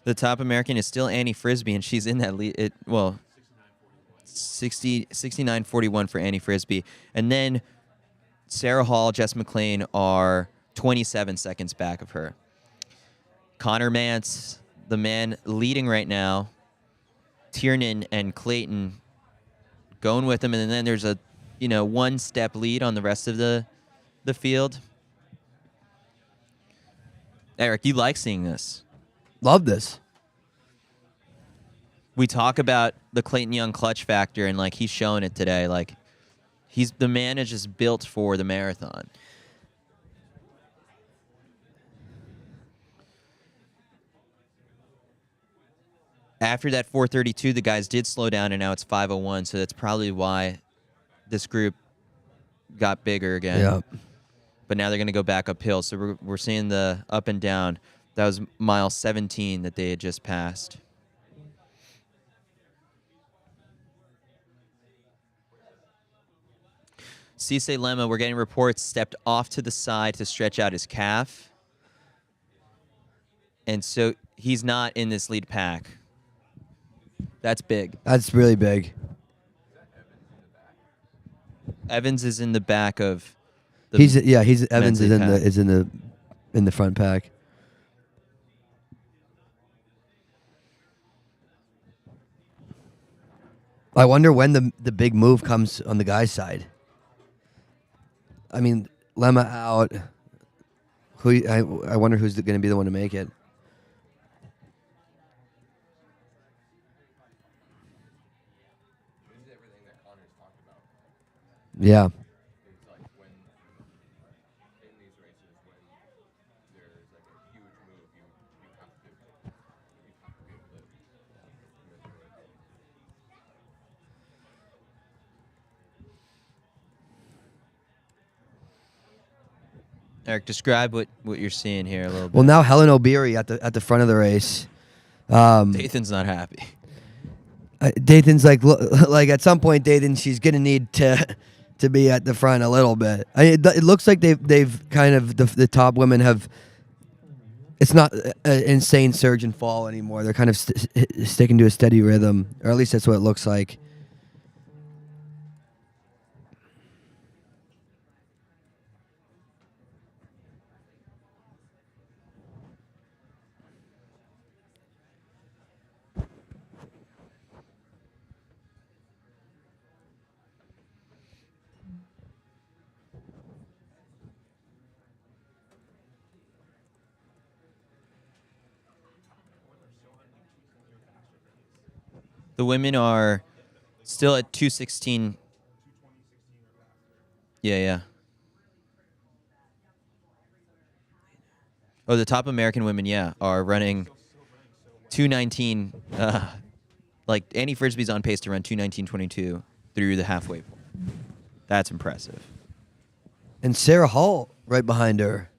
The top American is still Annie Frisbee, and she's in that lead. 69-41 for Annie Frisbee. And then Sarah Hall, Jess McLean are 27 seconds back of her. Connor Mance, the man leading right now. Tiernan and Clayton going with him, and then there's a one-step lead on the rest of the field. Eric, you like seeing this? Love this. We talk about the Clayton Young clutch factor, and he's showing it today. The man is just built for the marathon. After that 432, the guys did slow down, and now it's 5:01. So that's probably why this group got bigger again. Yeah. But now they're going to go back uphill. So we're seeing the up and down. That was mile 17 that they had just passed. Sisay Lemma, we're getting reports, stepped off to the side to stretch out his calf. And so he's not in this lead pack. That's big. That's really big. Evans is in the back of the He's Evans men's lead pack. is in the front pack. I wonder when the big move comes on the guy's side. I mean, Lemma out. I wonder who's going to be the one to make it. Yeah. Eric, describe what you're seeing here a little bit. Well, now Helen O'Beary at the front of the race. Dathan's not happy. Dathan's like at some point, Dathan, she's gonna need to be at the front a little bit. It looks like they've kind of the top women have. It's not an insane surge and fall anymore. They're kind of sticking to a steady rhythm, or at least that's what it looks like. The women are still at 2:16. Yeah. Oh, the top American women, are running 2:19. Like Annie Frisbee's on pace to run 2:19.22 through the halfway point. That's impressive. And Sarah Hall right behind her.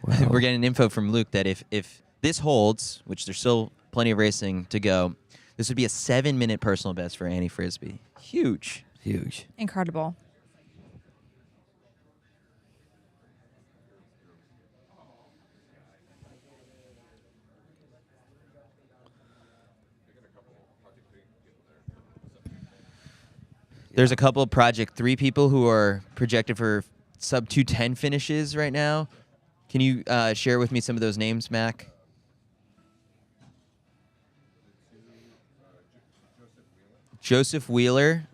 Wow. We're getting info from Luke that if this holds, which there's still plenty of racing to go, this would be a 7-minute personal best for Annie Frisbee. Huge. Incredible. There's a couple of Project 3 people who are projected for sub 2:10 finishes right now. Can you share with me some of those names, Mac? Joseph Whelan.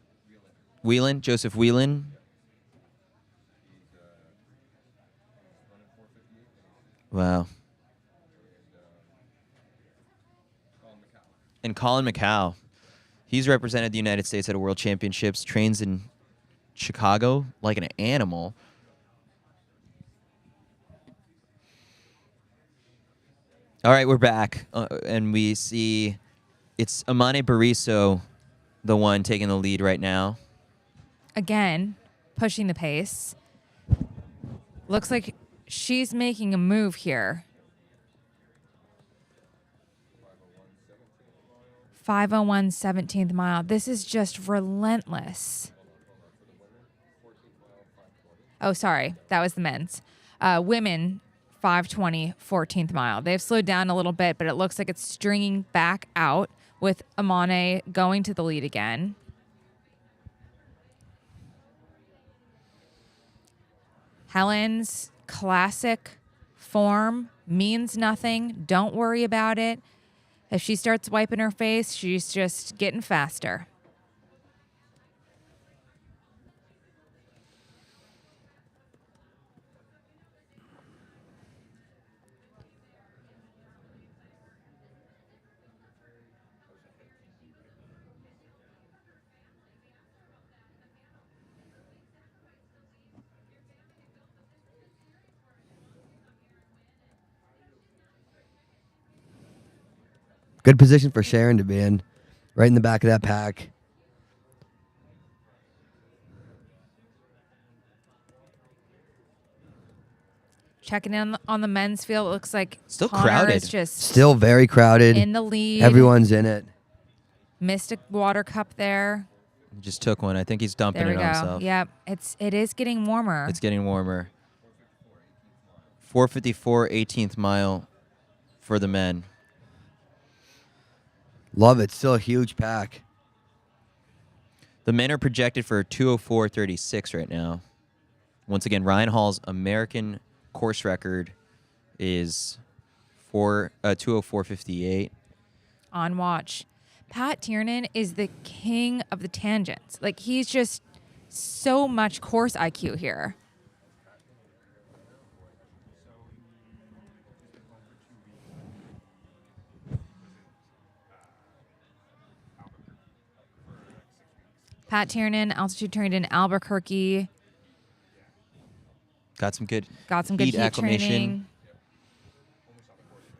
Wow. And Colin McCall. He's represented the United States at a World Championships, trains in Chicago like an animal. All right, we're back, and we see it's Amane Bariso, the one taking the lead right now. Again, pushing the pace. Looks like she's making a move here. 5:01 17th mile. This is just relentless. Oh, sorry. That was the men's. Women, 5:20 14th mile. They've slowed down a little bit, but it looks like it's stringing back out with Amane going to the lead again. Helen's classic form means nothing. Don't worry about it. If she starts wiping her face, she's just getting faster. Good position for Sharon to be in. Right in the back of that pack. Checking in on the men's field, it looks like Still Connor crowded. is just Still very crowded. in the lead. Everyone's in it. Missed a water cup there. Just took one. I think he's dumping There we it go. on himself. Yep, it is getting warmer. It's getting warmer. 4:54, 18th mile for the men. Love it. Still a huge pack. The men are projected for 2:04.36 right now. Once again, Ryan Hall's American course record is 2:04.58. On watch. Pat Tiernan is the king of the tangents. Like, he's just so much course IQ here. Pat Tiernan, altitude trained in Albuquerque. Got some good Heat acclimation. training.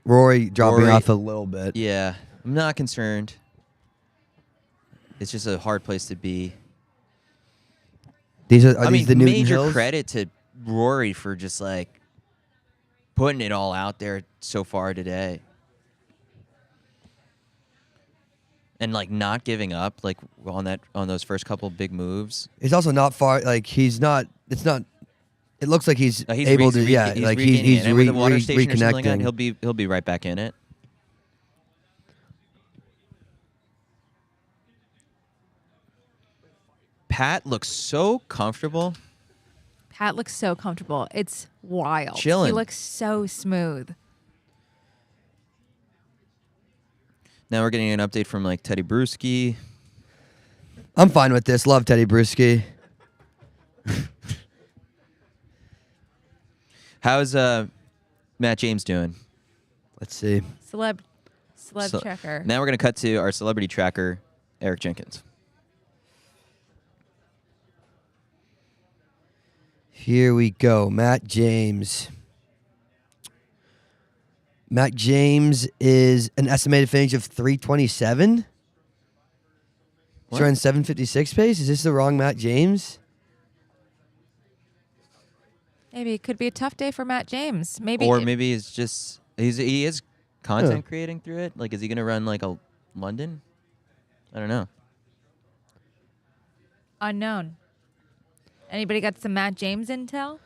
Rory dropping Rory- off a little bit. Yeah, I'm not concerned. It's just a hard place to be. These are I these mean, the Newton major Hills? credit to Rory for just like putting it all out there so far today. And like not giving up like on those first couple big moves. He's also not far. Like he's not. It's not. It looks like he's able to. Yeah, like he's and with the water station or something like that, reconnecting. he'll be right back in it. Pat looks so comfortable. Pat looks so comfortable. It's wild. Chilling. He looks so smooth. Now we're getting an update from like Teddy Bruschi. I'm fine with this. Love Teddy Bruschi. How's Matt James doing? Let's see. Celeb So- checker. Now we're gonna cut to our celebrity tracker, Eric Jenkins. Here we go. Matt James. Matt James is an estimated finish of 327. What? He's running 756 pace. Is this the wrong Matt James? Maybe it could be a tough day for Matt James. Maybe Or maybe it's just he is content creating through it. Like, is he gonna run like a London? I don't know. unknown. Anybody got some Matt James intel?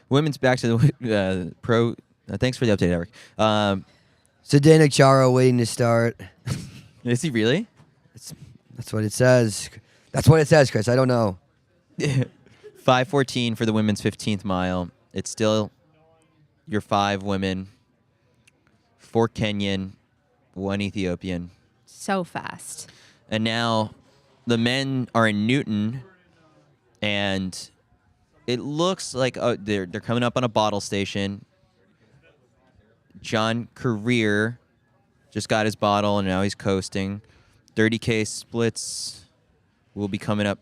Women's back to the pro. Thanks for the update, Eric. Zdeno Chara waiting to start. Is he really? That's what it says. That's what it says, Chris. I don't know. 5:14 for the women's 15th mile. It's still your 5 women, 4 Kenyan, 1 Ethiopian. So fast. And now the men are in Newton, and it looks like they're coming up on a bottle station. John Korir just got his bottle, and now he's coasting. 30K splits will be coming up.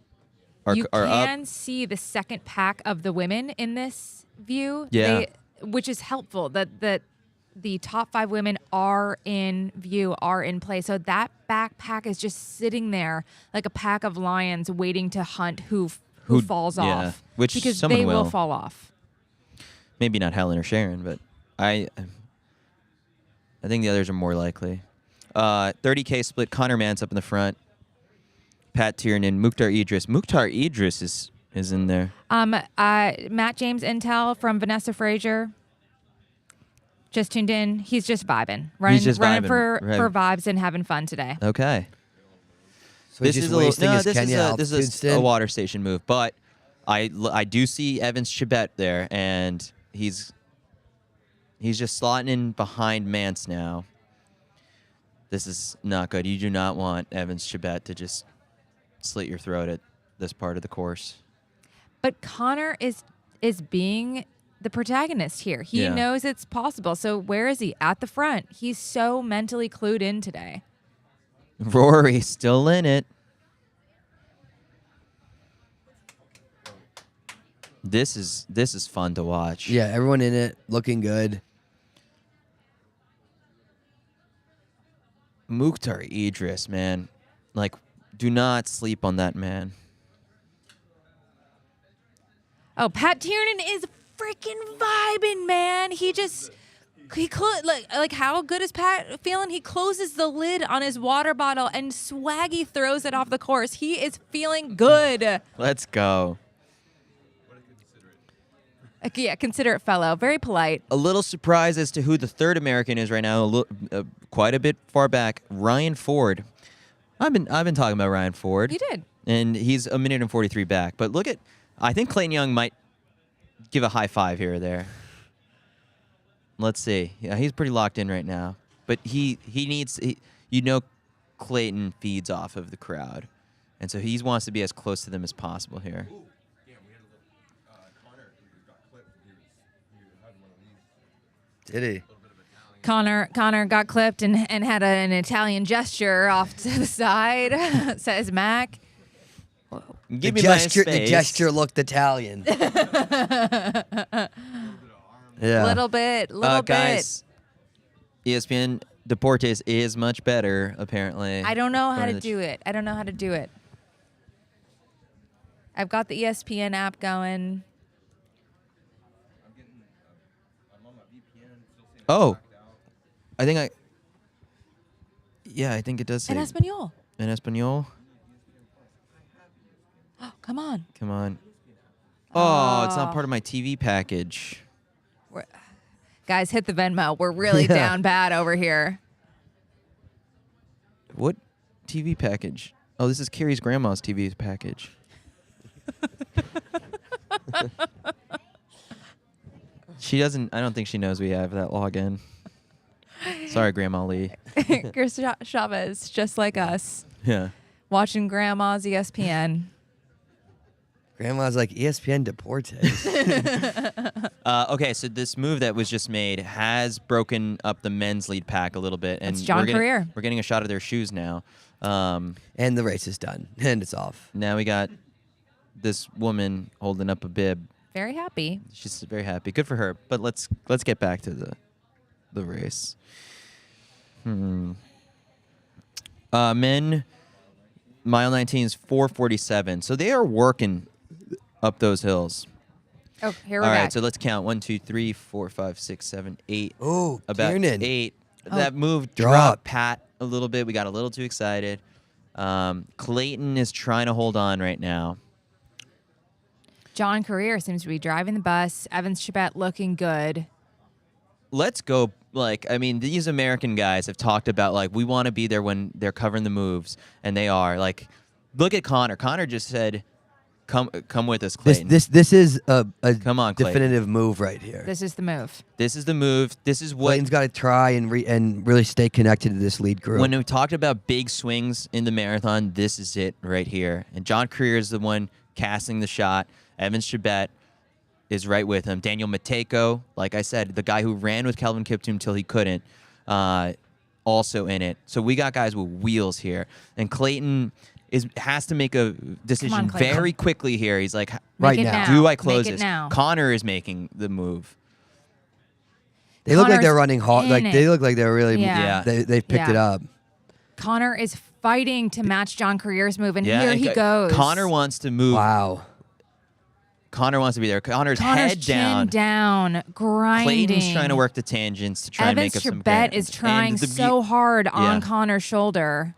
You are can up. see the second pack of the women in this view. Yeah. Which is helpful that the top 5 women are in view, are in play. So that backpack is just sitting there like a pack of lions waiting to hunt who falls yeah, off. which because someone they will will. fall off. Maybe not Helen or Sharon, but I think the others are more likely. 30K split. Connor Mance up in the front. Pat Tiernan, Mukhtar Idris. Mukhtar Idris is in there. Matt James intel from Vanessa Frazier. Just tuned in. He's just vibing. Running vibing, for right. vibes and having fun today. Okay. So he's just wasting his Kenya this altitude is a stint. water station move, but I do see Evans Chebet there, and he's just slotting in behind Mance now. This is not good. You do not want Evans Chebet to just slit your throat at this part of the course. But Connor is being the protagonist here. He Yeah. knows it's possible. So where is he? At the front. He's so mentally clued in today. Rory still in it. This is fun to watch. Yeah, everyone in it, looking good. Mukhtar Idris, man. Like, do not sleep on that man. Oh, Pat Tiernan is freaking vibing, man. Like how good is Pat feeling? He closes the lid on his water bottle and swaggy throws it off the course. He is feeling good. Let's go. Yeah, considerate fellow, very polite. A little surprised as to who the third American is right now. Quite a bit far back. Ryan Ford. I've been talking about Ryan Ford. You did. And he's a minute and 43 back. But look at, I think Clayton Young might give a high five here or there. Let's see. Yeah, he's pretty locked in right now. But he needs, Clayton feeds off of the crowd. And so he wants to be as close to them as possible here. Did he? Connor got clipped and had an Italian gesture off to the side, says Mac. Give me my space. The gesture looked Italian. Yeah. Little bit. Guys, ESPN Deportes is much better, apparently. I don't know how to do it. I've got the ESPN app going. Oh, I think it does say. En Espanol. En Espanol. Oh, come on. Oh, it's not part of my TV package. Guys, hit the Venmo. We're really down bad over here. What TV package? Oh, this is Carrie's grandma's TV package. She doesn't. I don't think she knows we have that login. Sorry, Grandma Lee. Chris Chavez, just like us, Yeah. watching Grandma's ESPN. Grandma's like ESPN Deportes. Okay, so this move that was just made has broken up the men's lead pack a little bit, and That's John Korir. We're getting a shot of their shoes now. And the race is done, and it's off. Now we got this woman holding up a bib. Very happy. She's very happy. Good for her. But let's get back to the race. Men, mile 19 is 4:47. So they are working up those hills. Oh, here we go. All go. right, so let's count. 1, 2, 3, 4, 5, 6, 7, 8. Oh, About Tiernan. 8. Oh. That move dropped Pat a little bit. We got a little too excited. Clayton is trying to hold on right now. John Korir seems to be driving the bus. Evans Chebet looking good. Let's go. These American guys have talked about, we want to be there when they're covering the moves, and they are. Look at Connor. Connor just said, come with us, Clayton. This is a Come on, Clayton. definitive move right here. This is the move. This is the move. This is what... Clayton's got to try and really stay connected to this lead group. When we talked about big swings in the marathon, this is it right here. And John Korir is the one casting the shot. Evans Chebet is right with him. Daniel Mateiko, like I said, the guy who ran with Kelvin Kiptum till he couldn't, also in it. So we got guys with wheels here. And Clayton has to make a decision very quickly here. He's like, right now. Do I close Make it this? now. Connor is making the move. They look like Connor's they're running hard. They look like they're really. Yeah. They've picked it up. Connor is fighting to match John Korir's move, and Yeah, here and he goes. Connor wants to move. Wow. Connor wants to be there. Connor's head chin down, grinding. Clayton's trying to work the tangents to try and make up some Chebet ground. is trying And so hard on Connor's shoulder.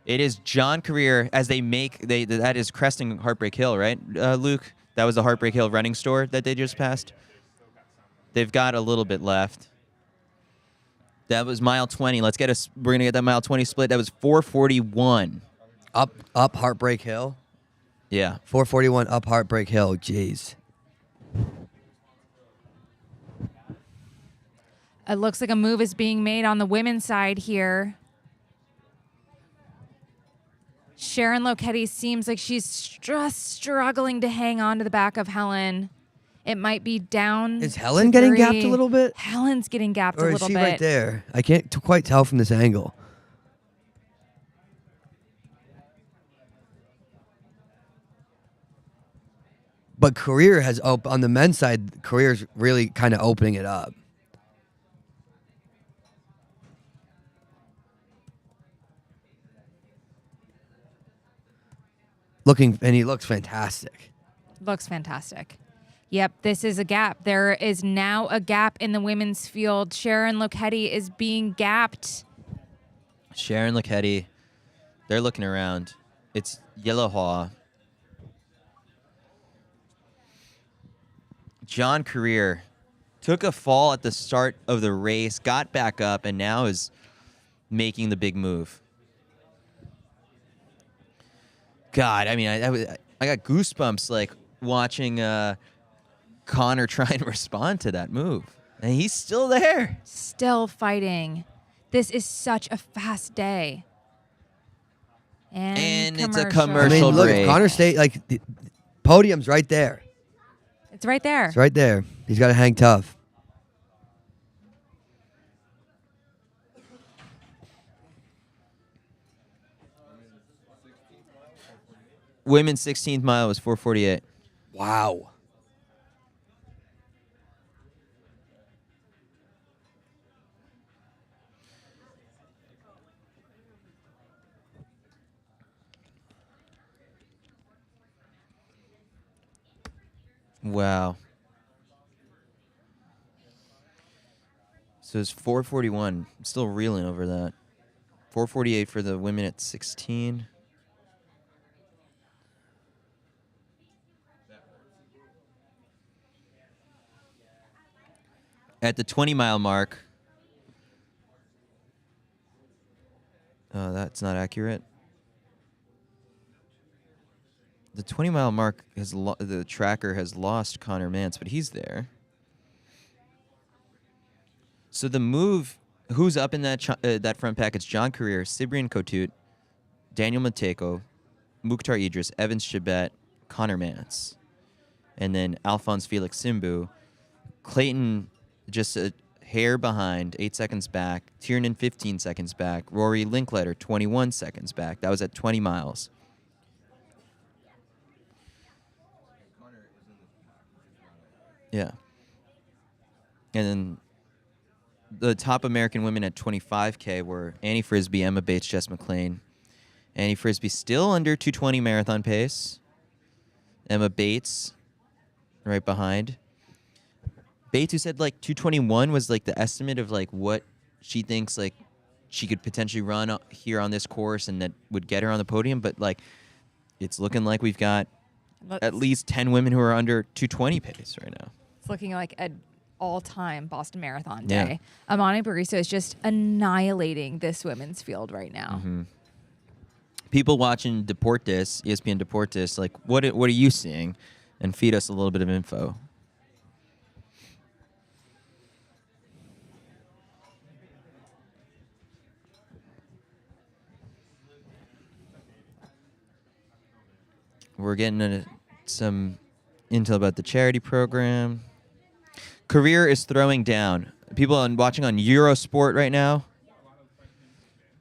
It is John Korir as that is cresting Heartbreak Hill, right, Luke? That was the Heartbreak Hill running store that they just passed. They've got a little bit left. That was mile 20. We're gonna get that mile 20 split. That was 4:41. Up Heartbreak Hill. Yeah. 4:41 up Heartbreak Hill. Jeez. It looks like a move is being made on the women's side here. Sharon Letti seems like she's just struggling to hang on to the back of Helen. It might be down. Is Helen getting gapped a little bit? Helen's getting gapped a Or little is she bit. right there? I can't quite tell from this angle. But Korir has on the men's side. Korir's really kind of opening it up. he looks fantastic. Looks fantastic. Yep, this is a gap. There is now a gap in the women's field. Sharon Letti is being gapped. Sharon Letti, they're looking around. It's Yellow Haw. John Korir took a fall at the start of the race, got back up, and now is making the big move. God, I mean, I got goosebumps like watching Connor try and respond to that move. And he's still there. Still fighting. This is such a fast day. And it's a I commercial mean, look, break. if Connor stay like the podium's right there. It's right there. It's right there. He's got to hang tough. Women's 16th mile was 4:48. Wow. Wow. So it's 4:41. I'm still reeling over that. 4:48 for the women at 16. At the 20-mile mark. That's not accurate. The 20-mile mark the tracker has lost Connor Mance, but he's there. So the move, who's up in that front pack? It's John Korir, Cyprian Kotut, Daniel Mateiko, Mukhtar Idris, Evans Chebet, Connor Mance, and then Alphonse Felix Simbu. Clayton just a hair behind, 8 seconds back. Tiernan 15 seconds back. Rory Linkletter 21 seconds back. That was at 20 miles. Yeah. And then the top American women at 25K were Annie Frisbee, Emma Bates, Jess McLean. Annie Frisbee still under 2:20 marathon pace. Emma Bates right behind. Bates, who said like 2:21 was like the estimate of like what she thinks like she could potentially run here on this course and that would get her on the podium, but like it's looking like we've got at least 10 women who are under 2:20 pace right now. It's looking like an all-time Boston Marathon Yeah. day. Amani Barriso is just annihilating this women's field right now. Mm-hmm. People watching Deportes, ESPN Deportes, like what are you seeing? And feed us a little bit of info. We're getting some intel about the charity program. Korir is throwing down. People watching on Eurosport right now.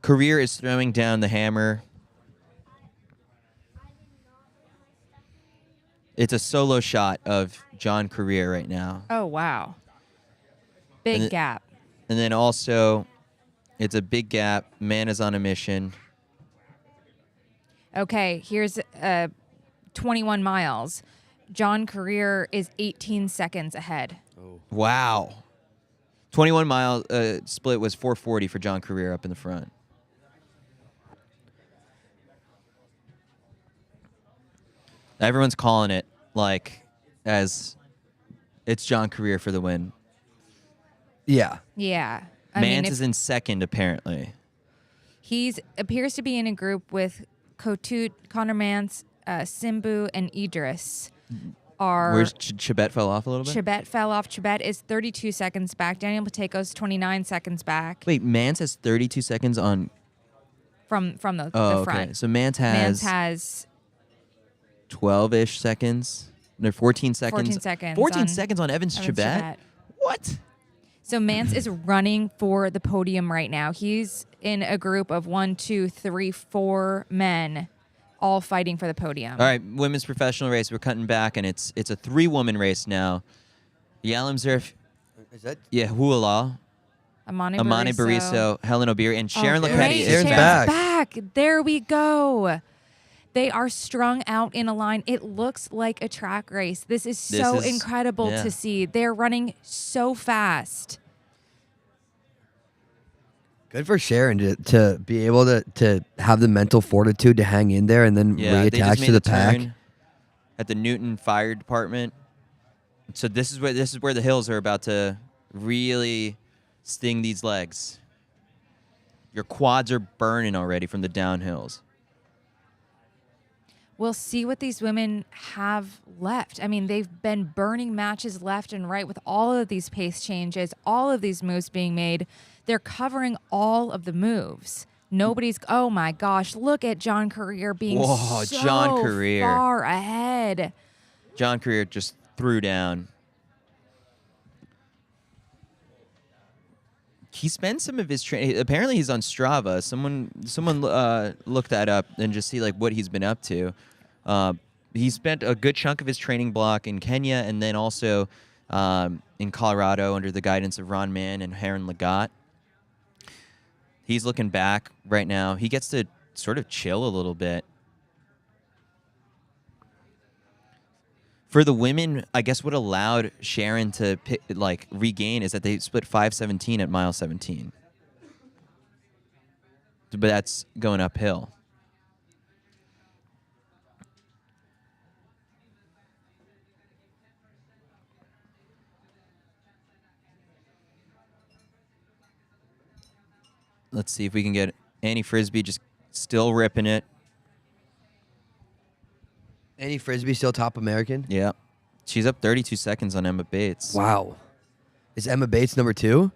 Korir is throwing down the hammer. It's a solo shot of John Korir right now. Oh, wow. Big gap. And then also, it's a big gap. Man is on a mission. Okay, here's 21 miles. John Korir is 18 seconds ahead. Wow. 21-mile split was 4:40 for John Korir up in the front. Everyone's calling it like as it's John Korir for the win. Yeah. Yeah. Mance is in second, apparently. He's appears to be in a group with Kotut, Connor Mance, Simbu, and Idris. Where's Chebet fell off a little bit? Chebet fell off. Chebet is 32 seconds back. Daniel Mateiko's 29 seconds back. Wait, Mance has 32 seconds on... From the okay. front. So Mance has 12-ish seconds. No, 14 seconds. 14 seconds. 14 seconds on Evans Chebet? What? So Mance is running for the podium right now. He's in a group of 1, 2, 3, 4 men, all fighting for the podium. All right, women's professional race. We're cutting back, and it's a 3-woman race now. Yalim Zerf, Is that? Yehuala, Amani Barriso, Helen O'Beary, and Sharon great. Letti is Sharon's back. back. There we go. They are strung out in a line. It looks like a track race. This is so incredible to see. They're running so fast. Good for Sharon to be able to have the mental fortitude to hang in there and then reattach to the pack. At the Newton Fire Department. So this is where the hills are about to really sting these legs. Your quads are burning already from the downhills. We'll see what these women have left. I mean, they've been burning matches left and right with all of these pace changes, all of these moves being made. They're covering all of the moves. Nobody's, oh my gosh, look at John Korir being John Korir. far ahead. John Korir just threw down. He spends some of his training. Apparently, he's on Strava. Someone look that up and just see like what he's been up to. He spent a good chunk of his training block in Kenya and then also in Colorado under the guidance of Ron Mann and Sharon Letti. He's looking back right now. He gets to sort of chill a little bit. For the women, I guess what allowed Sharon to regain is that they split 5:17 at mile 17. But that's going uphill. Let's see if we can get Annie Frisbee just still ripping it. Annie Frisbee still top American? Yeah. She's up 32 seconds on Emma Bates. Wow. Is Emma Bates number 2?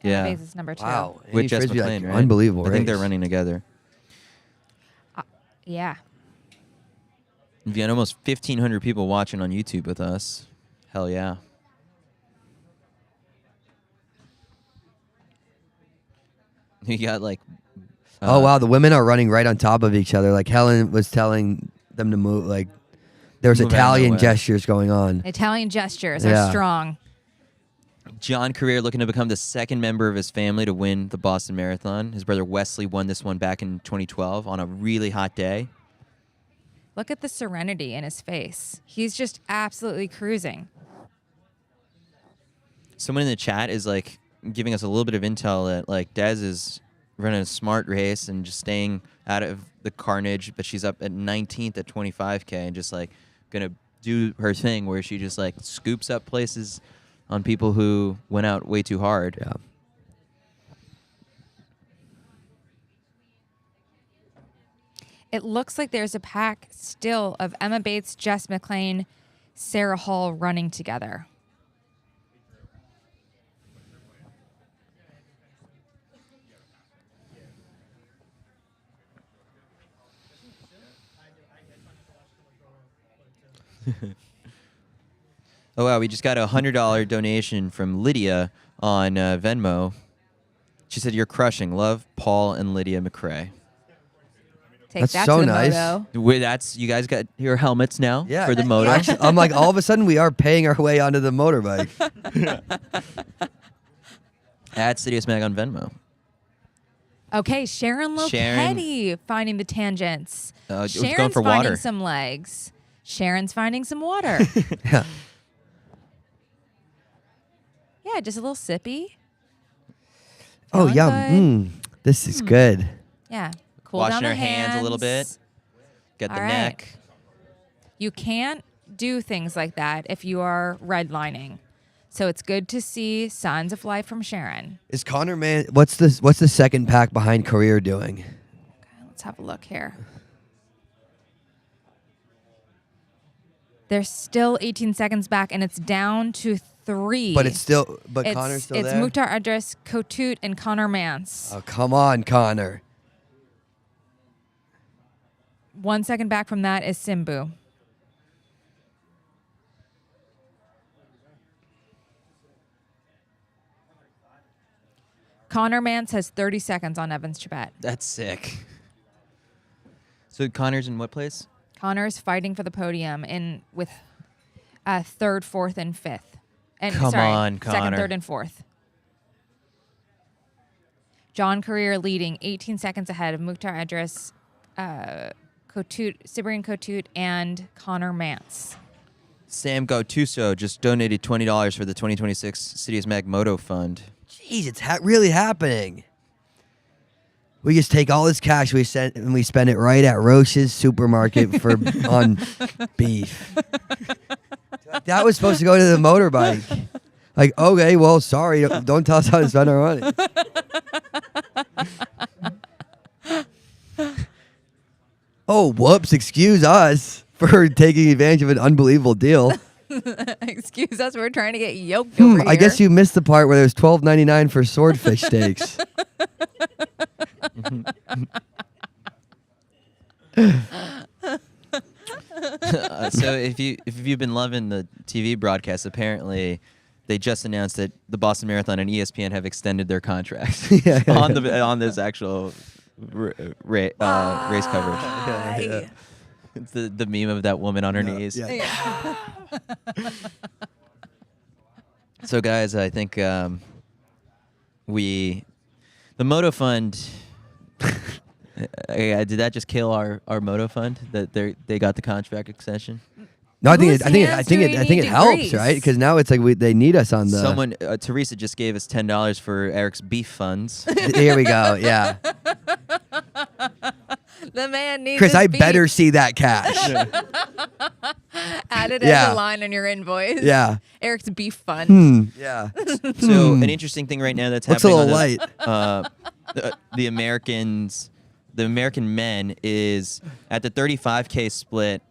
Yeah. Emma Bates is number 2. Wow. With Annie Jess Frisbee, McLean, right? Unbelievable I think they're race. running together. Yeah. We've got almost 1,500 people watching on YouTube with us. Hell yeah. You got like... oh, wow. The women are running right on top of each other. Like Helen was telling them to move. Like there was Move out of the Italian way. gestures going on. Italian gestures Yeah. are strong. John Korir looking to become the second member of his family to win the Boston Marathon. His brother Wesley won this one back in 2012 on a really hot day. Look at the serenity in his face. He's just absolutely cruising. Someone in the chat is like giving us a little bit of intel that like Dez is running a smart race and just staying out of the carnage, but she's up at 19th at 25K and just like gonna do her thing where she just like scoops up places on people who went out way too hard. Yeah. It looks like there's a pack still of Emma Bates, Jess McLean, Sarah Hall running together. Oh wow, we just got a $100 donation from Lydia on Venmo. She said, "You're crushing. Love, Paul and Lydia McCrae." Take That's that so to the nice. moto. That's you guys got your helmets now Yeah. for the moto. Actually, I'm like, all of a sudden we are paying our way onto the motorbike. At CITIUS Mag on Venmo. Okay, Sharon Sharon- Letti finding the tangents. It was Sharon's going for finding water. some legs. Sharon's finding some water. Yeah. Yeah, just a little sippy. Oh, Feeling yum. good. This is good. Yeah. Cool Washing down our the hands a little bit. Get the All right. neck. You can't do things like that if you are redlining. So it's good to see signs of life from Sharon. Is Connor Man? What's the second pack behind Korir doing? Okay, let's have a look here. They're still 18 seconds back, and it's down to 3. But Connor's still it's there. Mukhtar Idris, Kotut, and Connor Mance. Oh, come on, Connor. 1 second back from that is Simbu. Connor Mance has 30 seconds on Evans Chebet. That's sick. So Connor's in what place? Connor's fighting for the podium with third, fourth, and fifth. And Come on, second, Connor. third, and fourth. John Korir leading 18 seconds ahead of Mukhtar Idris, Cyprian Kotut, and Connor Mance. Sam Gautuso just donated $20 for the 2026 CITIUS Mag Moto Fund. Jeez, it's really happening. We just take all this cash and we spend it right at Roche's supermarket on beef. That was supposed to go to the motorbike. Like, okay, well, sorry, don't tell us how to spend our money. Oh, whoops, excuse us for taking advantage of an unbelievable deal. Excuse us, we're trying to get yoked over here. I guess you missed the part where there's $12.99 for swordfish steaks. So if you've been loving the TV broadcast, apparently they just announced that the Boston Marathon and ESPN have extended their contracts on this actual race coverage. Yeah. It's the meme of that woman on her knees. Yeah. So guys, I think the Moto Fund. Did that just kill our Moto Fund? That they got the contract extension? No, I think Whose it helps, right? Because now it's like they need us on the. Someone, Teresa just gave us $10 for Eric's beef funds. Here we go. Yeah, The man needs Chris, his I beef. better see that cash. Add it Yeah. as a line on your invoice. Yeah. Eric's beef fund. Yeah. So an interesting thing right now that's Looks a happening. little light. The American men is at the 35K split.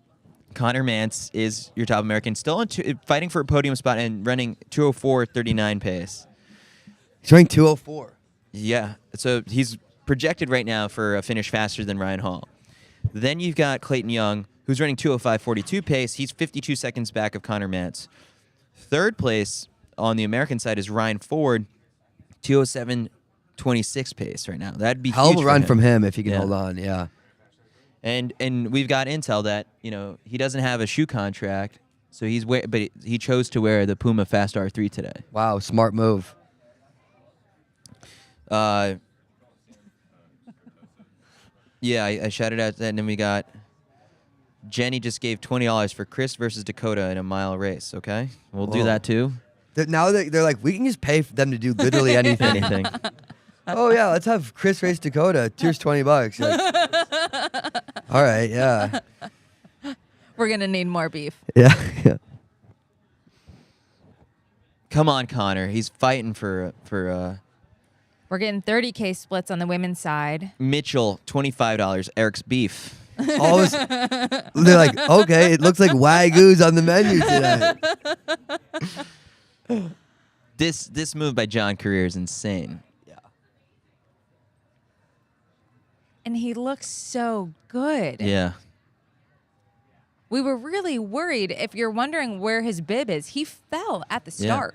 Connor Mance is your top American, still fighting for a podium spot and running 2:04.39 pace. He's running 2:04. Yeah, so he's projected right now for a finish faster than Ryan Hall. Then you've got Clayton Young, who's running 2:05.42 pace. He's 52 seconds back of Connor Mance. Third place on the American side is Ryan Ford, 2:07.26 pace right now. That'd be Hell of huge a run for from him if he can Yeah. hold on. Yeah. And we've got intel that he doesn't have a shoe contract, so but he chose to wear the Puma Fast R3 today. Wow. Smart move. Yeah, I shouted out that, and then we got Jenny just gave $20 for Chris versus Dakota in a mile race. Okay, we'll do Whoa. that too. Now they're like, we can just pay for them to do literally anything. Anything. Oh yeah, let's have Chris race Dakota. Here's $20. You're like, all right. Yeah. We're going to need more beef. Yeah. Yeah. Come on, Connor. He's fighting for We're getting 30K splits on the women's side. Mitchell, $25. Eric's beef. All this, they're like, okay, it looks like Wagyu's on the menu today. This move by John Korir is insane. Yeah. And he looks so good. Yeah. We were really worried. If you're wondering where his bib is, he fell at the start.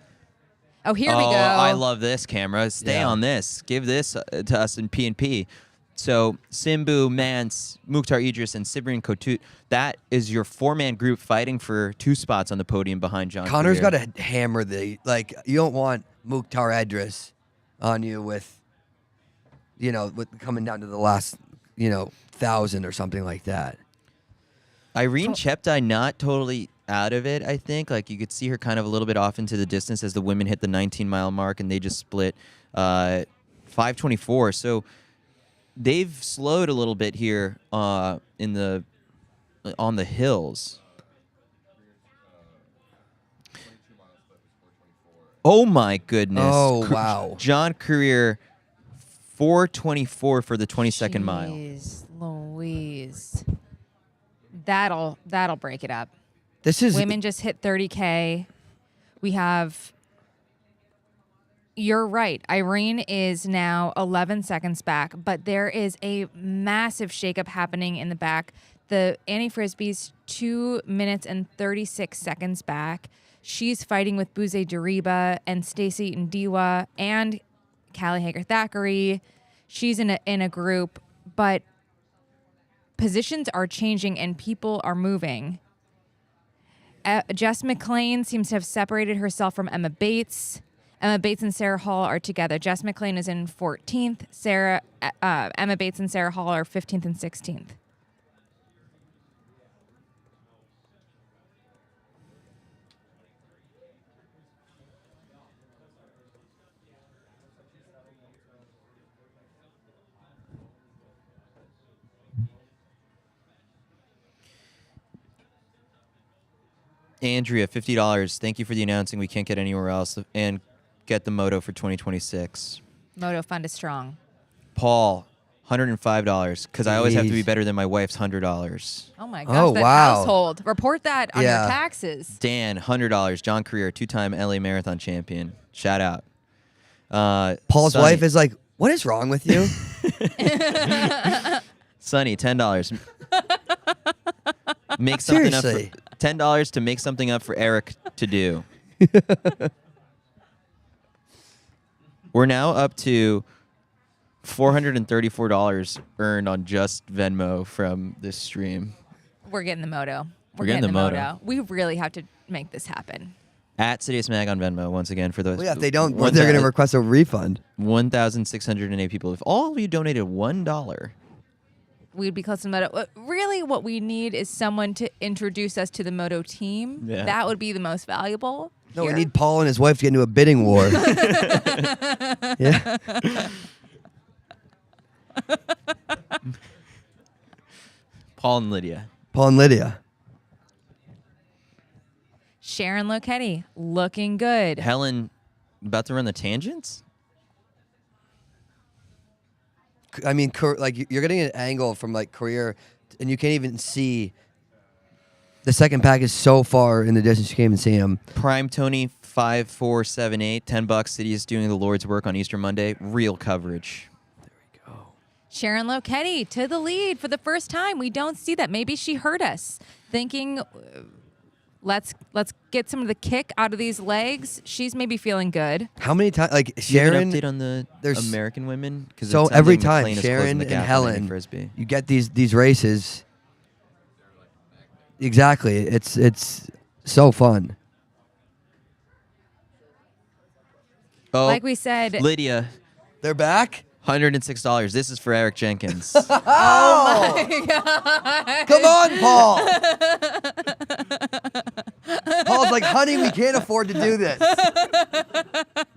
Oh, here we go. I love this camera. Stay Yeah. on this. Give this to us in P&P. So Simbu, Mance, Mukhtar Idris, and Cyprian Kotut, that is your four-man group fighting for 2 spots on the podium behind John Connor's Korir. got to hammer you don't want Mukhtar Idris on you with coming down to the last, 1,000 or something like that. Irene Cheptai not totally out of it, I think. Like, you could see her kind of a little bit off into the distance as the women hit the 19-mile mark, and they just split 5:24. So they've slowed a little bit here on the hills. Oh my goodness! Oh, wow. John Korir, 4:24 for the 22nd mile. Jeez Louise. That'll break it up. This is Women just hit 30K. We have. You're right. Irene is now 11 seconds back, but there is a massive shakeup happening in the back. The Annie Frisbee's 2 minutes and 36 seconds back. She's fighting with Buze Dariba and Stacey Ndiwa and Callie Hager-Thackeray. She's in a group, but positions are changing and people are moving. Jess McClain seems to have separated herself from Emma Bates. Emma Bates and Sarah Hall are together. Jess McClain is in 14th. Emma Bates and Sarah Hall are 15th and 16th. Andrea, $50. Thank you for the announcing. We can't get anywhere else. And get the moto for 2026. Moto Fund is strong. Paul, $105 because I always have to be Jeez. better than my wife's $100. Oh my gosh, Oh, that wow. household. Report that on your Yeah. taxes. Dan, $100. John Korir, 2-time LA Marathon champion. Shout out. Paul's Sonny, wife is like, what is wrong with you? Sonny, $10. Make something up Seriously. for $10 to make something up for Eric to do. We're now up to $434 earned on just Venmo from this stream. We're getting the moto. We're getting the moto. We really have to make this happen. At CITIUS Mag on Venmo once again for those. Well, yeah, if they don't, they're going to request a refund. 1,608 people. If all of you donated $1, We'd be close to the moto. Really, what we need is someone to introduce us to the moto team. Yeah. That would be the most valuable. No, we here. need Paul and his wife to get into a bidding war. Yeah. Paul and Lydia. Paul and Lydia. Sharon Letti, looking good. Helen, about to run the tangents? I mean, like you're getting an angle from like Korir, and you can't even see. The second pack is so far in the distance you can't even see him. Prime Tony 5478, $10. CITIUS doing the Lord's work on Easter Monday. Real coverage. Sharon Letti to the lead for the first time. We don't see that. Maybe she heard us thinking, let's get some of the kick out of these legs. She's maybe feeling good. How many times? Like Do you have Sharon. an update on the there's- American women? 'Cause it So sounds every like time McLean is closing Sharon the and gap on Helen, Lady Frisbee. you get these races. Exactly, it's so fun. Oh, Like we said, Lydia, They're back. $106. This is for Eric Jenkins. Oh! Come on, Paul. Paul's like, honey, we can't afford to do this.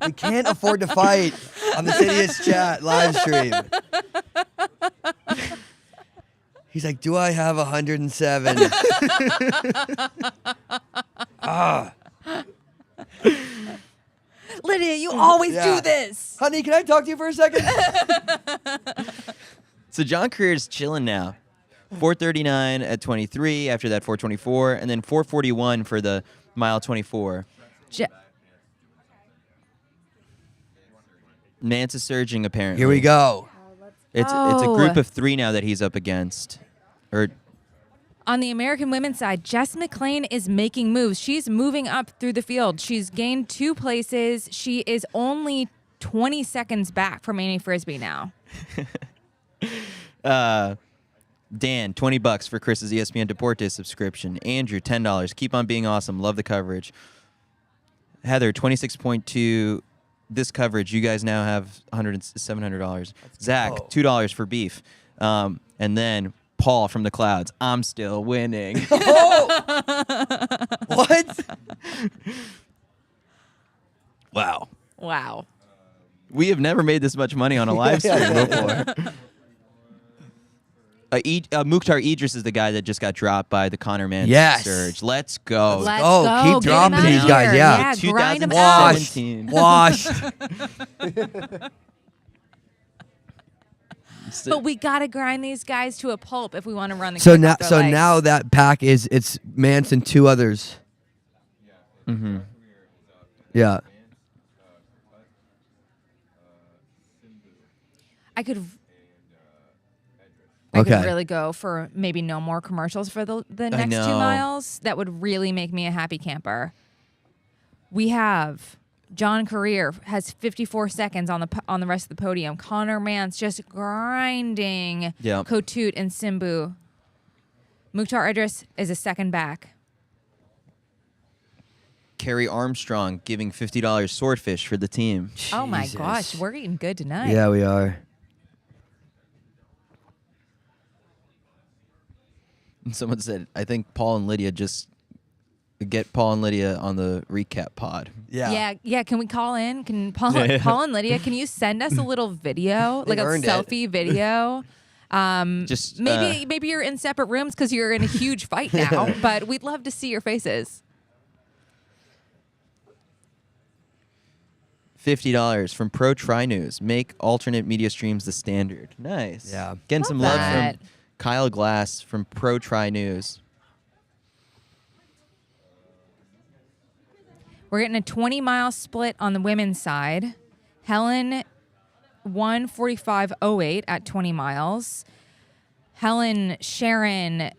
We can't afford to fight on the CITIUS chat live stream. He's like, do I have 107? Lydia, you always Yeah. do this. Honey, can I talk to you for a second? So John Career's chilling now. 439 at 23. After that, 424, and then 441 for the mile 24. Nance is surging apparently. Here we go. It's a group of 3 now that he's up against. Or On the American women's side, Jess McLean is making moves. She's moving up through the field. She's gained 2 places. She is only 20 seconds back from Annie Frisbee now. Dan, $20 for Chris's ESPN Deportes subscription. Andrew, $10. Keep on being awesome. Love the coverage. Heather, 26.2. This coverage, you guys now have $700. Zach, $2 for beef. And then Paul from the clouds. I'm still winning. What? Wow. Wow. We have never made this much money on a live stream before. Mukhtar Idris is the guy that just got dropped by the Conor Man Yes. surge. Let's go. Let's go. go. Keep Get 'em dropping out these of guys, here. yeah. Grind 'em out. 2017. Washed. But we gotta grind these guys to a pulp if we want to run the. So kick now, off their so legs. now that pack it's Mance and 2 others. Mm-hmm. Yeah. I could Okay. really go for maybe no more commercials for the next 2 know. miles. That would really make me a happy camper. We have John Korir has 54 seconds on the rest of the podium. Connor Mance just grinding. Yep. Kotut and Simbu. Mukhtar Idris is a second back. Carrie Armstrong giving $50 swordfish for the team. Oh my Jesus. gosh, we're eating good tonight. Yeah, we are. Someone said, I think Paul and Lydia just get Paul and Lydia on the recap pod. Yeah. Yeah. Can we call in? Can Paul and Lydia? Can you send us a little video, like a earned it. selfie video? Just Maybe you're in separate rooms because you're in a huge fight now. But we'd love to see your faces. $50 from Pro Tri News. Make alternate media streams the standard. Nice. Yeah. Getting Love some that. love from Kyle Glass from Pro Tri News. We're getting a 20-mile split on the women's side. Helen 1:45.08 at 20 miles. Helen, Sharon,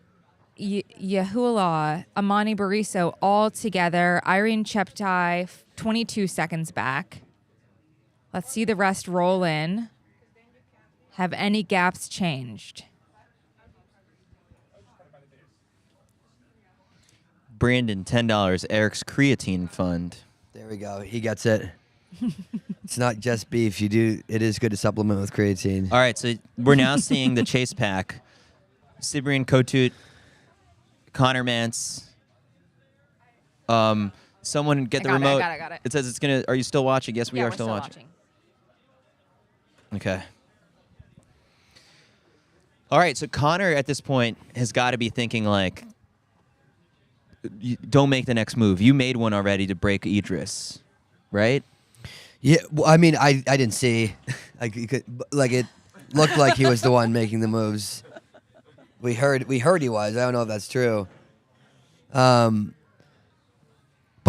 Yahula, Amani Bariso all together. Irene Cheptai 22 seconds back. Let's see the rest roll in. Have any gaps changed? Brandon, $10. Eric's creatine fund. There we go. He gets it. It's not just beef. It is good to supplement with creatine. All right, so we're now seeing the chase pack. Cyprian Kotut, Connor Mance. Someone get the remote. I got it. It says it's gonna. Are you still watching? Yes, we Yeah, are we're still watching. Okay. All right, so Connor at this point has got to be thinking like, don't make the next move. You made one already to break Idris, right? Yeah, well, I mean, I didn't see, like it looked like he was the one making the moves. We heard he was. I don't know if that's true. But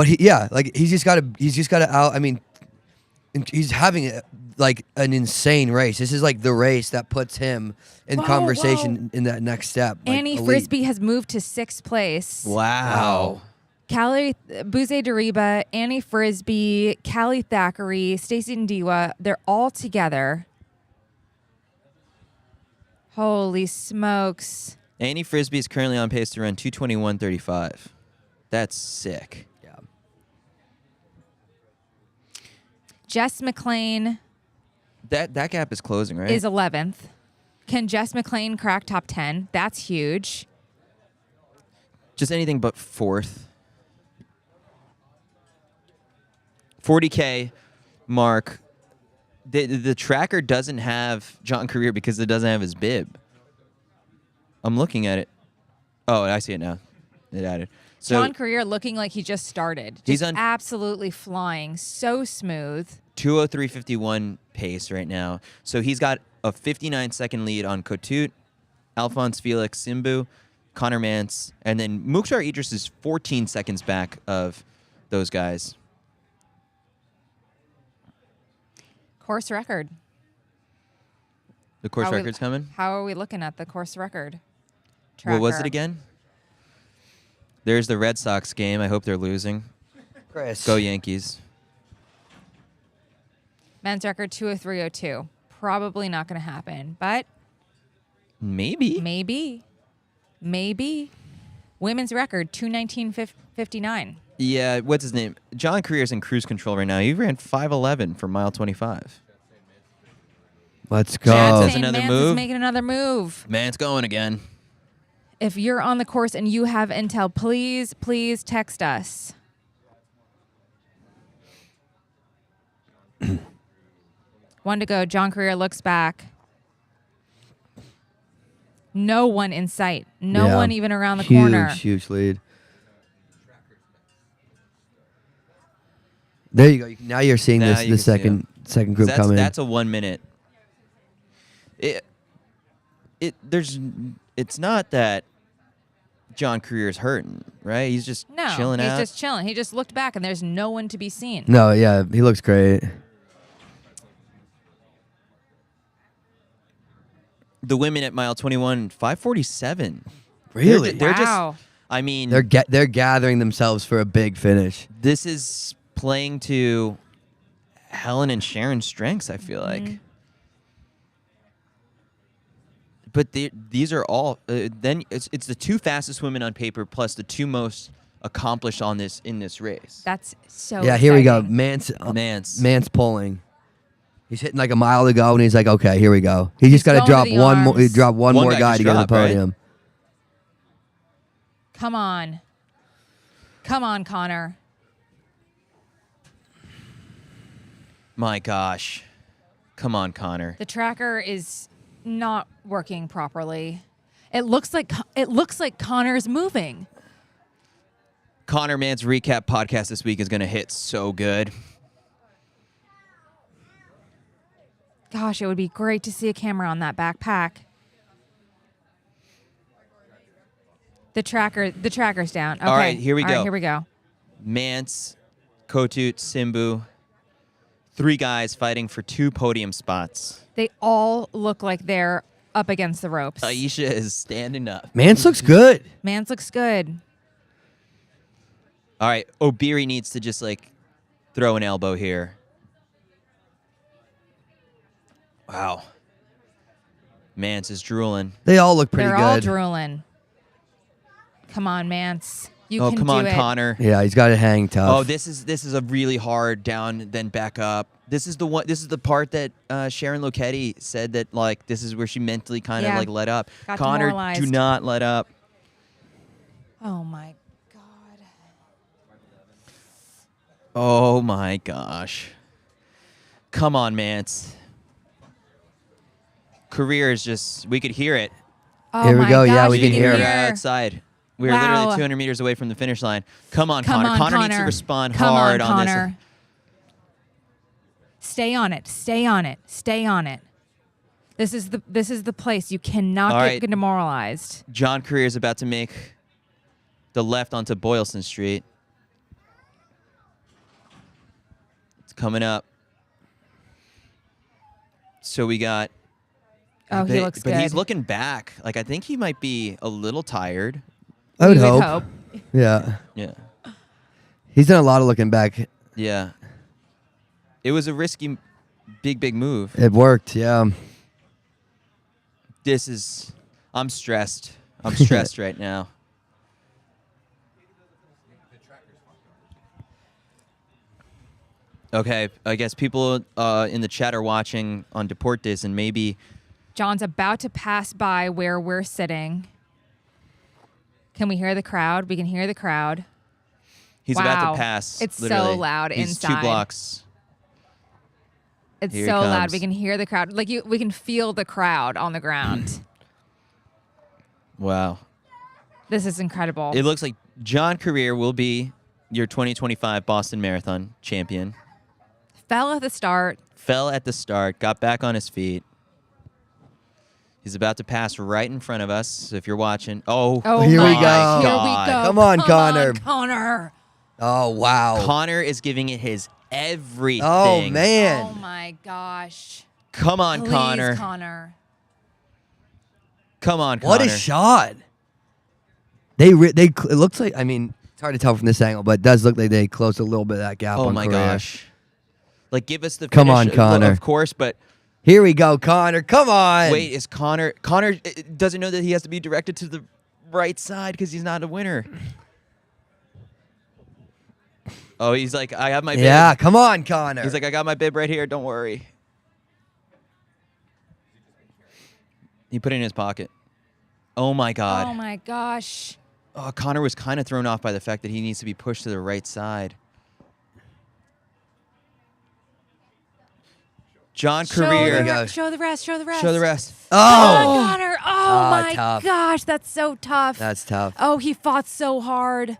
he's just got to out. I mean, he's having like an insane race. This is like the race that puts him in conversation in that next step. Like Annie elite. Frisbee has moved to 6th place. Wow. Callie Buze Dariba, Annie Frisbee, Callie Thackeray, Stacey Ndiwa, they're all together. Holy smokes. Annie Frisbee is currently on pace to run 2:21.35. That's sick. Yeah. Jess McLean That gap is closing, right? is 11th. Can Jess McLean crack top 10? That's huge. Just anything but 4th. 40K mark. The tracker doesn't have John Korir because it doesn't have his bib. I'm looking at it. Oh, I see it now. It added. So John Korir looking like he just started. He's Just on- absolutely flying. So smooth. 2:03.51 pace right now. So he's got a 59-second lead on Kotut, Alphonse Felix Simbu, Connor Mance, and then Mukhtar Idris is 14 seconds back of those guys. Course record. The course How we- record's coming? How are we looking at the course record? What was it tracker? again? There's the Red Sox game. I hope they're losing. Chris. Go Yankees. Men's record 2:03.02. Probably not going to happen, but Maybe. maybe. Women's record 2:19.59. Yeah, what's his name? John Korir's in cruise control right now. He ran 5:11 for mile 25. Let's Chance go. has Saying another Mance move. is making another move. Man's going again. If you're on the course and you have intel, please text us. One to go. John Korir looks back. No one in sight. No Yeah. one even around the corner. Huge lead. There you go. Now you're seeing Now this you the can see second group coming. That's a 1 minute. It's not that John Korir's hurting, right? He's just No, chilling he's out. just chilling. He just looked back and there's no one to be seen. No, yeah, he looks great. The women at mile 21, 5:47. Really? They're Wow. just. I mean, They're gathering themselves for a big finish. this is playing to Helen and Sharon's strengths, I feel like. Mm-hmm. But these are all. Then it's the two fastest women on paper plus the two most accomplished in this race. That's so Yeah, here we go. exciting. Mance pulling. He's hitting like a mile to go, and he's like, "Okay, here we go." He just got to going to drop the one more. arms. Drop one One more guy guy just to get on the dropped, right? podium. Come on. Come on, Connor. My gosh, come on, Connor. The tracker is not working properly. It looks like Connor's moving. Connor Mance recap podcast this week is going to hit so good. Gosh, it would be great to see a camera on that backpack. The tracker's down. Okay. All right, here we All go. right, here we go. Mance, Kotut, Simbu. 3 guys fighting for 2 podium spots. They all look like they're up against the ropes. Aisha is standing up. Mance looks good. Mance looks good. All right, Obiri needs to just like throw an elbow here. Wow. Mance is drooling. They all look pretty They're good. all drooling. Come on, Mance. You can come do on, it. Connor. Yeah, he's got it hang tough. Oh, this is a really hard down then back up. This is the one. This is the part that Sharon Letti said that like this is where she mentally kind of Yeah. like let up. Got Connor, demoralized. do not let up. Oh my God. Oh my gosh. Come on, Mance. Korir is just. We could hear it. Oh Here we my go. Yeah, gosh, we you can hear it. Right outside. We're Wow. literally 200 meters away from the finish line. Come on, Come Connor. on, Connor needs to Connor. respond Come hard on, on Connor. Stay on it. Stay on it. Stay on it. This is the place. You cannot All get right. demoralized. this. John Korir is about to make the left onto Boylston Street. It's coming up. So we got. Oh, he looks but good. he's looking back. Like I think he might be a little tired. I would We hope. Yeah. Yeah. He's done a lot of looking back. Yeah. It was a risky, big move. It worked. Yeah. I'm stressed. I'm stressed right now. Okay, I guess people in the chat are watching on Deportes, and maybe John's about to pass by where we're sitting. Can we hear the crowd? We can hear the crowd. he's about Wow. to pass. It's so literally. loud He's inside. 2 blocks. It's Here he so loud. comes. We can hear the crowd. Like we can feel the crowd on the ground. Wow. This is incredible. It looks like John Korir will be your 2025 Boston Marathon champion. Fell at the start. Fell at the start, got back on his feet. He's about to pass right in front of us. So if you're watching, Oh, Here we my go. Here God. we go. Come on, Connor. Connor. Oh, wow. Connor is giving it his everything. Oh, man. Oh my gosh. Come on, Please, Connor. Connor. Come on, Connor. What a shot. It looks like, I mean, it's hard to tell from this angle, but it does look like they closed a little bit of that gap Oh on my Korir. gosh. Like, give us the Come finish, on, Connor. of course, but Here we go, Connor. Come on. wait, is Connor doesn't know that he has to be directed to the right side because he's not a winner. Oh, he's like, I have my bib. Yeah, come on, Connor. He's like, I got my bib right here. Don't worry. He put it in his pocket. Oh my God. Oh my gosh. Oh, Connor was kind of thrown off by the fact that he needs to be pushed to the right side. John Korir. go. Show the rest. Show the rest. Show the rest. Come Oh, on, Connor. Oh my tough. gosh. That's so tough. that's tough. Oh, he fought so hard.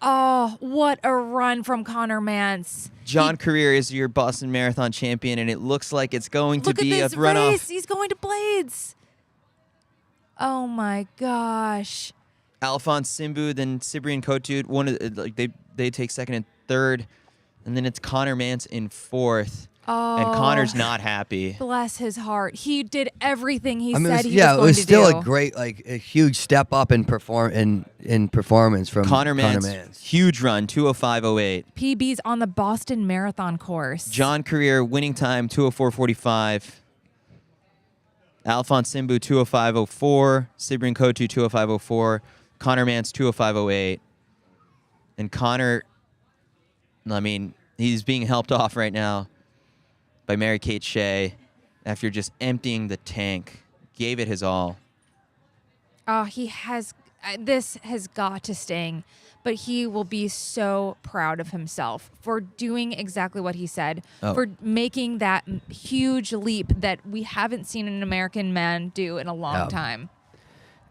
Oh, what a run from Connor Mance. John Korir is your Boston Marathon champion, and it looks like it's going to Look be at a this runoff. race. He's going to Blades. Oh my gosh. Alphonse Simbu, then Cyprian Kotut. They take second and third, and then it's Connor Mance in fourth. Oh, And Connor's not happy. bless his heart. He did everything he I mean, said it was, he was going it was to still do. a great, like a huge step up in performance from Connor Mance, huge run, 2:05:08. PB's on the Boston Marathon course. John Korir, winning time, 2:04:45. Alphonse Simbu, 2:05:04. Cyprian Kotut, 2:05:04. Connor Mance, 2:05:08. And Connor, I mean, he's being helped off right now by Mary-Kate Shea after just emptying the tank. Gave it his all. Oh, he has. This has got to sting, but he will be so proud of himself for doing exactly what he said, Oh. for making that huge leap that we haven't seen an American man do in a long Yeah. time.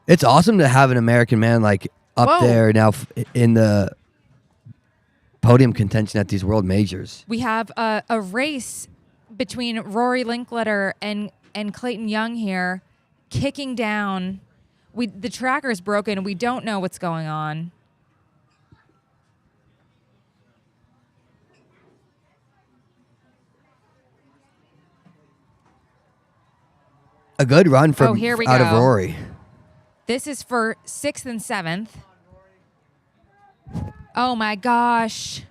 It's awesome to have an American man like up Whoa. there now in the podium contention at these world majors. We have a race between Rory Linkletter and Clayton Young here, kicking down. The tracker is broken. We don't know what's going on. A good run from here we out go. of Rory. This is for 6th and 7th. Oh my gosh.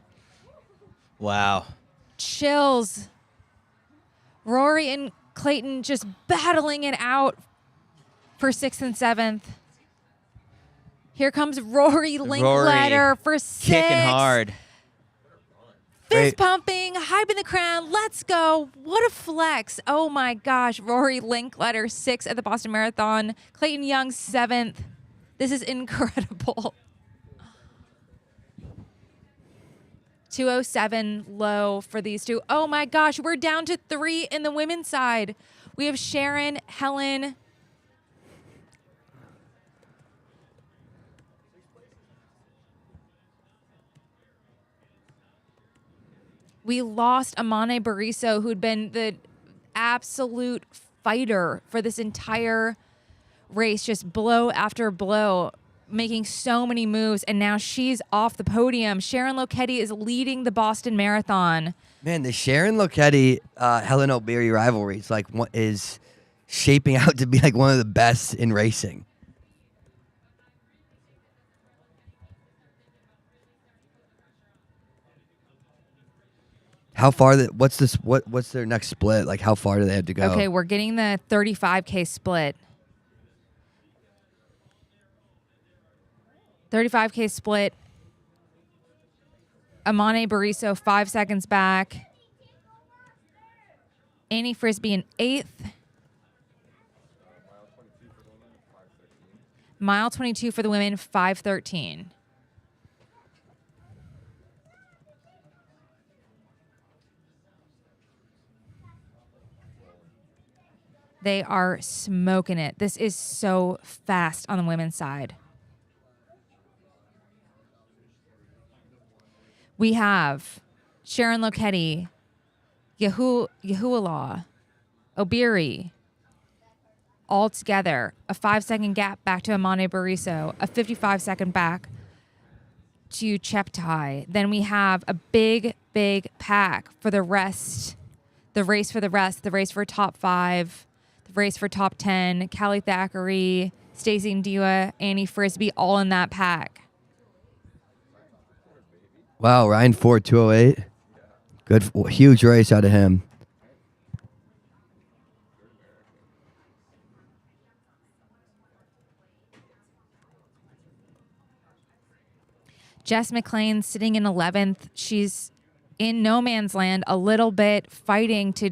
Wow. Chills. Rory and Clayton just battling it out for 6th and 7th. Here comes Rory Linkletter for 6th. Kicking hard. Fist pumping, hyping the crowd. Let's go. What a flex. Oh my gosh. Rory Linkletter, 6th at the Boston Marathon. Clayton Young, 7th. This is incredible. 2:07 low for these two. Oh my gosh. We're down to 3 in the women's side. We have Sharon, Helen. We lost Amane Bariso, who'd been the absolute fighter for this entire race, just blow after blow, making so many moves, and now she's off the podium. Sharon Letti is leading the Boston Marathon. Man, the Sharon Letti Helen O'Beary rivalry is shaping out to be like one of the best in racing. How far what's their next split? Like how far do they have to go? Okay, we're getting the 35K split. 35K split. Amane Bariso 5 seconds back. Annie Frisbee in 8th. Mile 22 for the women, 5:13. They are smoking it. This is so fast on the women's side. We have Sharon Letti, Yahuwah, O'Beary, all together. A 5-second gap back to Amane Bariso, a 55-second back to Chebet. Then we have a big, big pack for the rest, the race for the rest, the race for top 5, the race for top 10, Callie Thackeray, Stacey Ndiwa, Annie Frisbee, all in that pack. Wow, Ryan Ford 208. Good, huge race out of him. Jess McLean sitting in 11th. She's in no man's land a little bit, fighting to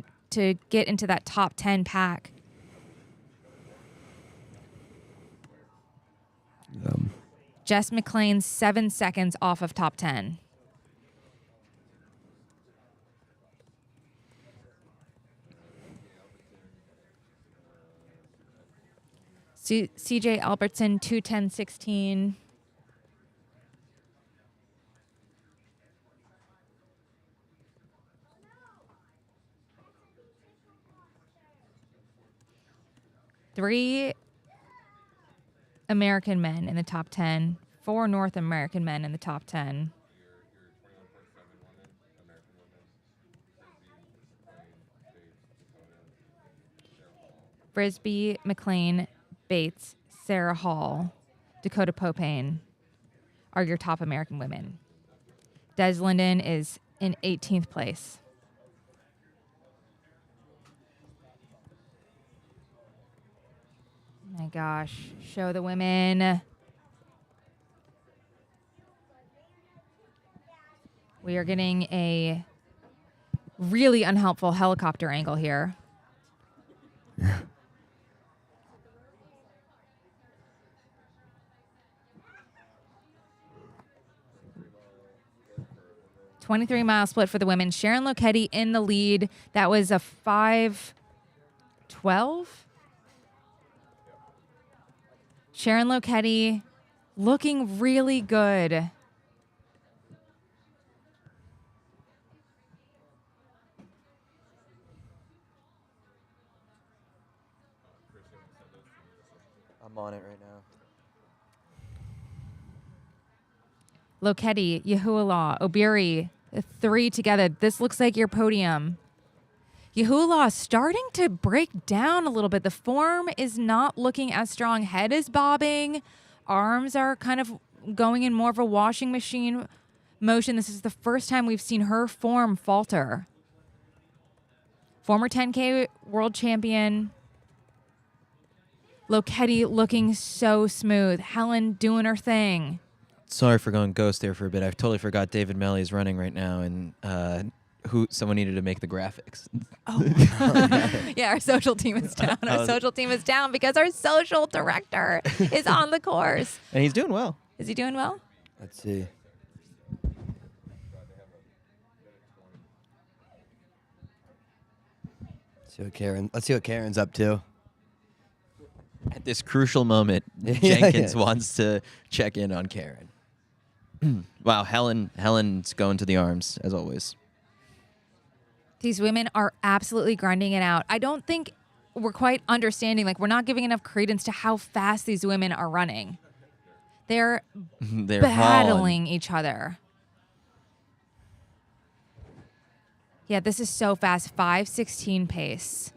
get into that top 10 pack. Jess McLean 7 seconds off of top 10. CJ Albertson 2:10.16. Three American men in the top 10, 4 North American men in the top 10. Frisbee, McLean, Bates, Sarah Hall, Dakota Popane are your top American women. Des Linden is in 18th place. My gosh, show the women. We are getting a really unhelpful helicopter angle here. Yeah. 23-mile split for the women. Sharon Letti in the lead. That was a 5:12. Sharon Letti looking really good. I'm on it right now. Lokedi, Yahuwah, Obiri, the three together. This looks like your podium. Yahuwah starting to break down a little bit. The form is not looking as strong. Head is bobbing. Arms are kind of going in more of a washing machine motion. This is the first time we've seen her form falter. Former 10K world champion. Lokedi looking so smooth. Helen doing her thing. Sorry for going ghost there for a bit. I totally forgot David Melly is running right now, and someone needed to make the graphics. Oh, yeah, our social team is down. Our social team is down because our social director is on the course. And he's doing well. Is he doing well? Let's see. Let's see what Karen's up to. At this crucial moment, Jenkins wants to check in on Karen. Wow, Helen's going to the arms, as always. These women are absolutely grinding it out. I don't think we're quite understanding, we're not giving enough credence to how fast these women are running. They're battling each other. Yeah, this is so fast. 5:16 pace.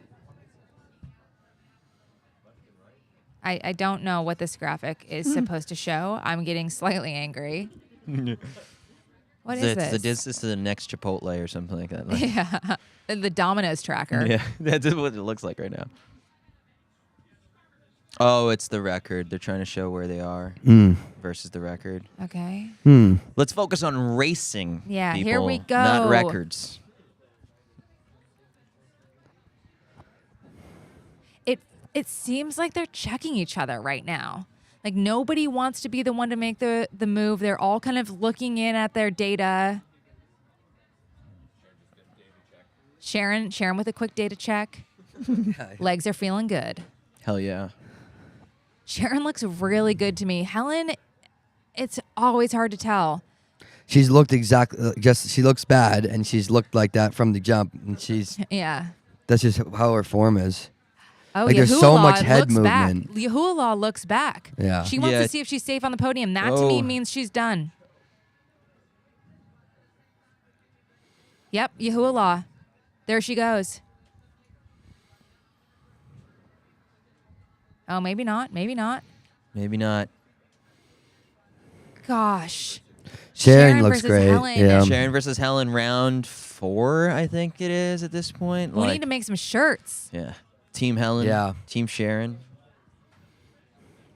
I don't know what this graphic is supposed to show. I'm getting slightly angry. What is this? This is the next Chipotle or something like that. Yeah, the Domino's tracker. Yeah, that's what it looks like right now. Oh, it's the record. They're trying to show where they are versus the record. Okay. Let's focus on racing. Yeah, people, here we go. Not records. It seems like they're checking each other right now. Like nobody wants to be the one to make the move. They're all kind of looking in at their data. Sharon with a quick data check. Legs are feeling good. Hell yeah. Sharon looks really good to me. Helen, it's always hard to tell. She's looked she looks bad, and she's looked like that from the jump. And that's just how her form is. Oh, like there's so much head movement. movement. Yahuwah looks back. Yeah. She wants to see if she's safe on the podium. That to me means she's done. Yep, Yahuwah. There she goes. Oh, maybe not. Maybe not. Maybe not. Gosh. Sharon looks great. Helen. Yeah. Sharon versus Helen, round 4, I think it is at this point. We need to make some shirts. Yeah. Team Helen. Yeah. Team Sharon.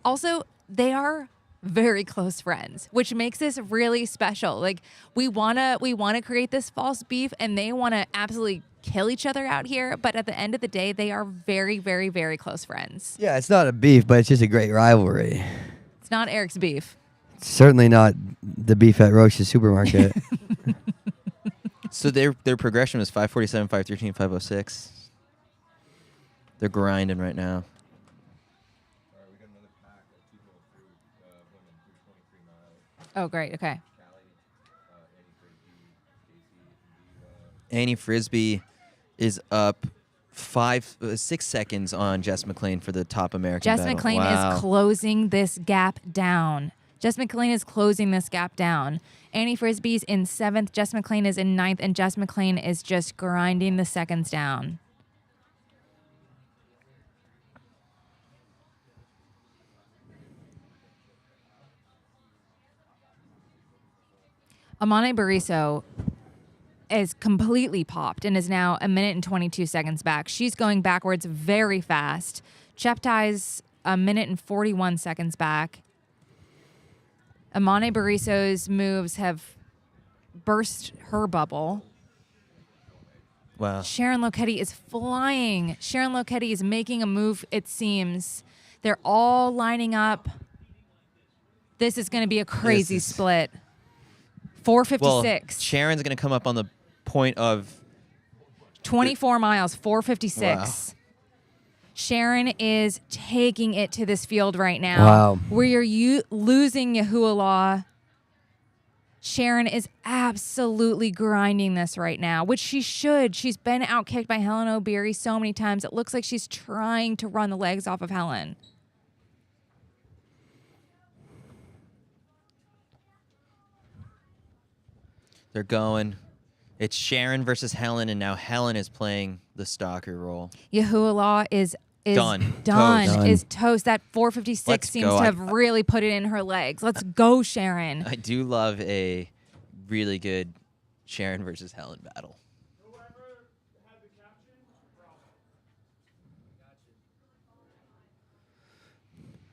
Also, they are very close friends, which makes this really special. Like we wanna create this false beef, and they wanna absolutely kill each other out here. But at the end of the day, they are very, very, very close friends. Yeah, it's not a beef, but it's just a great rivalry. It's not Eric's beef. It's certainly not the beef at Roche's supermarket. So their progression was 5:47, 5:13, 5:06. They're grinding right now. Oh, great. Okay. Annie Frisbee is up 6 seconds on Jess McClain for the top American Jess battle. McClain Wow. is closing this gap down. Annie Frisbee's in 7th. Jess McClain is in 9th. And Jess McClain is just grinding the seconds down. Amane Bariso is completely popped and is now 1 minute and 22 seconds back. She's going backwards very fast. Cheptai's 1 minute and 41 seconds back. Amane Bariso's moves have burst her bubble. Wow. Sharon Letti is flying. Sharon Letti is making a move, it seems. They're all lining up. This is going to be a crazy split. 4:56. Well, Sharon's going to come up on the point of 24 miles, 4:56. Wow. Sharon is taking it to this field right now. Wow. Where you're losing Yahuwah. Sharon is absolutely grinding this right now, which she should. She's been outkicked by Helen Obiri so many times. It looks like she's trying to run the legs off of Helen. They're going. It's Sharon versus Helen, and now Helen is playing the stalker role. Yahuwah is Done. Toast. Is toast. That 456 Let's seems go. to have really put it in her legs. Let's go, Sharon. I do love a really good Sharon versus Helen battle.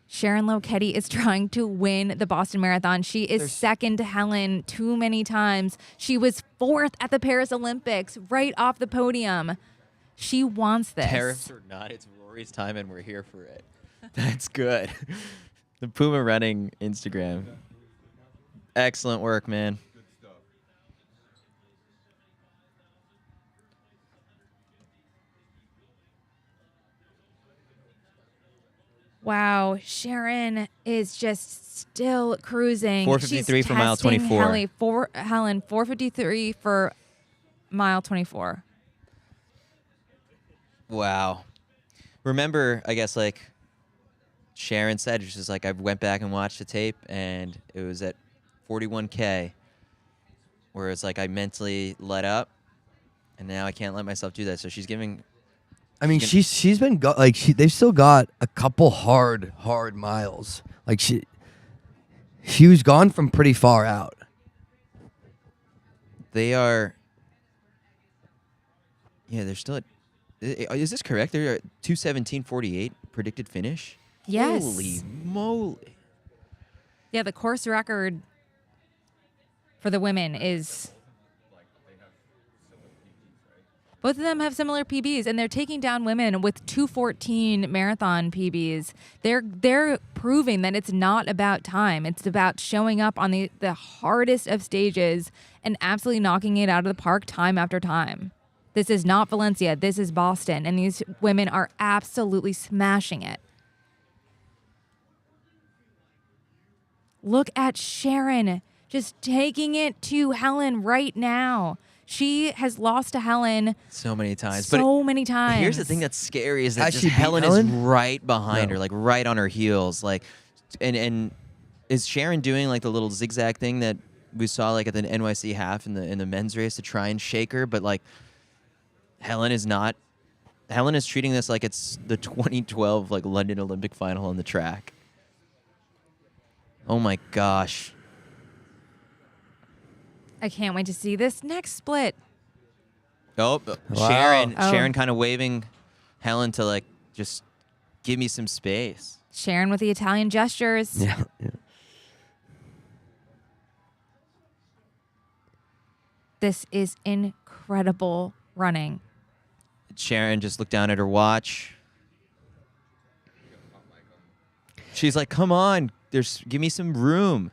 Sharon Letti is trying to win the Boston Marathon. She is second to Helen too many times. She was 4th at the Paris Olympics, right off the podium. She wants this. Tariffs or not, it's Rory's time, and we're here for it. That's good. The Puma running Instagram. Excellent work, man. Wow, Sharon is just still cruising. 4:53 She's for mile testing 24. Helen, 4:53 for mile 24. Wow. Remember, I guess, like Sharon said, she's just like, I went back and watched the tape, and it was at 41K, where it's like I mentally let up, and now I can't let myself do that. So she's giving. I mean, she's been they've still got a couple hard miles. Like she was gone from pretty far out. They are. Yeah, they're still at. Is this correct? They're at 2:17:48 predicted finish. Yes. Holy moly! Yeah, the course record for the women is. Both of them have similar PBs, and they're taking down women with 2:14 marathon PBs. They're proving that it's not about time. It's about showing up on the hardest of stages and absolutely knocking it out of the park time after time. This is not Valencia. This is Boston, and these women are absolutely smashing it. Look at Sharon just taking it to Helen right now. She has lost to Helen so many times. Many times. Here's the thing that's scary is that Has just she beat Helen is Helen? right behind No. her, like right on her heels. Like, and is Sharon doing like the little zigzag thing that we saw like at the NYC half in the men's race to try and shake her? But like, Helen is not. Helen is treating this like it's the 2012 like London Olympic final on the track. Oh my gosh. I can't wait to see this next split. Oh, Wow. Sharon kind of waving Helen to like just give me some space. Sharon with the Italian gestures. Yeah. This is incredible running. Sharon just looked down at her watch. She's like, "Come on, give me some room."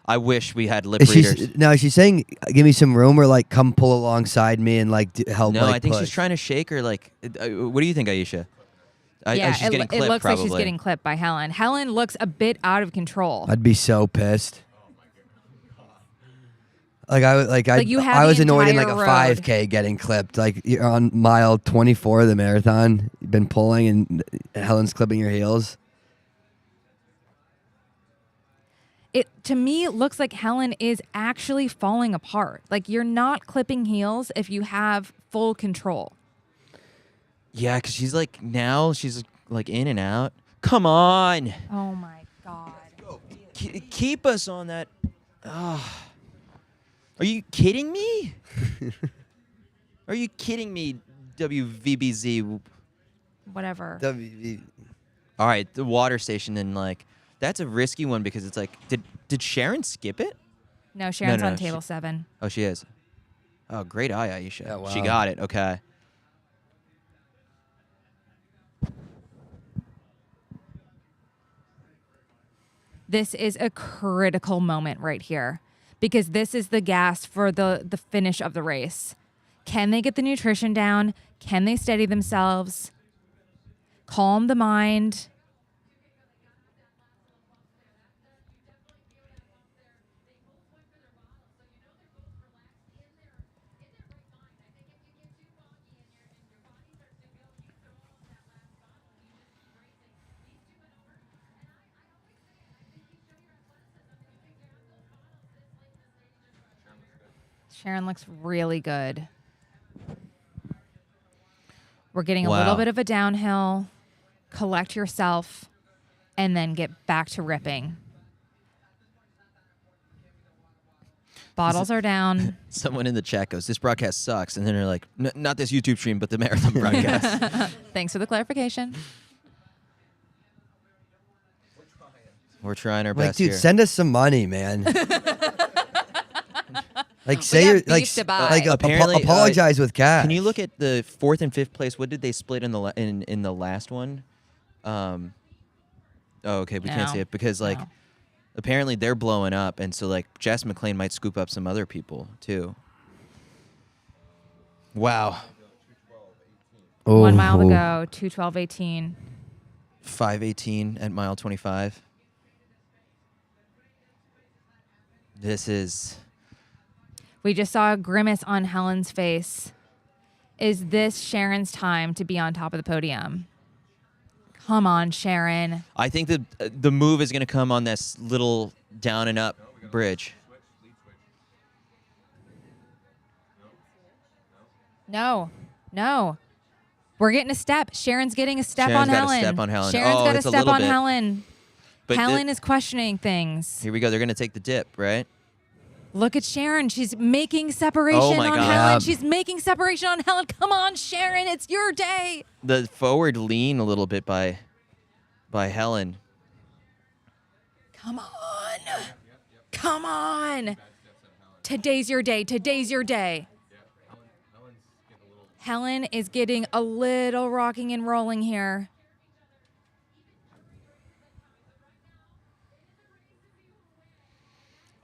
I wish we had lip readers. Now is she saying, "Give me some room," or like, "Come pull alongside me and like help"? No, like, I think push? she's trying to shake her. Like, what do you think, Aisha? She's getting clipped, it looks probably. like she's getting clipped by Helen. Helen looks a bit out of control. I'd be so pissed. you have I the was annoyed in like a entire road. 5K getting clipped. Like you're on mile 24 of the marathon, you've been pulling, and Helen's clipping your heels. To me, it looks like Helen is actually falling apart. Like, you're not clipping heels if you have full control. Yeah, because she's like she's like in and out. Come on, Oh my God. keep us on that. Are you kidding me? Are you kidding me, WVBZ? Whatever. All right, the water station, and like that's a risky one because it's like, did Sharon skip it? No, Sharon's No, on table 7. Oh, she is. Oh, great eye, Aisha. Yeah, wow. She got it. Okay. This is a critical moment right here because this is the gas for the finish of the race. Can they get the nutrition down? Can they steady themselves? Calm the mind? Sharon looks really good. We're getting a Wow. little bit of a downhill. Collect yourself, and then get back to ripping. Bottles are down. Someone in the chat goes, "This broadcast sucks," and then they're like, "Not this YouTube stream, but the marathon broadcast." Thanks for the clarification. We're trying our Like, best dude, here. send us some money, man. Like, say got you're beef like, to buy. like Apparently, apologize with cash. Can you look at the 4th and 5th place? What did they split in the in the last one? Oh, okay, we can't No. see it because like No. apparently they're blowing up, and so like Jess McClain might scoop up some other people too. Wow, 1 mile to Oh. go. 2:12:18. 5:18 at mile 25. This is We just saw a grimace on Helen's face. Is this Sharon's time to be on top of the podium? Come on, Sharon. I think the move is going to come on this little down and up bridge. No. We're getting a step. Sharon's getting a step Sharon's on got a Helen. step on Helen. Sharon's Oh, got a it's a step little on bit. Helen. But Helen is questioning things. here we go. They're going to take the dip, right? Look at Sharon. She's making separation Oh my on God. Helen. Yeah. She's making separation on Helen. Come on, Sharon. It's your day. The forward lean a little bit by Helen. Come on. Come on. Today's your day. Today's your day. Helen is getting a little rocking and rolling here.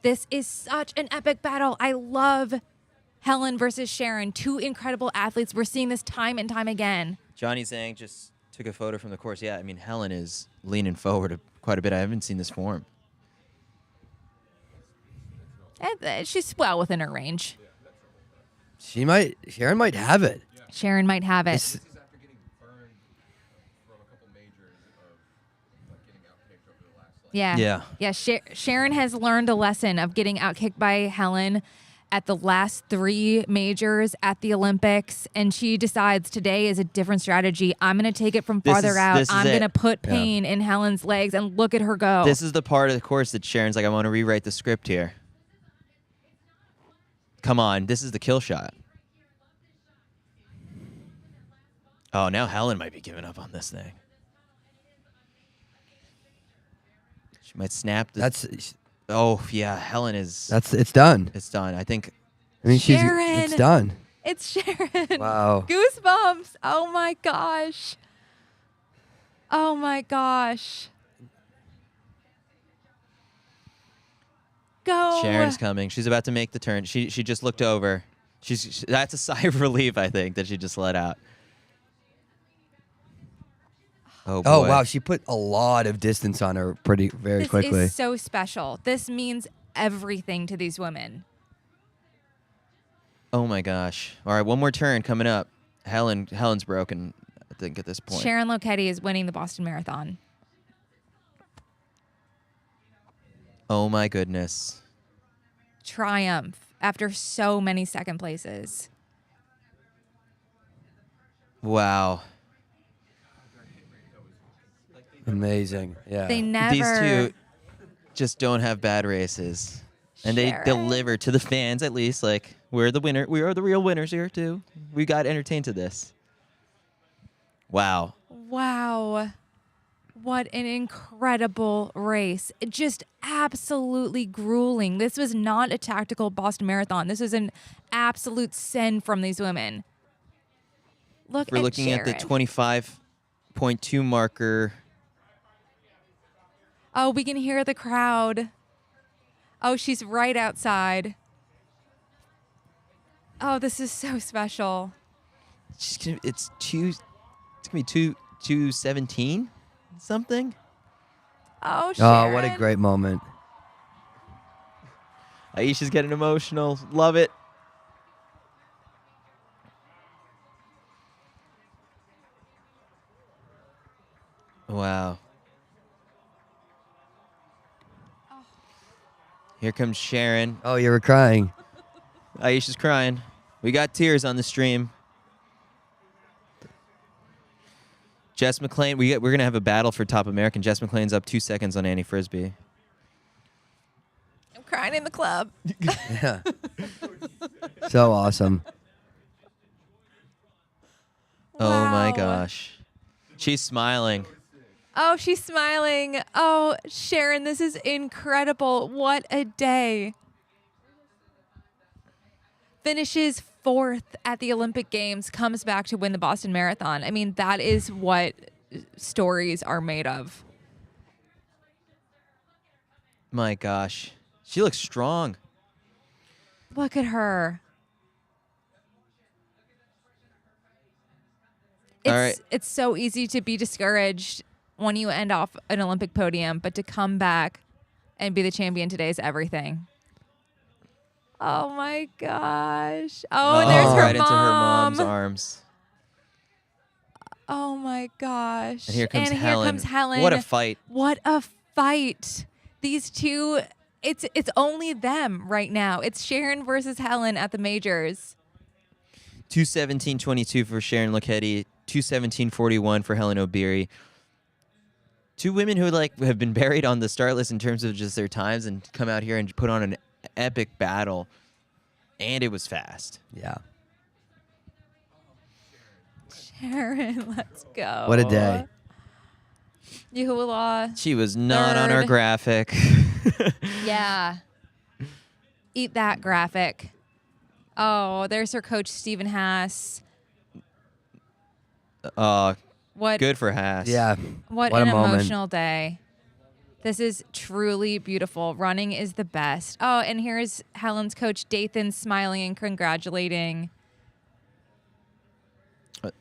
This is such an epic battle. I love Helen versus Sharon. Two incredible athletes. We're seeing this time and time again. Johnny Zhang just took a photo from the course. Yeah, I mean, Helen is leaning forward quite a bit. I haven't seen this form. She's well within her range. Sharon might have it. Sharon might have it. It's- After getting burned from a couple majors of getting outkicked over the last Yeah. Sharon has learned a lesson of getting outkicked by Helen at the last 3 majors at the Olympics, and she decides today is a different strategy. I'm going to take it from farther out. this is I'm it. going to put pain in Helen's legs, and look at her go. This is the part of the course that Sharon's like, I want to rewrite the script here. Come on, this is the kill shot. Oh, now Helen might be giving up on this thing. She might snap. Oh yeah, Helen is. it's done. It's done. I think. I mean, Sharon. it's done. It's Sharon. Wow. Goosebumps. Oh my gosh. Oh my gosh. Go. Sharon's coming. She's about to make the turn. She just looked over. That's a sigh of relief, I think, that she just let out. Oh, boy. Oh wow, she put a lot of distance on her very quickly. This is so special. This means everything to these women. Oh my gosh. All right, one more turn coming up. Helen's broken, I think, at this point. Sharon Letti is winning the Boston Marathon. Oh my goodness. Triumph after so many second places. Wow. Amazing. Yeah. They never. These two just don't have bad races. And they Sharon. deliver to the fans, at least. Like, we're the winner. We are the real winners here, too. We got entertained to this. Wow. Wow. What an incredible race. Just absolutely grueling. This was not a tactical Boston Marathon. This was an absolute sin from these women. Look We're at looking Sharon. at the 25.2 marker. Oh, we can hear the crowd. Oh, she's right outside. Oh, this is so special. It's gonna be 2:17 something. Oh, Sharon. Oh, what a great moment. Aisha's getting emotional. Love it. Wow. Here comes Sharon. Oh, you were crying. Aisha's crying. We got tears on the stream. Jess McClain, we're going to have a battle for top American. Jess McClain's up 2 seconds on Annie Frisbee. I'm crying in the club. Yeah. So awesome. Oh my Wow. gosh. She's smiling. Oh, she's smiling. Oh, Sharon, this is incredible. What a day. Finishes 4th at the Olympic Games, comes back to win the Boston Marathon. I mean, that is what stories are made of. My gosh. She looks strong. Look at her. All right. It's so easy to be discouraged when you end off an Olympic podium, but to come back and be the champion today is everything. Oh my gosh. Oh, and there's her right mom. into her mom's arms. Oh my gosh. And here comes and Helen. Here comes Helen. What a fight. What a fight. These two, it's only them right now. It's Sharon versus Helen at the majors. 2:17:22 for Sharon Letti, 2:17:41 for Helen Obiri. Two women who have been buried on the start list in terms of just their times and come out here and put on an epic battle, and it was fast. Yeah. Sharon, let's go. What a day. Yehulah. She was not on our Third. graphic. Yeah. Eat that graphic. Oh, there's her coach, Stephen Haas. What Good for Haas. Yeah. What What an a moment. emotional day. This is truly beautiful. Running is the best. Oh, and here's Helen's coach, Dathan, smiling and congratulating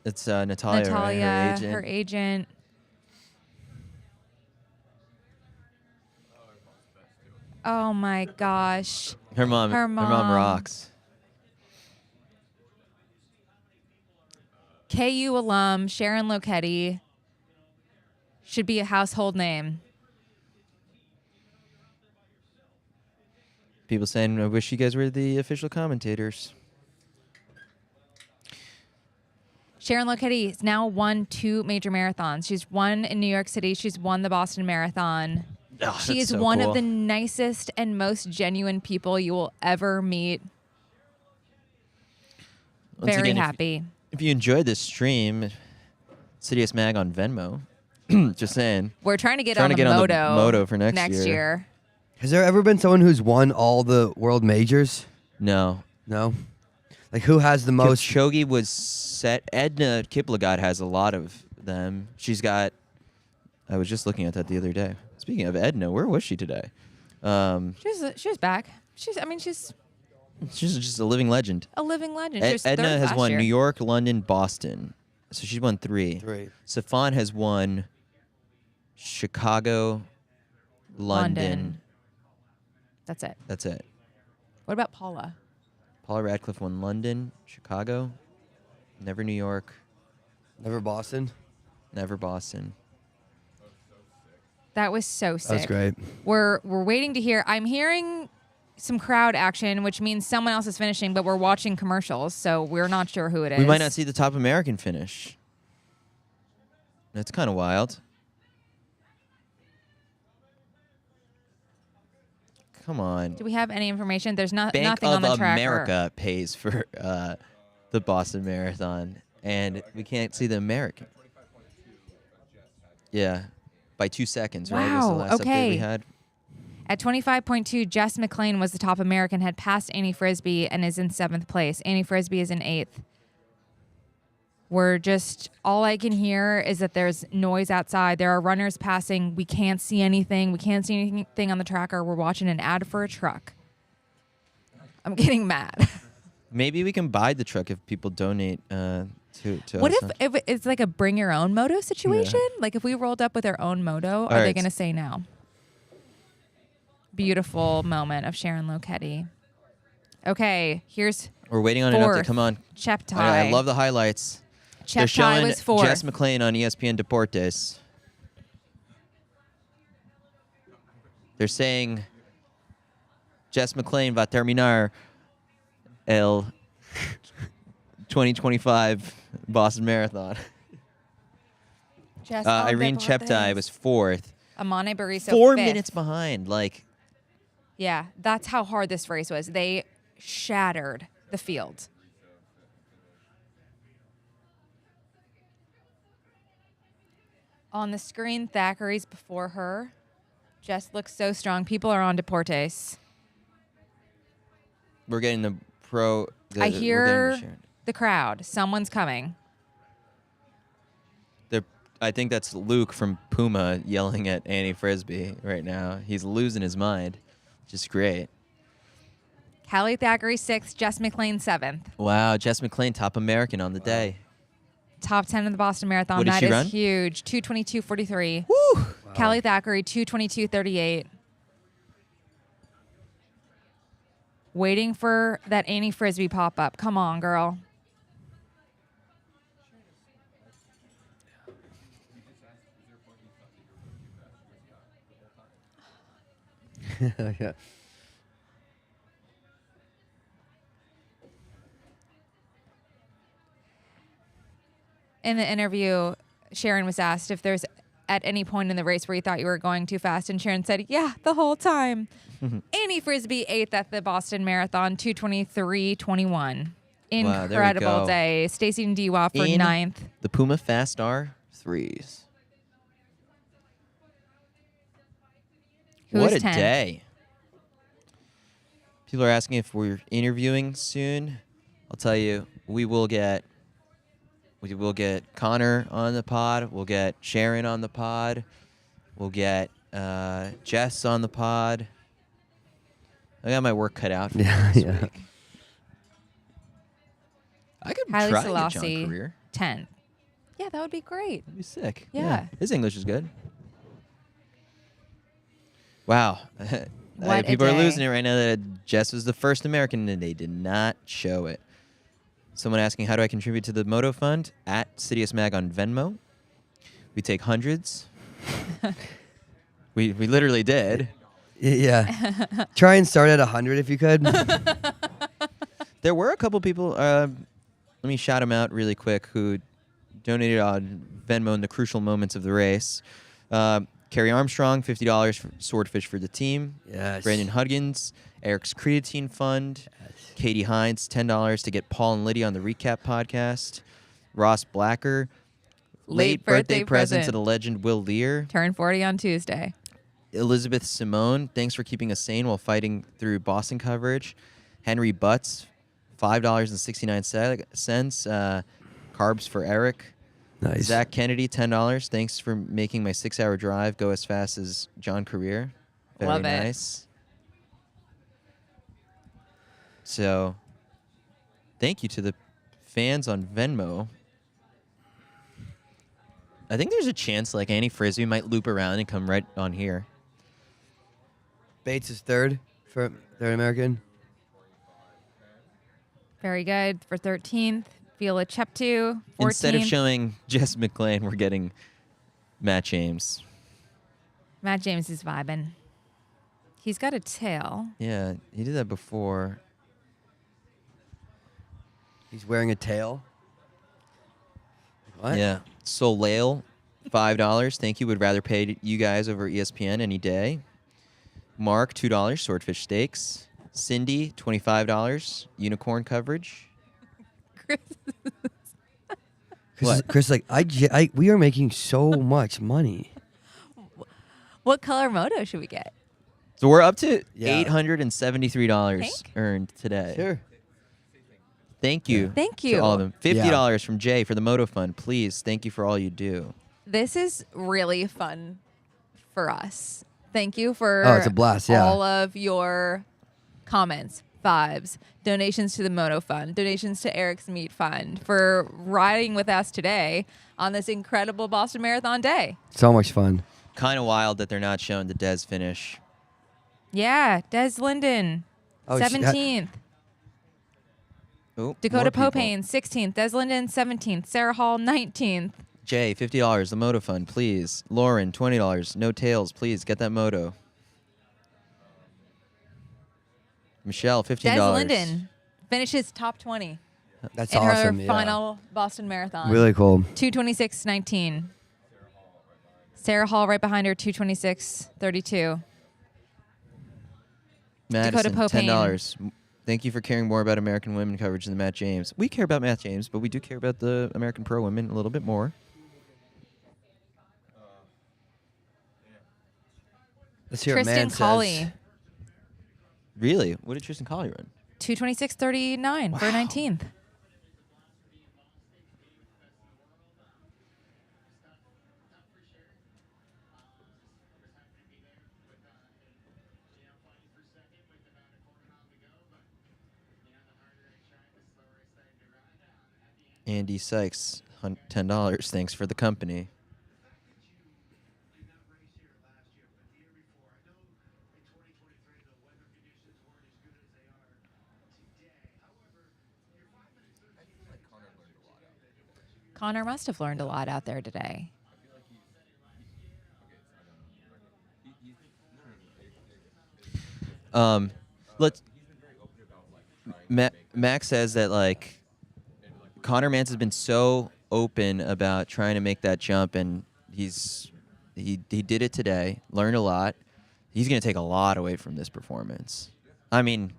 It's Natalia, Natalia, right? Her her agent. agent. Oh my gosh. Her mom rocks. KU alum Sharon Letti should be a household name. People saying, I wish you guys were the official commentators. Sharon Letti has now won 2 major marathons. She's won in New York City. She's won the Boston Marathon. Oh, She that's is so one cool. of the nicest and most genuine people you will ever meet. Once Very again, happy. If you enjoyed this stream, CITIUS Mag on Venmo. Just saying. We're trying to get Trying on to the get on the moto, moto for next year. year. Has there ever been someone who's won all the world majors? No. No. Like who has the most? Kipchoge was set. Edna Kiplagat has a lot of them. She's got. I was just looking at that the other day. Speaking of Edna, where was she today? She was back. She's She's just a living legend. a living legend. She was Edna third has last won year. New York, London, Boston. So she's won 3. 3. Safan has won Chicago, London. That's it. That's it. What about Paula? Paula Radcliffe won London, Chicago, never New York, Never Boston. never Boston. That was so sick. That's great. We're waiting to hear. I'm hearing some crowd action, which means someone else is finishing, but we're watching commercials, so we're not sure who it is. We might not see the top American finish. That's kind of wild. Come on. Do we have any information? There's Bank nothing of on the tracker. America pays for the Boston Marathon, and we can't see the American. Yeah, by 2 seconds, right? Was the Wow, last update we okay. had. At 25.2, Jess McClain was the top American, had passed Annie Frisbee, and is in 7th place. Annie Frisbee is in 8th. All I can hear is that there's noise outside. There are runners passing. We can't see anything. We can't see anything on the tracker. We're watching an ad for a truck. I'm getting mad. Maybe we can buy the truck if people donate to What us. if it's like a bring your own moto situation? Like if we rolled up with our own moto, are they right. going to say no? Beautiful moment of Sharon Letti. Okay, here's We're waiting on an update. fourth. Come on. Cheptai. I love the highlights. They're Cheptai showing was 4th. Jess McClain on ESPN Deportes. They're saying Jess McClain va terminar L 2025 Boston Marathon. Just Irene Cheptai was fourth. Amane Barriso 4 fifth. minutes behind. Like, Yeah, that's how hard this race was. They shattered the field. On the screen, Thackeray's before her. Jess looks so strong. People are on Deportes. we're getting the pro. I we're getting hear the Sharon. the crowd. Someone's coming. I think that's Luke from Puma yelling at Annie Frisbee right now. He's losing his mind. Just great. Callie Thackeray 6th, Jess McLean 7th. Wow, Jess McLean, top American on the day. Top 10 in the Boston Marathon. What did That she is run? huge. 2:22:43. Woo! Callie Thackeray 2:22:38. Waiting for that Annie Frisbee pop up. Come on, girl. Yeah. In the interview, Sharon was asked if there's at any point in the race where you thought you were going too fast, and Sharon said, yeah, the whole time. Annie Frisbee 8th at the Boston Marathon, 2:23:21. Incredible go. day. Stacey Ndiwa for In 9th. The Puma Fast R3s. Who's What a 10th? day. People are asking if we're interviewing soon. I'll tell you, we will get Connor on the pod. We'll get Sharon on the pod. We'll get Jess on the pod. I got my work cut out for me Yeah, this yeah. week. I could Haile try to get John Selassie, Korir. 10th. Yeah, that would be great. That'd be sick. Yeah. His English is good. Wow. What a People are day. losing it right now that Jess was the first American and they did not show it. Someone asking, how do I contribute to the Moto Fund? At CITIUS Mag on Venmo. We take hundreds. we literally did. Yeah. Try and start at 100 if you could. There were a couple people, let me shout them out really quick, who donated on Venmo in the crucial moments of the race. Carrie Armstrong, $50 for Swordfish for the team. Yes. Brandon Huggins, Eric's Creatine Fund. Katie Hines, $10 to get Paul and Lydia on the Recap podcast. Ross Blacker, Late birthday present to present. the legend Will Lear. Turn 40 on Tuesday. Elizabeth Simone, thanks for keeping us sane while fighting through Boston coverage. Henry Butts, $5.69. Carbs for Eric. Nice. Zach Kennedy, $10. Thanks for making my 6-hour drive go as fast as John Korir. Very Love it. nice. So, thank you to the fans on Venmo. I think there's a chance like Annie Frisbee might loop around and come right on here. Bates is third American. Very good. For 13th, Viola Cheptu, 14th. Instead of showing Jess McLean, we're getting Matt James. Matt James is vibing. He's got a tail. Yeah, he did that before. He's wearing a tail. What? Yeah. Soleil, $5. Thank you. Would rather pay you guys over ESPN any day. Mark, $2. Swordfish Steaks. Cindy, $25. Unicorn coverage. What? Chris, like we are making so much money. What color moto should we get? So we're up to Yeah. $873 Pink? earned today. Sure. Thank you. Thank To you. all of them. $50 from Jay for the Moto Fund. Please, thank you for all you do. This is really fun for us. Thank you for Oh, it's a blast, yeah. all of your comments, vibes, donations to the Moto Fund, donations to Eric's Meat Fund, for riding with us today on this incredible Boston Marathon day. So much fun. Kind of wild that they're not showing the Des finish. Yeah, Des Linden, Oh, 17th. Oh, Dakota more people. Popane, 16th. Des Linden, 17th. Sarah Hall, 19th. Jay, $50. The Moto Fund, please. Lauren, $20. No tails, please. Get that moto. Michelle, $15. Des Linden, Finishes top 20 That's in awesome. her yeah. final Boston Marathon. Really cool. 2:26:19. Sarah Hall right behind her, 2:26:32. Madison, Popane. $10. Thank you for caring more about American women coverage than Matt James. We care about Matt James, but we do care about the American pro women a little bit more. Let's hear what Tristan man Colley, says. Really? What did Tristan Colley run? 2:26:39 for 19th. Andy Sykes, $10. Thanks for the company. Connor must have learned a lot out there today. Let's. Max says that like Connor Mance has been so open about trying to make that jump, and he did it today. Learned a lot. He's going to take a lot away from this performance. I mean,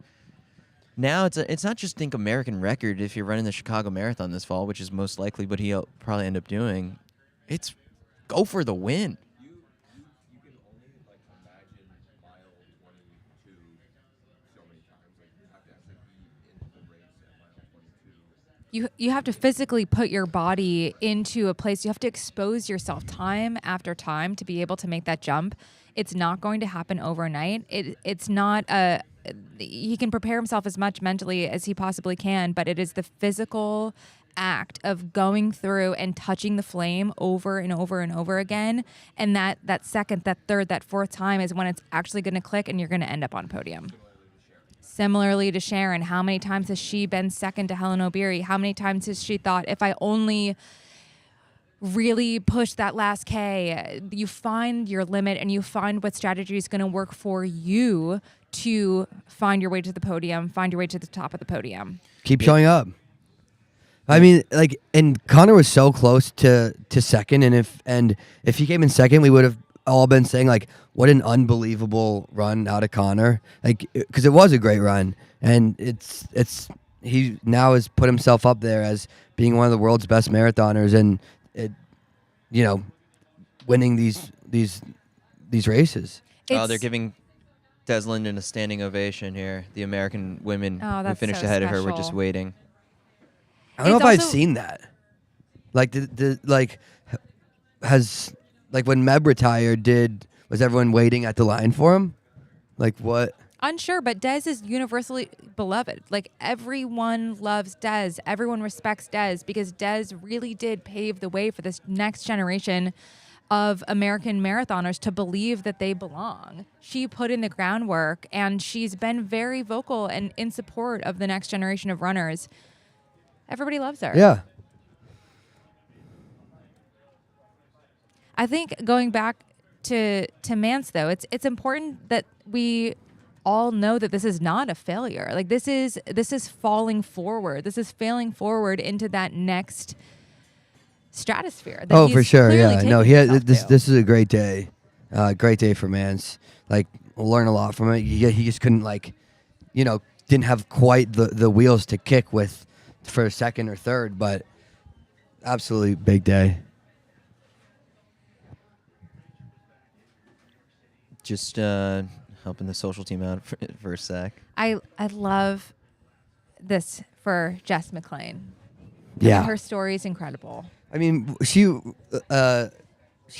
now it's not just think American record if you're running the Chicago Marathon this fall, which is most likely what he'll probably end up doing. It's go for the win. You can only like imagine mile 22 so many times. Like you have to actually be in the race at mile 22. You have to physically put your body into a place. You have to expose yourself time after time to be able to make that jump. It's not going to happen overnight. It's not a. He can prepare himself as much mentally as he possibly can, but it is the physical act of going through and touching the flame over and over and over again. And that second, that third, that fourth time is when it's actually going to click and you're going to end up on podium. Similarly to Sharon, how many times has she been second to Helen Obiri? How many times has she thought, if I only really push that last K, you find your limit and you find what strategy is going to work for you to find your way to the podium, find your way to the top of the podium. Keep showing up. I mean, like, and Connor was so close to second, and if he came in second, we would have all been saying like, what an unbelievable run out of Connor, like, because it was a great run, and it's he now has put himself up there as being one of the world's best marathoners, and winning these races. They're giving Des Linden a standing ovation here. The American women who finished so ahead of her were just special. waiting. I don't know It's if I've also- seen that. Like, has when Meb retired, was everyone waiting at the line for him? Like, what? Unsure, but Des is universally beloved. Like, everyone loves Des. Everyone respects Des because Des really did pave the way for this next generation of American marathoners to believe that they belong. She put in the groundwork, and she's been very vocal and in support of the next generation of runners. Everybody loves her. Yeah. I think going back to Mance, though, it's important that we all know that this is not a failure. Like, this is falling forward. This is failing forward into that next stratosphere. That Oh, he's for sure. clearly Yeah. No, taking himself this to. this is a great day. Great day for Mance. Like, we'll learn a lot from it. He just couldn't didn't have quite the wheels to kick with for second or third, but absolutely big day. Just helping the social team out for a sec. I love this for Jess McLean. Yeah. Her story is incredible. I mean, she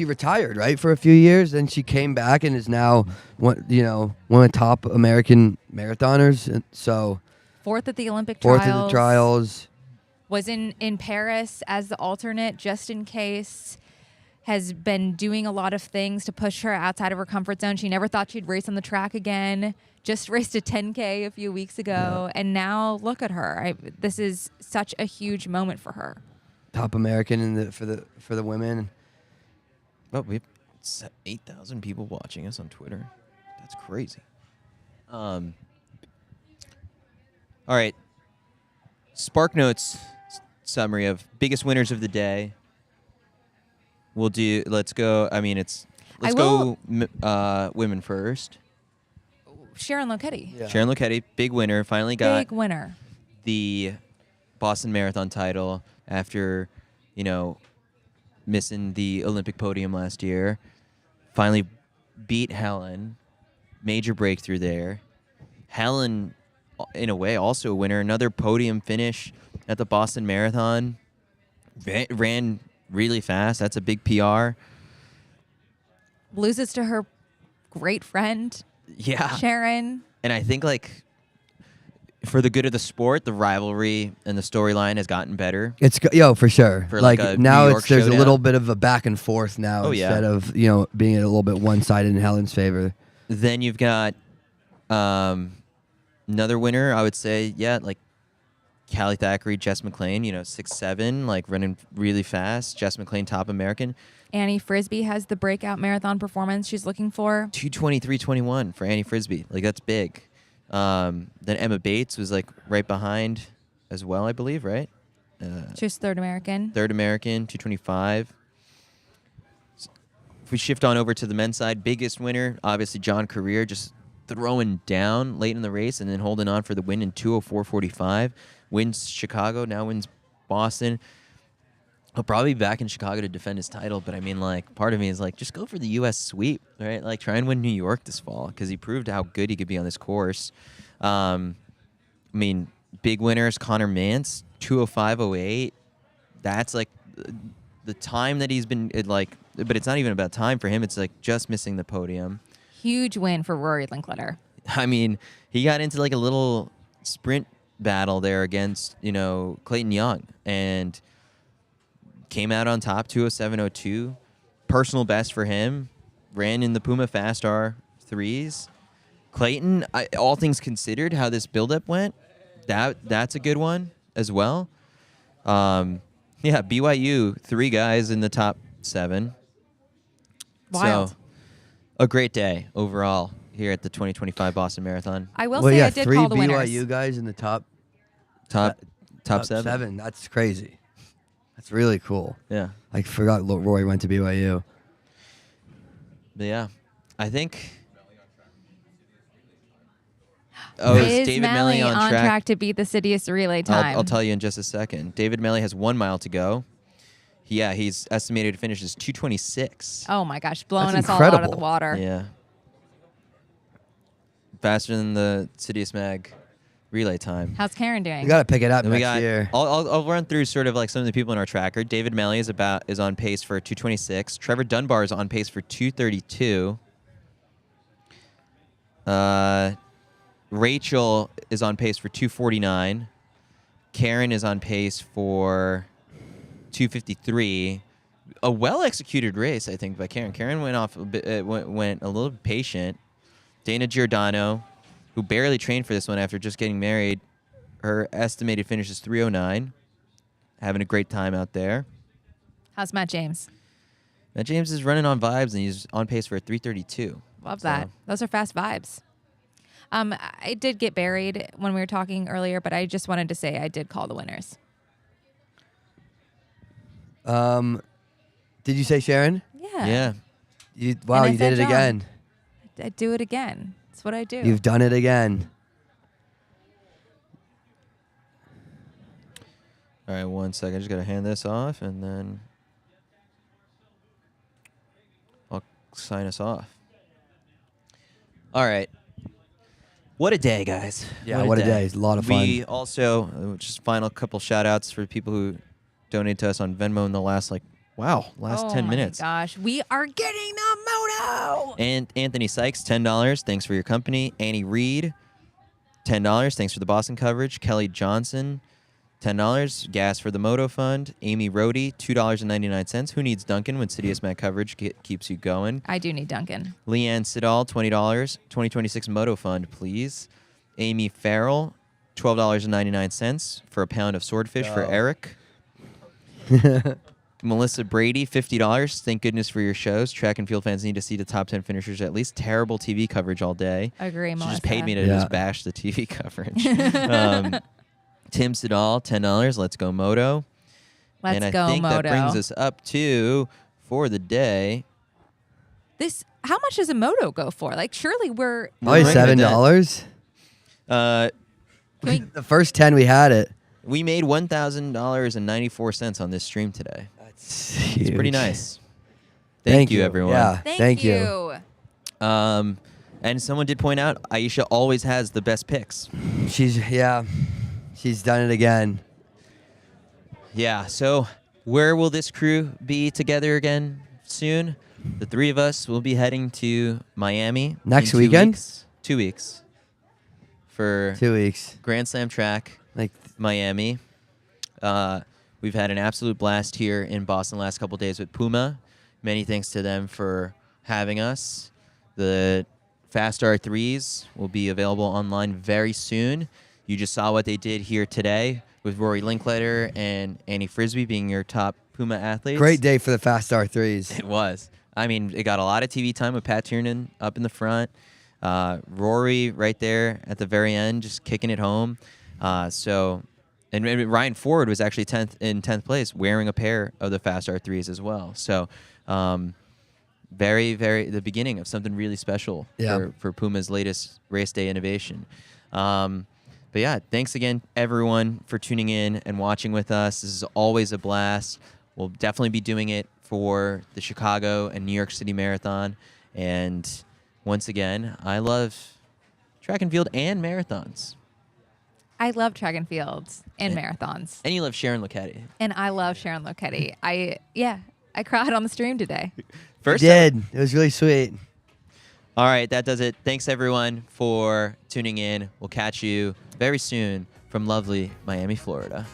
retired, right, for a few years, then she came back and is now one of the top American marathoners. And so Fourth at the Olympic fourth trials. at the trials. Was in Paris as the alternate just in case. Has been doing a lot of things to push her outside of her comfort zone. She never thought she'd race on the track again. Just raced a 10K a few weeks ago. And now look at her. This is such a huge moment for her. Top American for the women. Oh, we have 8,000 people watching us on Twitter. That's crazy. All right. Spark Notes summary of biggest winners of the day. We'll do. Let's go. I mean, it's. Let's go. Women first. Sharon Letti. Yeah. Sharon Letti, big winner. Finally got Big winner. the Boston Marathon title after, missing the Olympic podium last year. Finally beat Helen. Major breakthrough there. Helen, in a way, also a winner. Another podium finish at the Boston Marathon. Ran really fast. That's a big PR. Loses to her great friend, Yeah. Sharon. And I think, for the good of the sport, the rivalry and the storyline has gotten better. It's for sure. For, like, a now New York there's showdown. a little bit of a back and forth now Oh, yeah. instead of being a little bit one-sided in Helen's favor. Then you've got another winner, I would say, Callie Thackeray, Jess McLean, 6'7", running really fast. Jess McLean, top American. Annie Frisbee has the breakout marathon performance she's looking for. 2:23:21 for Annie Frisbee. That's big. Then Emma Bates was right behind as well, I believe, right? She's third American. Third American, 2:25. If we shift on over to the men's side, biggest winner, obviously John Korir, just throwing down late in the race and then holding on for the win in 2:04:45. Wins Chicago, now wins Boston. He'll probably be back in Chicago to defend his title, but I mean, part of me is just go for the U.S. sweep, right? Try and win New York this fall because he proved how good he could be on this course. Big winners, Connor Mance, 2:05:08. That's the time that he's been but it's not even about time for him. It's just missing the podium. Huge win for Rory Linkletter. He got into a little sprint battle there against, Clayton Young and came out on top, 2:07:02. Personal best for him. Ran in the Puma Fast R3s. Clayton, all things considered, how this buildup went, that's a good one as well. BYU, 3 guys in the top 7. Wild. So, a great day overall here at the 2025 Boston Marathon. I will say I did 3 call the BYU winners. guys in the top Top 7. That's crazy. That's really cool. Yeah. I forgot Roy went to BYU. But yeah, I think. Oh, is Is David Melly Melly on track? to beat the CITIUS relay time? I'll tell you in just a second. David Melly has 1 mile to go. He's estimated to finish as 2:26. Oh my gosh, blowing That's us all out of the incredible. water. Yeah. Faster than the CITIUS Mag relay time. How's Karen doing? You got to pick it up Then we next got. year. I'll run through sort of some of the people in our tracker. David Melly is on pace for 2:26. Trevor Dunbar is on pace for 2:32. Rachel is on pace for 2:49. Karen is on pace for 2:53. A well-executed race, I think, by Karen. Karen went off a bit, went a little patient. Dana Giordano, who barely trained for this one after just getting married, her estimated finish is 3:09. Having a great time out there. How's Matt James? Matt James is running on vibes, and he's on pace for a 3:32. Love that. Those are fast vibes. I did get buried when we were talking earlier, but I just wanted to say I did call the winners. Did you say Sharon? Yeah. Yeah. Wow, I you said did it John. again. I do it again. That's what I do. You've done it again. All right, 1 second. I just got to hand this off, and then I'll sign us off. All right. What a day, guys. Yeah, what a day. It's a lot of fun. We also, just final couple shout-outs for people who donated to us on Venmo in the last, 10 minutes. Oh, my gosh. We are getting the moto. And Anthony Sykes, $10. Thanks for your company. Annie Reed, $10. Thanks for the Boston coverage. Kelly Johnson, $10. Gas for the Moto Fund. Amy Rohde, $2.99. Who needs Duncan when CITIUS Mag coverage keeps you going? I do need Duncan. Leanne Siddall, $20. 2026 Moto Fund, please. Amy Farrell, $12.99 for a pound of swordfish for Eric. Melissa Brady, $50. Thank goodness for your shows. Track and field fans need to see the top 10 finishers at least. Terrible TV coverage all day. Agree, She Melissa. just paid me to Yeah. just bash the TV coverage. Tim Siddall, $10. Let's go Moto. Let's and I go think Moto. that brings us up to, for the day, How much does a Moto go for? Like, surely we're. Only right at that. $7. Can we- The first 10 we had it. we made $1,000.94 on this stream today. That's huge. It's pretty nice. Thank Thank you, you. everyone. Yeah. Thank you. And someone did point out Aisha always has the best picks. She's done it again. Yeah. So where will this crew be together again soon? The three of us will be heading to Miami Next in 2 weekend? weeks. 2 weeks for 2 weeks. Grand Slam track Like Miami. We've had an absolute blast here in Boston the last couple days with Puma. Many thanks to them for having us. The Fast R3s will be available online very soon. You just saw what they did here today with Rory Linkletter and Annie Frisbee being your top Puma athletes. great day for the Fast R3s. It was. I mean, it got a lot of TV time with Pat Tiernan up in the front. Rory right there at the very end, just kicking it home. And Ryan Ford was actually 10th place, wearing a pair of the Fast R3s as well. So, very, very the beginning of something really special for Puma's latest race day innovation. But yeah, thanks again, everyone, for tuning in and watching with us. This is always a blast. We'll definitely be doing it for the Chicago and New York City Marathon. And once again, I love track and field and marathons. I love track and fields and marathons. And you love Sharon Letti. And I love Sharon Letti. I cried on the stream today. First It was really sweet. All right, that does it. Thanks, everyone, for tuning in. We'll catch you very soon from lovely Miami, Florida.